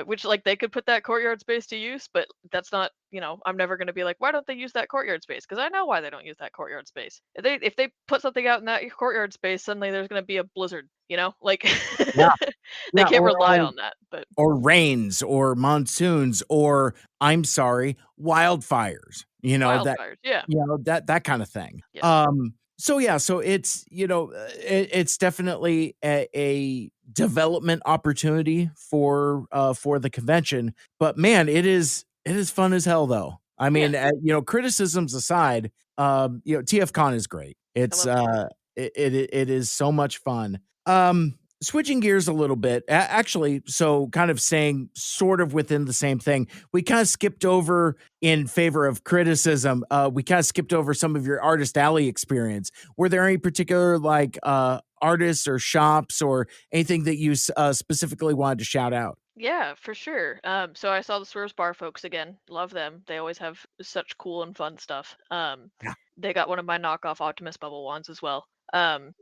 Speaker 2: Which, like, they could put that courtyard space to use, but that's not, I'm never going to be like, why don't they use that courtyard space? Because I know why they don't use that courtyard space. If they put something out in that courtyard space, suddenly there's going to be a blizzard. Like
Speaker 1: Yeah.
Speaker 2: they
Speaker 1: Yeah,
Speaker 2: can't
Speaker 1: or
Speaker 2: rely on that. But
Speaker 1: or rains or monsoons or, I'm sorry, wildfires,
Speaker 2: wildfires, yeah.
Speaker 1: that kind of thing.
Speaker 2: Yeah.
Speaker 1: So yeah, so it's, it's definitely a development opportunity for the convention, but man, it is fun as hell though. I mean, criticisms aside, TFCon is great. It's it is so much fun. Switching gears a little bit, actually, so kind of saying sort of within the same thing, we kind of skipped over in favor of criticism. We kind of skipped over some of your Artist Alley experience. Were there any particular like artists or shops or anything that you specifically wanted to shout out?
Speaker 2: Yeah, for sure. So I saw the Swerves Bar folks again. Love them. They always have such cool and fun stuff.
Speaker 1: Yeah.
Speaker 2: They got one of my knockoff Optimus bubble wands as well.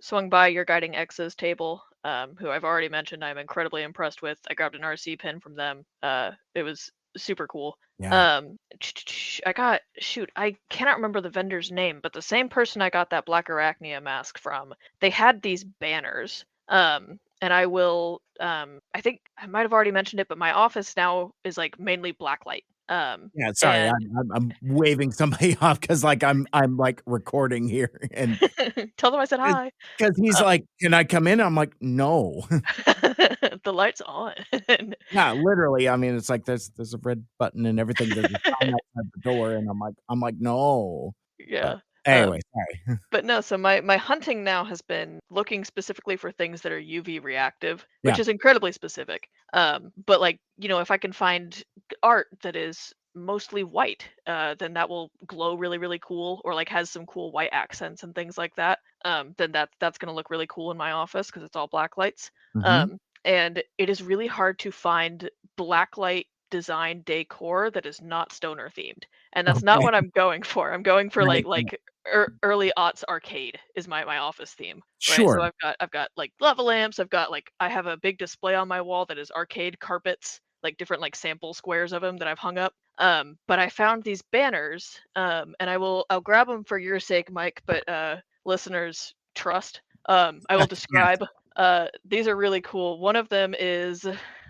Speaker 2: Swung by your Guiding X's table, who I've already mentioned I'm incredibly impressed with. I grabbed an RC pin from them. It was super cool.
Speaker 1: Yeah.
Speaker 2: I cannot remember the vendor's name, but the same person I got that Black Arachnia mask from, they had these banners. And I will, I think I might have already mentioned it, but my office now is like mainly blacklight.
Speaker 1: Yeah, sorry,
Speaker 2: And
Speaker 1: I'm waving somebody off because like I'm like recording here, and
Speaker 2: tell them I said hi.
Speaker 1: because he's like, "Can I come in?" I'm like, "No."
Speaker 2: The light's on.
Speaker 1: Yeah, literally. I mean, it's like there's a red button and everything. There's a sign outside the door, and I'm like, "No."
Speaker 2: Yeah.
Speaker 1: Anyway, sorry.
Speaker 2: But no, so my hunting now has been looking specifically for things that are UV reactive, which
Speaker 1: Yeah.
Speaker 2: is incredibly specific. But like, if I can find art that is mostly white, then that will glow really, really cool, or like has some cool white accents and things like that. Then that's gonna look really cool in my office because it's all black lights.
Speaker 1: Mhm.
Speaker 2: And it is really hard to find blacklight design decor that is not stoner themed, and that's not
Speaker 1: Okay.
Speaker 2: what I'm going for. I'm going for
Speaker 1: Right.
Speaker 2: early aughts arcade is my office theme, right? So
Speaker 1: Sure.
Speaker 2: I've got like lava lamps. I have a big display on my wall that is arcade carpets, like different like sample squares of them that I've hung up. But I found these banners, and I'll grab them for your sake, Mike. But listeners, trust. I will
Speaker 1: Yes.
Speaker 2: describe. These are really cool. One of them is,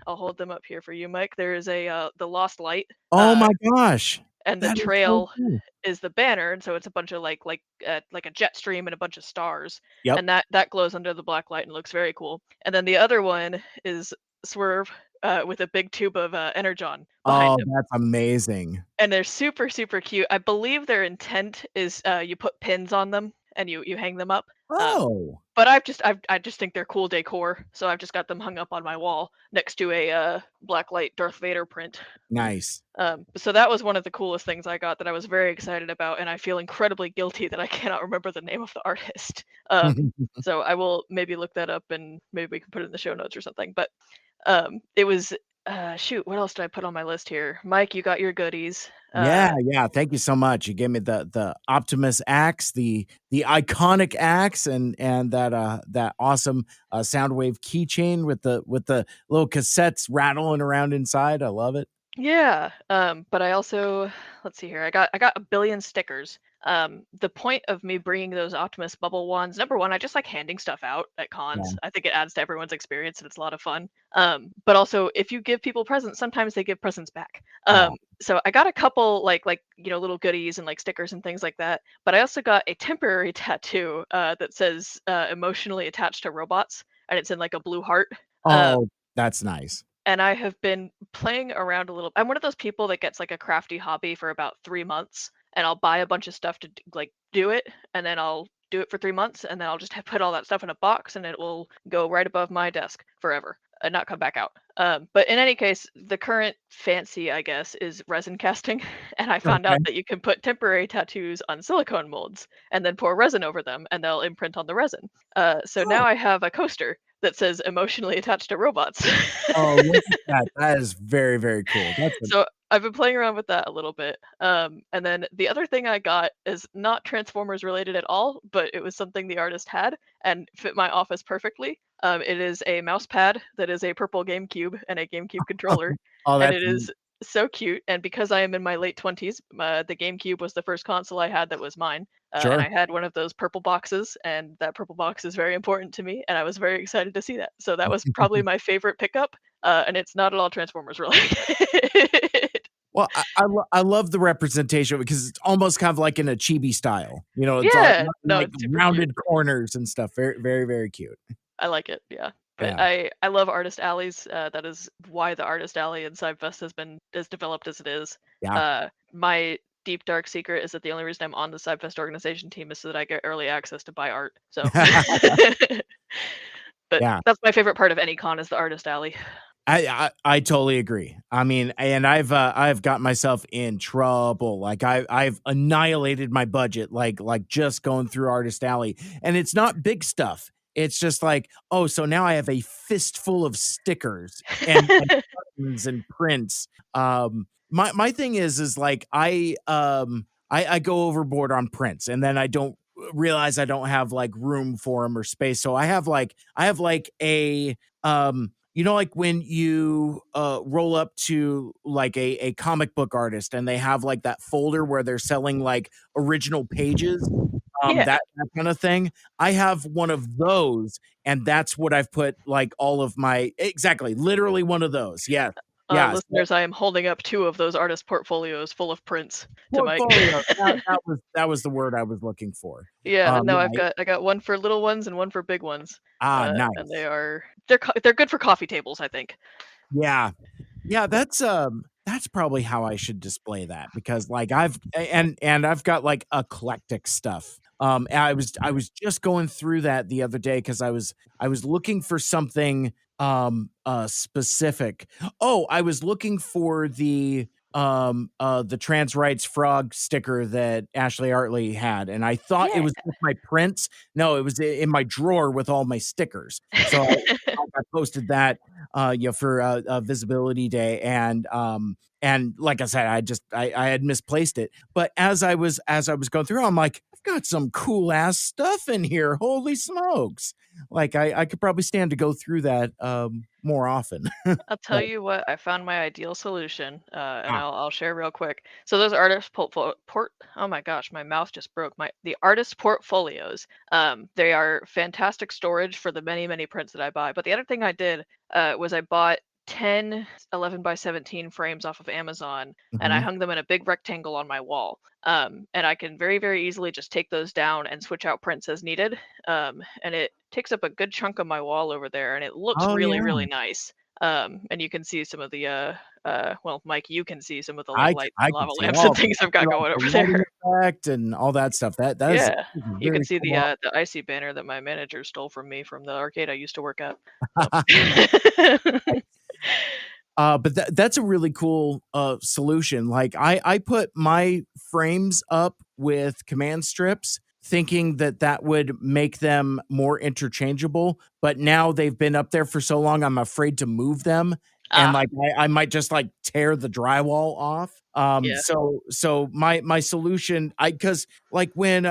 Speaker 2: I'll hold them up here for you, Mike. There is a the Lost Light.
Speaker 1: Oh my gosh.
Speaker 2: And the
Speaker 1: That is so
Speaker 2: trail
Speaker 1: cool.
Speaker 2: is the banner, and so it's a bunch of like a jet stream and a bunch of stars,
Speaker 1: Yep.
Speaker 2: and that glows under the black light and looks very cool. And then the other one is Swerve, with a big tube of energon behind
Speaker 1: Oh,
Speaker 2: him,
Speaker 1: that's amazing.
Speaker 2: and they're super super cute. I believe their intent is you put pins on them and you hang them up.
Speaker 1: Oh.
Speaker 2: But I just think they're cool decor, so I've just got them hung up on my wall next to a blacklight Darth Vader print.
Speaker 1: Nice.
Speaker 2: So that was one of the coolest things I got that I was very excited about, and I feel incredibly guilty that I cannot remember the name of the artist. So I will maybe look that up and maybe we can put it in the show notes or something. But it was shoot, what else did I put on my list here? Mike, you got your goodies.
Speaker 1: Yeah. Thank you so much. You gave me the Optimus axe, the iconic axe, and that awesome Soundwave keychain with the little cassettes rattling around inside. I love it.
Speaker 2: Yeah, but I also, let's see here. I got a billion stickers. The point of me bringing those Optimus bubble wands, number one, I just like handing stuff out at cons.
Speaker 1: Yeah.
Speaker 2: I think it adds to everyone's experience and it's a lot of fun. But also, if you give people presents, sometimes they give presents back.
Speaker 1: Oh.
Speaker 2: So I got a couple little goodies and like stickers and things like that. But I also got a temporary tattoo that says emotionally attached to robots, and it's in like a blue heart.
Speaker 1: Oh, that's nice.
Speaker 2: and I have been playing around a little. I'm one of those people that gets like a crafty hobby for about 3 months, and I'll buy a bunch of stuff to like do it, and then I'll do it for 3 months, and then I'll just put all that stuff in a box, and it will go right above my desk forever and not come back out. But in any case, the current fancy, I guess, is resin casting, and I found out
Speaker 1: Okay.
Speaker 2: that you can put temporary tattoos on silicone molds and then pour resin over them, and they'll imprint on the resin. So now
Speaker 1: Oh.
Speaker 2: I have a coaster that says emotionally attached to robots.
Speaker 1: Oh, look at that. That is very, very cool. That's a
Speaker 2: So I've been playing around with that a little bit. And then the other thing I got is not Transformers related at all, but it was something the artist had and fit my office perfectly. It is a mouse pad that is a purple GameCube and a GameCube controller,
Speaker 1: Oh,
Speaker 2: and
Speaker 1: that's
Speaker 2: it is so cute. And because I am in my late 20s, the GameCube was the first console I had that was mine. And
Speaker 1: sure.
Speaker 2: I had one of those purple boxes, and that purple box is very important to me, and I was very excited to see that. So that was probably my favorite pickup, and it's not at all Transformers related.
Speaker 1: Well, I love the representation because it's almost kind of like in a chibi style. You know, it's all
Speaker 2: Yeah, no,
Speaker 1: like
Speaker 2: it's super cute.
Speaker 1: rounded corners and stuff. Very, very, very cute.
Speaker 2: I like it, yeah. But
Speaker 1: Yeah.
Speaker 2: I love artist alleys. That is why the artist alley in CybFest has been as developed as it is.
Speaker 1: Yeah.
Speaker 2: My deep dark secret is that the only reason I'm on the CybFest organization team is so that I get early access to buy art. So, but
Speaker 1: Yeah.
Speaker 2: that's my favorite part of any con is the artist alley.
Speaker 1: I totally agree. I mean, and I've got myself in trouble. Like I've annihilated my budget, like just going through Artist Alley, and it's not big stuff. It's just like, oh, so now I have a fistful of stickers and buttons and prints. My thing is like I go overboard on prints, and then I don't realize I don't have like room for them or space. So I have like a you know, like when you roll up to like a comic book artist and they have like that folder where they're selling like original pages,
Speaker 2: Yeah.
Speaker 1: that kind of thing. I have one of those, and that's what I've put like all of my literally one of those. Yeah. Yeah. So
Speaker 2: Listeners, I am holding up 2 of those artist portfolios full of prints to Mike.
Speaker 1: portfolio. That was the word I was looking for.
Speaker 2: Yeah, no,
Speaker 1: Yeah,
Speaker 2: I got one for little ones and one for big ones. And
Speaker 1: nice.
Speaker 2: they're good for coffee tables, I think.
Speaker 1: Yeah. Yeah, that's probably how I should display that because like I've got like eclectic stuff. And I was just going through that the other day because I was looking for something specific. Oh, I was looking for the trans rights frog sticker that Ashley Artley had, and I thought it was with my prints. No, it was in my drawer with all my stickers. So I posted that for Visibility Day, and like I said, I had misplaced it. But as I was going through, I'm like, I've got some cool ass stuff in here. Holy smokes! Like I could probably stand to go through that more often.
Speaker 2: I'll tell you what, I found my ideal solution, and I'll share real quick. So those artist oh my gosh, my mouth just broke. The artist portfolios. They are fantastic storage for the many prints that I buy. But the other thing I did was I bought 10 11 by 17 frames off of Amazon, and I
Speaker 1: Mhm.
Speaker 2: hung them in a big rectangle on my wall. And I can very easily just take those down and switch out prints as needed. And it takes up a good chunk of my wall over there, and it looks
Speaker 1: Oh yeah.
Speaker 2: really nice. And you can see some of the well, Mike, you can see some of the lights
Speaker 1: I
Speaker 2: and
Speaker 1: could
Speaker 2: lava
Speaker 1: see
Speaker 2: lamps
Speaker 1: all
Speaker 2: and
Speaker 1: of it.
Speaker 2: things
Speaker 1: I
Speaker 2: I've got
Speaker 1: see all
Speaker 2: going
Speaker 1: the
Speaker 2: over
Speaker 1: lighting
Speaker 2: there.
Speaker 1: effect and all that stuff. That is
Speaker 2: Yeah, you can
Speaker 1: very
Speaker 2: see
Speaker 1: cool.
Speaker 2: the icy banner that my manager stole from me from the arcade I used to work at. So.
Speaker 1: But that's a really cool solution. Like I put my frames up with command strips thinking that would make them more interchangeable, but now they've been up there for so long I'm afraid to move them, and like I might just like tear the drywall off.
Speaker 2: Yeah.
Speaker 1: So my solution, because like when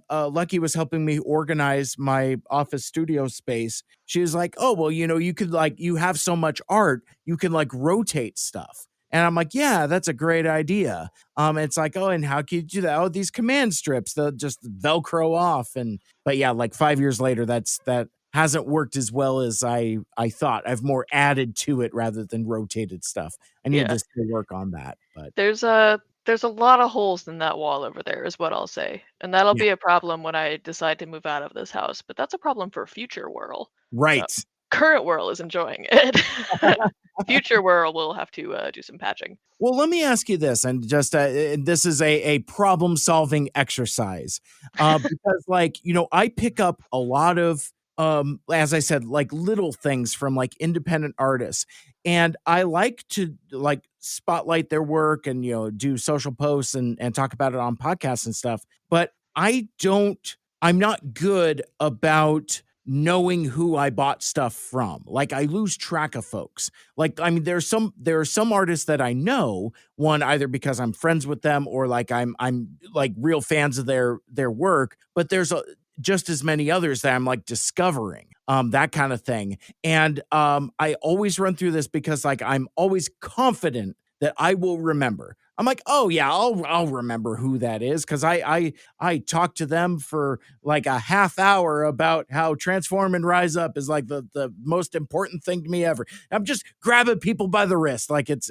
Speaker 1: Lucky was helping me organize my office studio space, she was like, oh well, you know, you could like, you have so much art, you can like rotate stuff. And I'm like, yeah, that's a great idea. It's like, oh, and how can you do that? Oh, these command strips, they'll just Velcro off. But yeah, like 5 years later, that hasn't worked as well as I thought. I've more added to it rather than rotated stuff. I need
Speaker 2: Yeah.
Speaker 1: to still work on that. But
Speaker 2: There's a lot of holes in that wall over there is what I'll say. And that'll
Speaker 1: Yeah.
Speaker 2: be a problem when I decide to move out of this house, but that's a problem for future Whirl.
Speaker 1: right.
Speaker 2: Current Whirl is enjoying it. Future Whirl will have to do some patching.
Speaker 1: Well, let me ask you this, and just this is a problem solving exercise, because I pick up a lot of as I said, like little things from like independent artists, and I like to like spotlight their work and do social posts and talk about it on podcasts and stuff. But I'm not good about knowing who I bought stuff from. Like I lose track of folks. Like, I mean, there are some artists that I know, one either because I'm friends with them or like I'm like real fans of their work, but there's just as many others that I'm like discovering, that kind of thing. And I always run through this because like I'm always confident that I will remember. I'm like, oh yeah, I'll remember who that is because I talked to them for like a half hour about how Transform and Rise Up is like the most important thing to me ever. I'm just grabbing people by the wrist like it's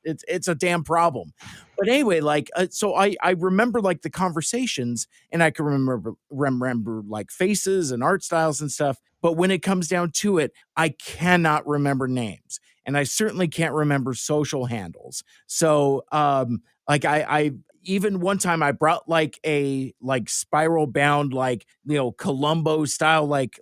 Speaker 1: a damn problem. But anyway, like so I remember like the conversations and I can remember like faces and art styles and stuff. But when it comes down to it, I cannot remember names. And I certainly can't remember social handles. So like I even one time I brought like a spiral bound Columbo style like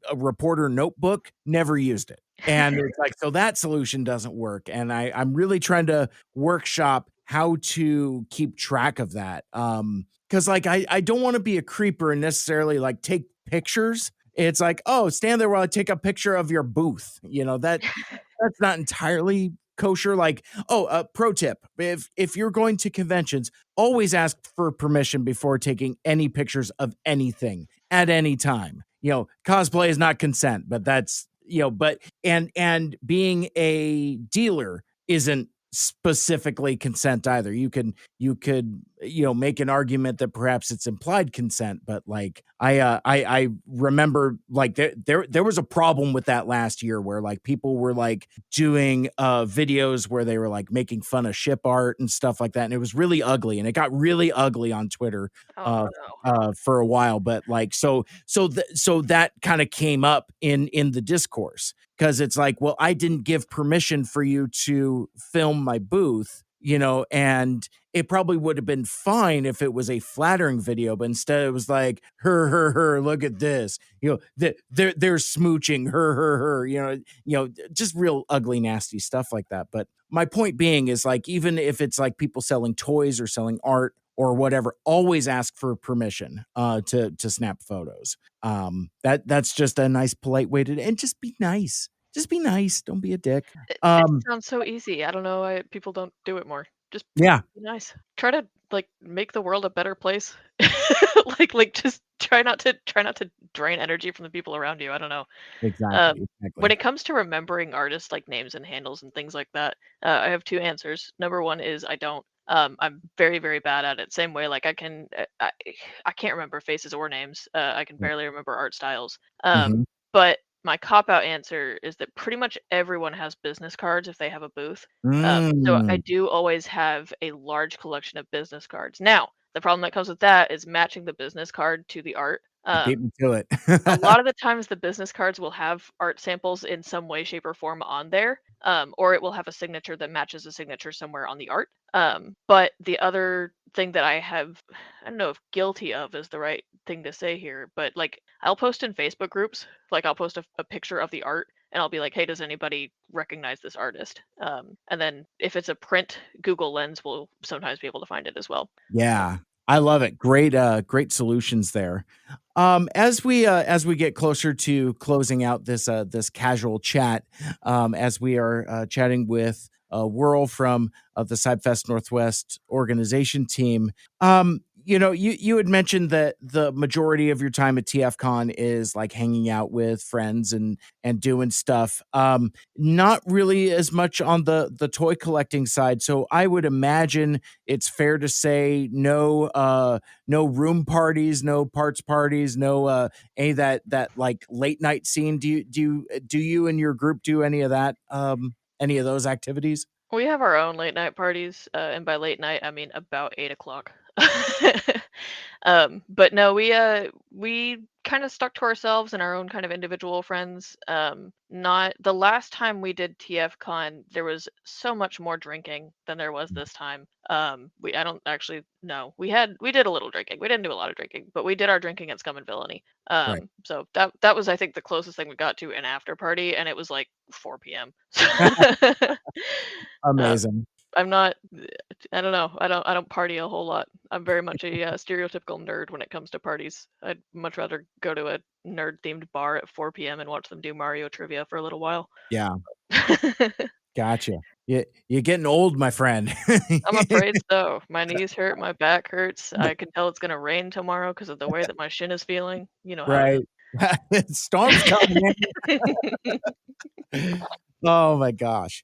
Speaker 1: a reporter notebook, never used it. And it's like, so that solution doesn't work. And I'm really trying to workshop how to keep track of that. Because like I don't want to be a creeper and necessarily like take pictures. It's like, oh, stand there while I take a picture of your booth. That's not entirely kosher. Like, pro tip: if you're going to conventions, always ask for permission before taking any pictures of anything at any time. Cosplay is not consent, but that's but and being a dealer isn't specifically consent either. You could make an argument that perhaps it's implied consent, but like I remember like there was a problem with that last year where like people were like doing videos where they were like making fun of ship art and stuff like that, and it was really ugly, and it got really ugly on Twitter for a while. But like so that kind of came up in the discourse. Because it's like, well, I didn't give permission for you to film my booth, and it probably would have been fine if it was a flattering video, but instead it was like, her, look at this, they're smooching, her, just real ugly, nasty stuff like that. But my point being is like, even if it's like people selling toys or selling art or whatever, always ask for permission to snap photos. That's just a nice, polite way to, and just be nice. Just be nice. Don't be a dick.
Speaker 2: It sounds so easy. I don't know why people don't do it more. Just
Speaker 1: Yeah.
Speaker 2: be nice. Try to like make the world a better place. like just try not to drain energy from the people around you. I don't know.
Speaker 1: Exactly.
Speaker 2: When it comes to remembering artists like names and handles and things like that, I have two answers. Number one is I don't. I'm very, very bad at it. Same way, like I can't remember faces or names. I can barely remember art styles.
Speaker 1: Mhm.
Speaker 2: But my cop out answer is that pretty much everyone has business cards if they have a booth. So I do always have a large collection of business cards. Now, the problem that comes with that is matching the business card to the art.
Speaker 1: Beat me to it.
Speaker 2: A lot of the times the business cards will have art samples in some way, shape, or form on there, or it will have a signature that matches a signature somewhere on the art. But the other thing that I don't know if guilty of is the right thing to say here, but like I'll post in Facebook groups, like I'll post a picture of the art and I'll be like, hey, does anybody recognize this artist? And then if it's a print, Google Lens will sometimes be able to find it as well.
Speaker 1: Yeah, I love it. Great solutions there. As we get closer to closing out this casual chat, as we are chatting with Whirl from the CybFest Northwest organization team, you had mentioned that the majority of your time at TFCon is like hanging out with friends and doing stuff. Not really as much on the toy collecting side. So I would imagine it's fair to say no room parties, no parts parties, no any that like late night scene. Do you and your group do any of that? Any of those activities?
Speaker 2: We have our own late night parties, and by late night I mean about 8 o'clock. But no, we kind of stuck to ourselves and our own kind of individual friends. Not the last time we did TFCon, there was so much more drinking than there was this time. I don't actually know. We did a little drinking. We didn't do a lot of drinking, but we did our drinking at Scum and Villainy.
Speaker 1: Right.
Speaker 2: So that was, I think, the closest thing we got to an after party, and it was like 4 p.m.
Speaker 1: Amazing.
Speaker 2: I'm not. I don't know. I don't party a whole lot. I'm very much a stereotypical nerd when it comes to parties. I'd much rather go to a nerd themed bar at 4 p.m. and watch them do Mario trivia for a little while.
Speaker 1: Yeah. Gotcha. You're getting old, my friend.
Speaker 2: I'm afraid so. My knees hurt. My back hurts. I can tell it's gonna rain tomorrow because of the way that my shin is feeling. You know how it
Speaker 1: Right. Storm's coming in.
Speaker 2: is.
Speaker 1: Oh my gosh.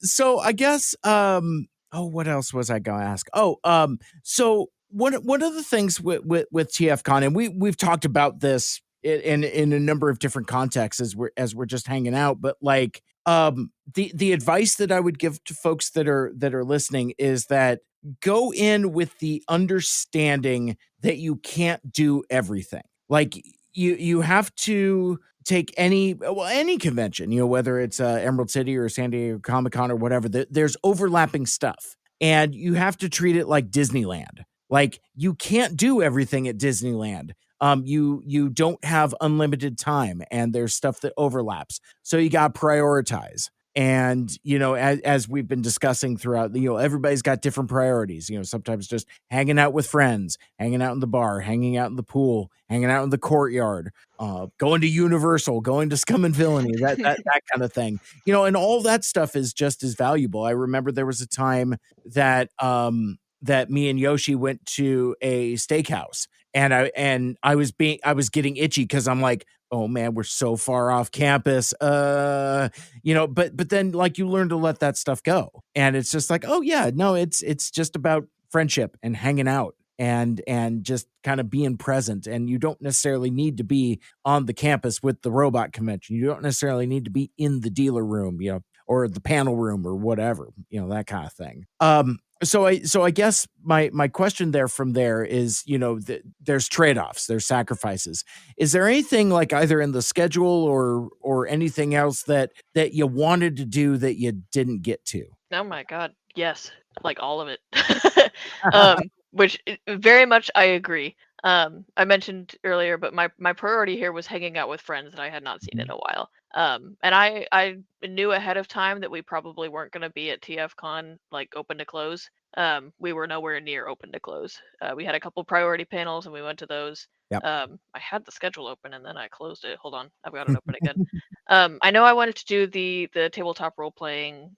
Speaker 1: So I guess oh, what else was I gonna ask? Oh, so one of the things with TFCon, and we've talked about this in a number of different contexts as we're just hanging out, but like the advice that I would give to folks that are listening is that go in with the understanding that you can't do everything. Like you have to take any convention, whether it's Emerald City or San Diego Comic-Con or whatever, there's overlapping stuff, and you have to treat it like Disneyland. Like, you can't do everything at Disneyland. You don't have unlimited time, and there's stuff that overlaps, so you got to prioritize. And as we've been discussing throughout, everybody's got different priorities. Sometimes just hanging out with friends, hanging out in the bar, hanging out in the pool, hanging out in the courtyard, going to Universal, going to Scum and Villainy, that kind of thing. And all that stuff is just as valuable. I remember there was a time that that me and Yoshi went to a steakhouse, and I was getting itchy because I'm like, oh man, we're so far off campus. But then, like, you learn to let that stuff go. And it's just like, oh yeah, no, it's just about friendship and hanging out and just kind of being present. And you don't necessarily need to be on the campus with the robot convention. You don't necessarily need to be in the dealer room, or the panel room or whatever, that kind of thing. So I guess my question from there is, there's trade-offs, there's sacrifices. Is there anything, like, either in the schedule or anything else that you wanted to do that you didn't get to?
Speaker 2: Oh my God, yes, like all of it. Which very much I agree. I mentioned earlier, but my priority here was hanging out with friends that I had not seen in a while. And I knew ahead of time that we probably weren't going to be at TFCon, like, open to close. We were nowhere near open to close. We had a couple priority panels and we went to those.
Speaker 1: Yep.
Speaker 2: I had the schedule open and then I closed it. Hold on, I've got it open again. I know I wanted to do the tabletop role playing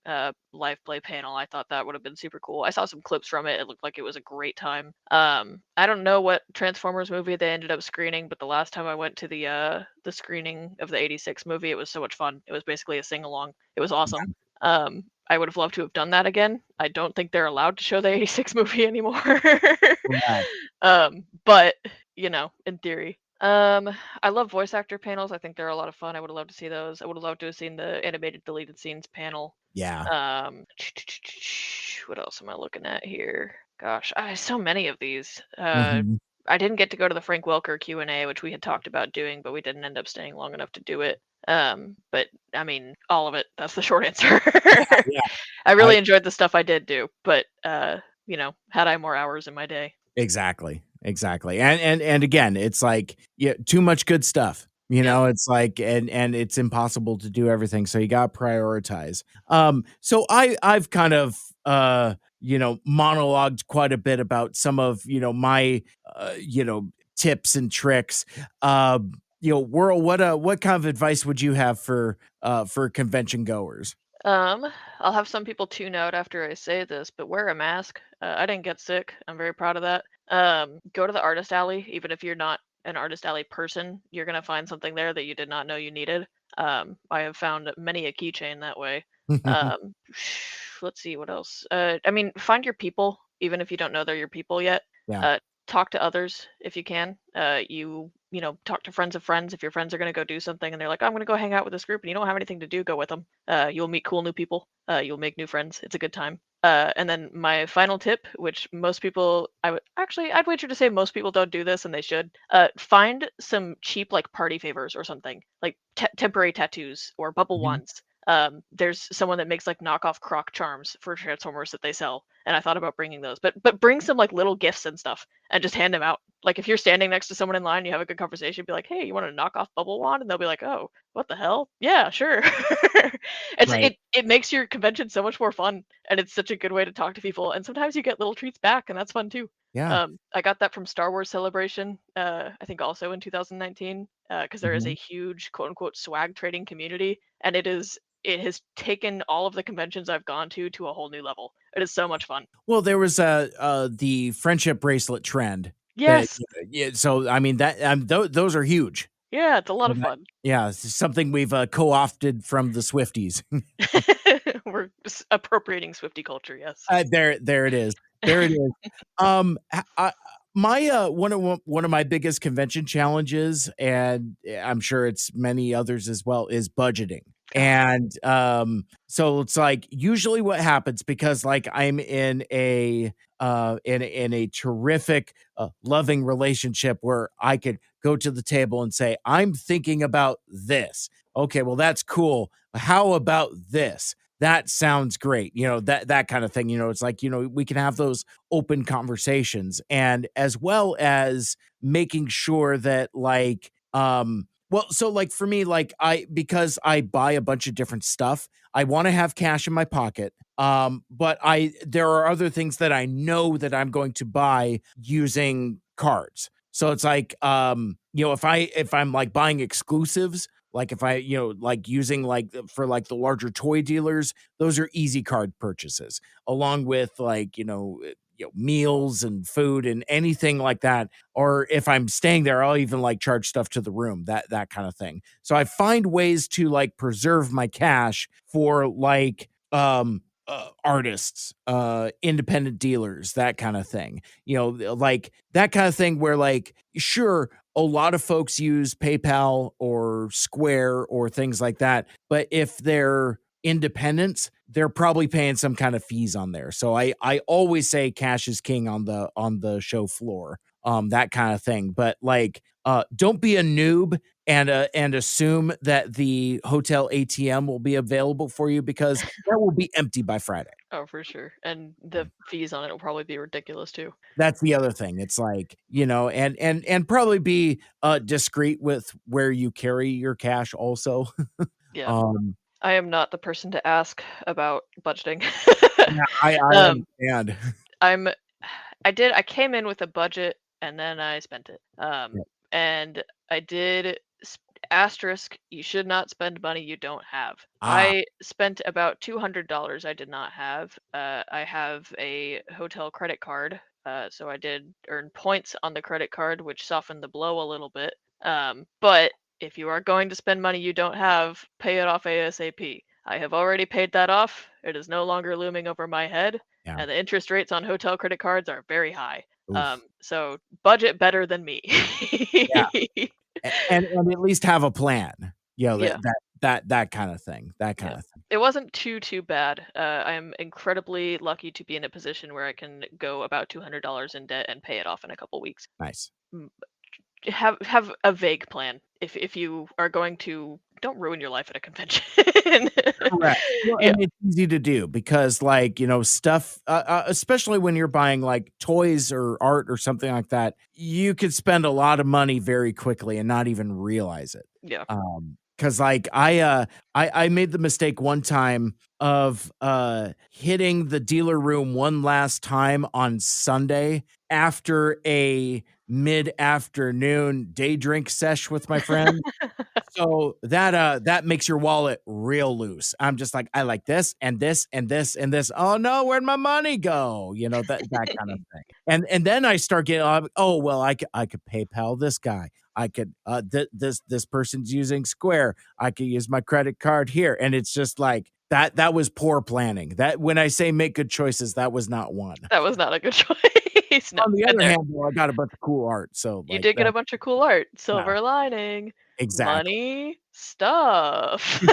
Speaker 2: live play panel. I thought that would have been super cool. I saw some clips from it. It looked like it was a great time. I don't know what Transformers movie they ended up screening, but the last time I went to the screening of the '86 movie, it was so much fun. It was basically a sing along. It was awesome. I would have loved to have done that again. I don't think they're allowed to show the '86 movie anymore. But in theory. I love voice actor panels. I think they're a lot of fun. I would have loved to see those. I would have loved to have seen the animated deleted scenes panel.
Speaker 1: Yeah.
Speaker 2: What else am I looking at here? Gosh, so many of these.
Speaker 1: Mhm.
Speaker 2: I didn't get to go to the Frank Welker Q&A, which we had talked about doing, but we didn't end up staying long enough to do it. But I mean, all of it. That's the short answer.
Speaker 1: Yeah.
Speaker 2: I really enjoyed the stuff I did do, but had I more hours in my day.
Speaker 1: Exactly. And again, it's like, too much good stuff. It's like, and it's impossible to do everything. So you got to prioritize. So I've kind of, monologued quite a bit about some of, my, tips and tricks. Whirl, what kind of advice would you have for convention goers?
Speaker 2: I'll have some people tune out after I say this, but wear a mask. I didn't get sick. I'm very proud of that. Go to the artist alley. Even if you're not an artist alley person, you're gonna find something there that you did not know you needed. I have found many a keychain that way. Let's see what else. I mean, find your people, even if you don't know they're your people yet.
Speaker 1: Yeah.
Speaker 2: Talk to others if you can. Talk to friends of friends. If your friends are going to go do something and they're like, I'm going to go hang out with this group and you don't have anything to do, go with them. You'll meet cool new people. You'll make new friends. It's a good time. And then my final tip, which most people, I'd wager to say most people don't do this, and they should. Find some cheap like party favors or something, like temporary tattoos or bubble wands. There's someone that makes like knockoff croc charms for Transformers that they sell, and I thought about bringing those. But bring some like little gifts and stuff, and just hand them out. Like if you're standing next to someone in line, you have a good conversation, be like, "Hey, you want a knockoff bubble wand?" And they'll be like, "Oh, what the hell? Yeah, sure."
Speaker 1: Right.
Speaker 2: It makes your convention so much more fun, and it's such a good way to talk to people. And sometimes you get little treats back, and that's fun too.
Speaker 1: Yeah.
Speaker 2: I got that from Star Wars Celebration, I think also in 2019, because there is a
Speaker 1: Mhm.
Speaker 2: huge quote unquote swag trading community, and it has taken all of the conventions I've gone to a whole new level. It is so much fun.
Speaker 1: Well, there was the friendship bracelet trend that
Speaker 2: Yes.
Speaker 1: yeah, so I mean that those are huge.
Speaker 2: Yeah, it's a lot
Speaker 1: So
Speaker 2: of
Speaker 1: that
Speaker 2: fun.
Speaker 1: yeah, it's something we've co-opted from the Swifties.
Speaker 2: We're appropriating Swifty culture, yes.
Speaker 1: There it is. There it is. My one of my biggest convention challenges, and I'm sure it's many others as well, is budgeting. And so it's like usually what happens because like I'm in a terrific loving relationship where I could go to the table and say, I'm thinking about this. Okay, well, that's cool. How about this? That sounds great. That kind of thing. It's like, we can have those open conversations and as well as making sure that like, well, so like for me, like because I buy a bunch of different stuff, I want to have cash in my pocket. But there are other things that I know that I'm going to buy using cards. So it's like, if I'm like buying exclusives, like if I, like using like for like the larger toy dealers, those are easy card purchases, along with like, meals and food and anything like that. Or if I'm staying there, I'll even like charge stuff to the room, that kind of thing. So I find ways to like preserve my cash for like artists, independent dealers, that kind of thing. Like that kind of thing where like sure a lot of folks use PayPal or Square or things like that. But if they're independents, they're probably paying some kind of fees on there. So I always say cash is king on the show floor. That kind of thing. But like don't be a noob and assume that the hotel ATM will be available for you because that will be empty by Friday.
Speaker 2: Oh, for sure. And the fees on it will probably be ridiculous too.
Speaker 1: That's the other thing. It's like, and probably be discreet with where you carry your cash also.
Speaker 2: Yeah.
Speaker 1: um
Speaker 2: I am not the person to ask about budgeting.
Speaker 1: yeah, I
Speaker 2: um,
Speaker 1: understand.
Speaker 2: I'm I came in with a budget and then I spent it.
Speaker 1: Yeah.
Speaker 2: And I did asterisk, you should not spend money you don't have.
Speaker 1: Ah.
Speaker 2: I spent about $200 I did not have. I have a hotel credit card. So I did earn points on the credit card, which softened the blow a little bit. But if you are going to spend money you don't have, pay it off ASAP. I have already paid that off. It is no longer looming over my head.
Speaker 1: Yeah.
Speaker 2: And the interest rates on hotel credit cards are very high.
Speaker 1: Oof.
Speaker 2: So budget better than me.
Speaker 1: Yeah. And at least have a plan.
Speaker 2: Yeah.
Speaker 1: That kind of thing. That kind
Speaker 2: Yeah.
Speaker 1: of thing.
Speaker 2: It wasn't too bad. I am incredibly lucky to be in a position where I can go about $200 in debt and pay it off in a couple weeks.
Speaker 1: Nice.
Speaker 2: Have a vague plan if you are going to, don't ruin your life at a convention.
Speaker 1: Correct. Well,
Speaker 2: Yeah.
Speaker 1: and it's easy to do because, like, stuff, especially when you're buying like toys or art or something like that, you could spend a lot of money very quickly and not even realize it.
Speaker 2: Yeah.
Speaker 1: Because like I made the mistake one time of hitting the dealer room one last time on Sunday after a mid-afternoon day drink sesh with my friend. So that makes your wallet real loose. I'm just like, I like this and this and this and this. Oh no, where'd my money go? That kind of thing. And then I start getting, oh well, I could PayPal this guy. I could this person's using Square. I could use my credit card here. And it's just like that was poor planning. That when I say make good choices, that was not one.
Speaker 2: That was not a good choice. No,
Speaker 1: On the
Speaker 2: been
Speaker 1: other
Speaker 2: there.
Speaker 1: hand, though, I got a bunch of cool art. So
Speaker 2: You
Speaker 1: like
Speaker 2: did get
Speaker 1: that,
Speaker 2: a bunch of cool art. Silver lining.
Speaker 1: exactly.
Speaker 2: Money, stuff.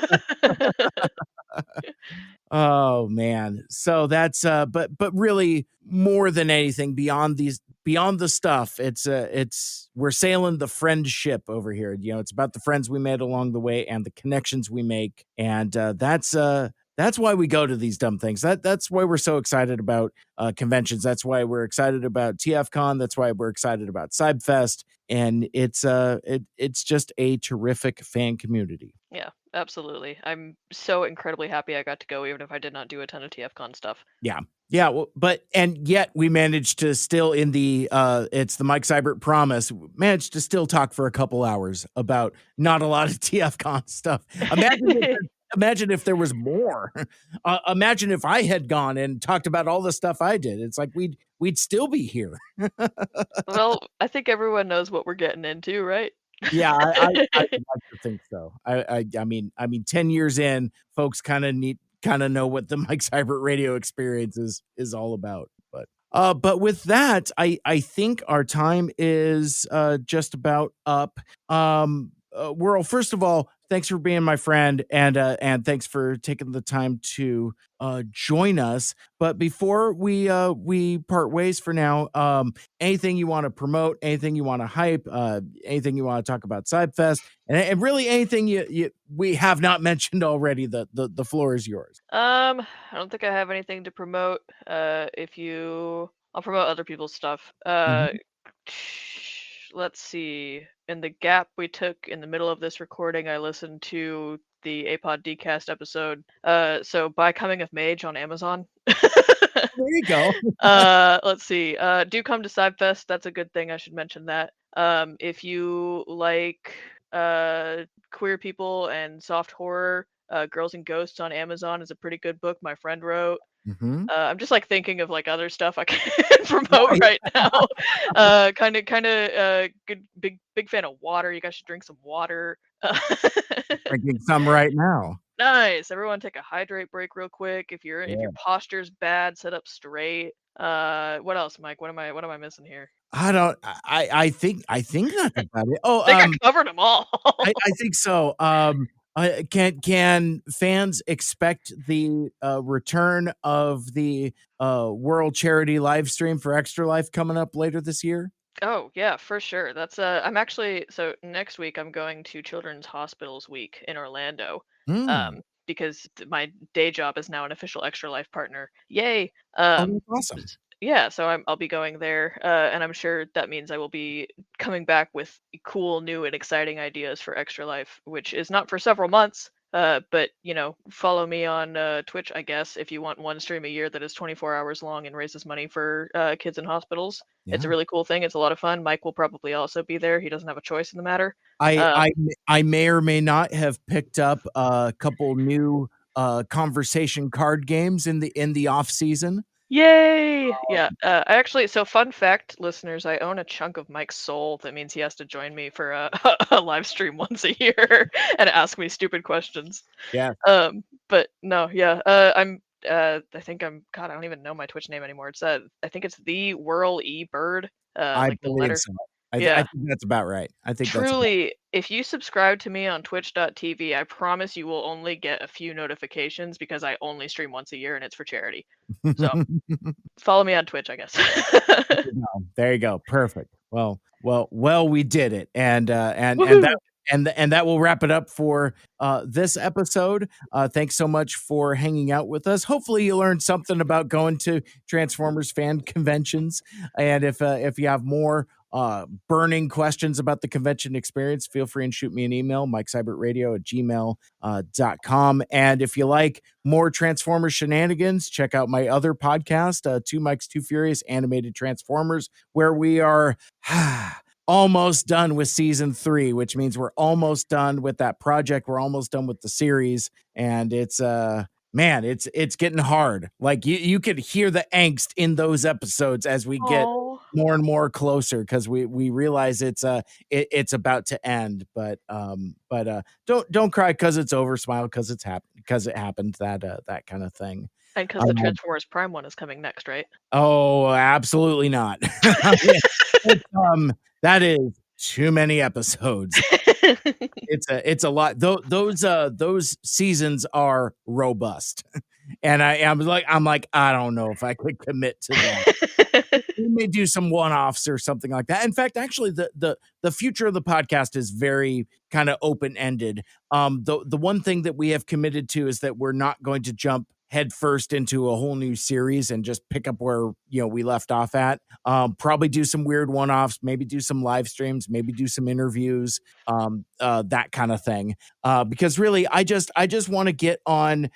Speaker 1: Oh man. So that's but really more than anything beyond the stuff, it's we're sailing the friendship over here. It's about the friends we made along the way and the connections we make. And that's why we go to these dumb things. That's why we're so excited about conventions. That's why we're excited about TFCon. That's why we're excited about CybFest. And it's just a terrific fan community.
Speaker 2: Yeah, absolutely. I'm so incredibly happy I got to go, even if I did not do a ton of TFCon stuff.
Speaker 1: Yeah. Yeah, well, and yet we managed to still in the it's the Mike Seibert promise, managed to still talk for a couple hours about not a lot of TFCon stuff. Imagine if there was more. Imagine if I had gone and talked about all the stuff I did. It's like we'd still be here.
Speaker 2: Well, I think everyone knows what we're getting into, right?
Speaker 1: Yeah, I would like to think so. I mean, 10 years in, folks kind of know what the Mike Seibert radio experience is all about. But with that, I think our time is just about up. Whirl, first of all, thanks for being my friend, and thanks for taking the time to join us. But before we part ways for now, anything you want to promote, anything you want to hype, anything you want to talk about CybFest, and really anything we have not mentioned already, the floor is yours.
Speaker 2: I don't think I have anything to promote. I'll promote other people's stuff. Let's see. In the gap we took in the middle of this recording, I listened to the APOD Dcast episode. So buy Coming of Mage on Amazon.
Speaker 1: There you go.
Speaker 2: Let's see. Do come to CybFest. That's a good thing. I should mention that. If you like queer people and soft horror, Girls and Ghosts on Amazon is a pretty good book my friend wrote.
Speaker 1: Mm-hmm.
Speaker 2: I'm just like thinking of like other stuff I can promote right now. Kind of good big fan of water. You guys should drink some water.
Speaker 1: Drinking some right now.
Speaker 2: Nice. Everyone take a hydrate break real quick. If your posture's bad, sit up straight. What else, Mike? What am I missing here?
Speaker 1: I think that's about it. Oh,
Speaker 2: I think I covered them all.
Speaker 1: I think so. Can fans expect the return of the World Charity live stream for Extra Life coming up later this year?
Speaker 2: Oh yeah, for sure. That's I'm actually so next week I'm going to Children's Hospitals Week in Orlando. Because my day job is now an official Extra Life partner. Yay!
Speaker 1: That's awesome.
Speaker 2: Yeah, so I'll be going there, and I'm sure that means I will be coming back with cool, new, and exciting ideas for Extra Life, which is not for several months. But follow me on Twitch, I guess, if you want one stream a year that is 24 hours long and raises money for kids in hospitals. It's a really cool thing. It's a lot of fun. Mike will probably also be there. He doesn't have a choice in the matter.
Speaker 1: I may or may not have picked up a couple new conversation card games in the off season.
Speaker 2: Yay! Yeah, I actually, so fun fact, listeners, I own a chunk of Mike's soul. That means he has to join me for a live stream once a year and ask me stupid questions.
Speaker 1: Yeah.
Speaker 2: But no, yeah, I think God, I don't even know my Twitch name anymore. It's I think it's the Whirl E Bird.
Speaker 1: I
Speaker 2: Like the
Speaker 1: believe
Speaker 2: letter.
Speaker 1: so. I think that's about right. I think
Speaker 2: Truly, if you subscribe to me on twitch.tv, I promise you will only get a few notifications because I only stream once a year and it's for charity. So follow me on Twitch, I guess.
Speaker 1: There you go. Perfect. Well, we did it. And that will wrap it up for this episode. Thanks so much for hanging out with us. Hopefully you learned something about going to Transformers fan conventions. And if you have more burning questions about the convention experience, feel free and shoot me an email, mikeseibertradio@gmail.com. And if you like more Transformers shenanigans, check out my other podcast, Two Mikes, Two Furious Animated Transformers, where we are almost done with season 3, which means we're almost done with that project. We're almost done with the series. And it's man, it's getting hard. Like you could hear the angst in those episodes as we get more and more closer, because we realize it's about to end. But don't cry because it's over. Smile because it happened. That kind of thing.
Speaker 2: And because the Transformers Prime one is coming next, right?
Speaker 1: Oh, absolutely not. That is too many episodes. It's a lot. Those seasons are robust, and I'm like I don't know if I could commit to that. We may do some one-offs or something like that. In fact, actually, the future of the podcast is very kind of open-ended. The one thing that we have committed to is that we're not going to jump headfirst into a whole new series and just pick up where we left off at. Probably do some weird one-offs, maybe do some live streams, maybe do some interviews, that kind of thing. Because really, I just want to get on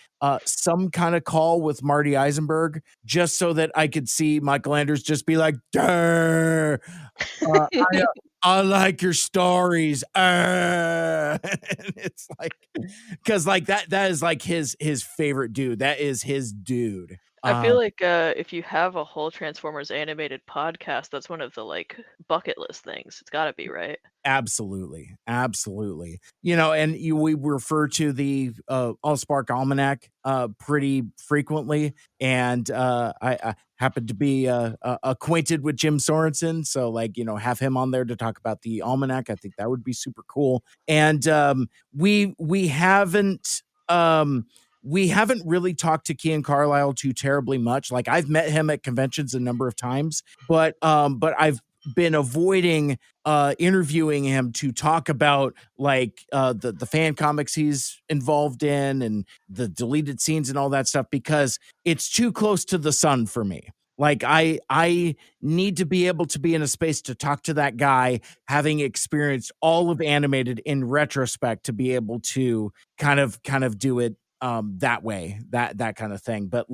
Speaker 1: some kind of call with Marty Eisenberg, just so that I could see Michael Anders just be like, "Durr, I like your stories." And it's like, because like that is like his favorite dude. That is his dude.
Speaker 2: I feel like if you have a whole Transformers animated podcast, that's one of the like bucket list things. It's got to be, right?
Speaker 1: Absolutely. And we refer to the Allspark Almanac pretty frequently, and I happen to be acquainted with Jim Sorensen, so have him on there to talk about the Almanac. I think that would be super cool. And we haven't really talked to Kean Carlisle too terribly much. Like, I've met him at conventions a number of times, but I've been avoiding interviewing him to talk about the fan comics he's involved in and the deleted scenes and all that stuff, because it's too close to the sun for me. Like, I need to be able to be in a space to talk to that guy, having experienced all of animated in retrospect, to be able to kind of do it that way, that kind of thing. But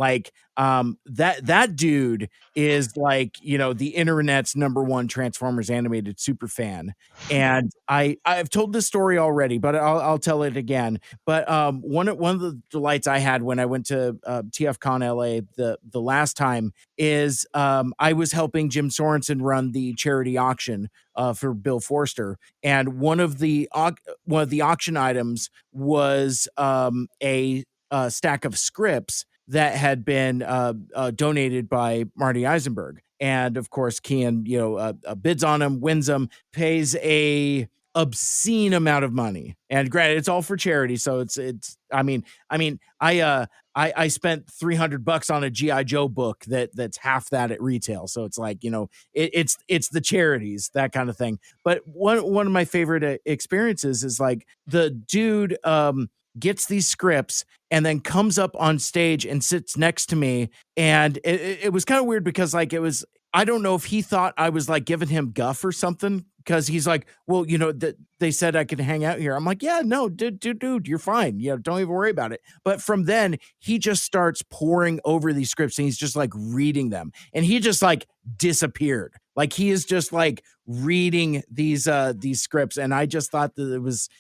Speaker 1: that dude is the internet's #1 Transformers animated super fan. And I've told this story already, but I'll tell it again. But one of the delights I had when I went to TFCon LA the last time is I was helping Jim Sorensen run the charity auction for Bill Forster, and one of the auction items was a stack of scripts that had been donated by Marty Eisenberg. And of course, Kean, bids on them, wins them, pays a obscene amount of money. And granted, it's all for charity, so it's. I spent $300 on a G.I. Joe book that's half that at retail. So it's like, it's the charities, that kind of thing. But one of my favorite experiences is like the dude gets these scripts and then comes up on stage and sits next to me. And it was kind of weird because I don't know if he thought I was like giving him guff or something, because he's like, well, they said I could hang out here. I'm like, yeah, no, dude, you're fine. Don't even worry about it. But from then, he just starts pouring over these scripts and he's just like reading them. And he just like disappeared. Like, he is just like reading these scripts. And I just thought that it was,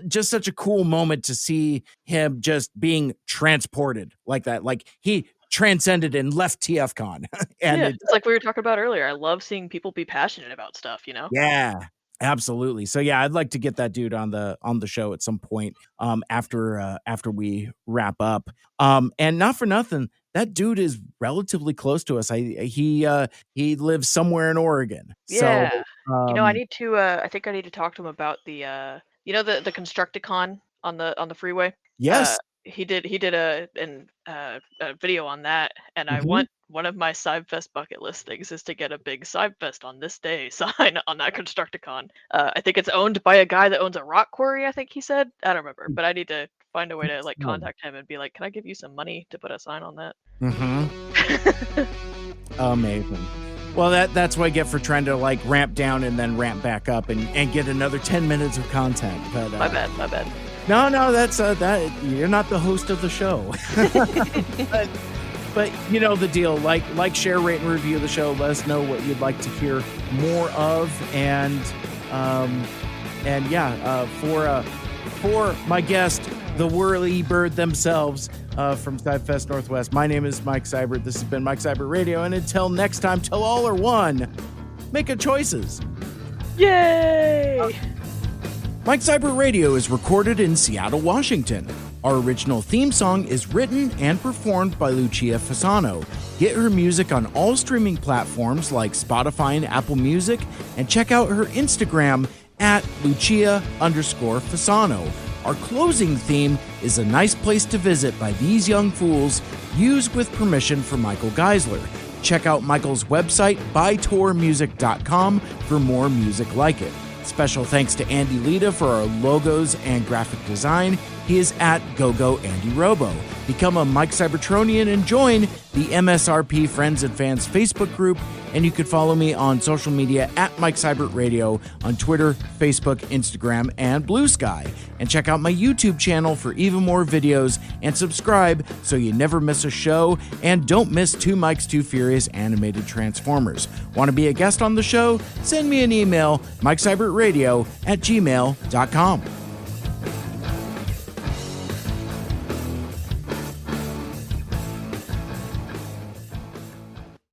Speaker 1: just such a cool moment to see him just being transported like that. Like, he transcended and left TFCon. And
Speaker 2: yeah, it's like we were talking about earlier. I love seeing people be passionate about stuff,
Speaker 1: Yeah, absolutely. So yeah, I'd like to get that dude on the show at some point after we wrap up. And not for nothing, that dude is relatively close to us. He lives somewhere in Oregon.
Speaker 2: Yeah.
Speaker 1: So
Speaker 2: I need to I think I need to talk to him about the the Constructicon on the freeway.
Speaker 1: Yes.
Speaker 2: He did a video on that, and I want one of my CybFest bucket list things is to get a big CybFest on this day sign on that Constructicon. I think it's owned by a guy that owns a rock quarry, I think he said. I don't remember, but I need to find a way to contact him and be like, can I give you some money to put a sign on that?
Speaker 1: Amazing. Well, that's what I get for trying to ramp down and then ramp back up and get another 10 minutes of content. But
Speaker 2: my bad.
Speaker 1: No, that's that. You're not the host of the show. but you know the deal. Like, share, rate, and review the show. Let us know what you'd like to hear more of, and for my guest, the whirly bird themselves from CybFest Northwest. My name is Mike Seibert. This has been Mike Seibert Radio, and until next time, till all are one, make good choices.
Speaker 2: Yay!
Speaker 1: Mike Seibert Radio is recorded in Seattle, Washington. Our original theme song is written and performed by Lucia Fasano. Get her music on all streaming platforms like Spotify and Apple Music, and check out her Instagram at Lucia_Fasano. Our closing theme is A Nice Place to Visit by These Young Fools, used with permission from Michael Geissler. Check out Michael's website, bytourmusic.com, for more music like it. Special thanks to Andy Lita for our logos and graphic design. He is at GoGoAndyRobo. Become a Mike Cybertronian and join the MSRP Friends and Fans Facebook group. And you can follow me on social media at Mike Seibert Radio on Twitter, Facebook, Instagram, and Blue Sky. And check out my YouTube channel for even more videos, and subscribe so you never miss a show and don't miss Two Mikes, Two Furious animated Transformers. Want to be a guest on the show? Send me an email, MikeSeibertRadio@gmail.com.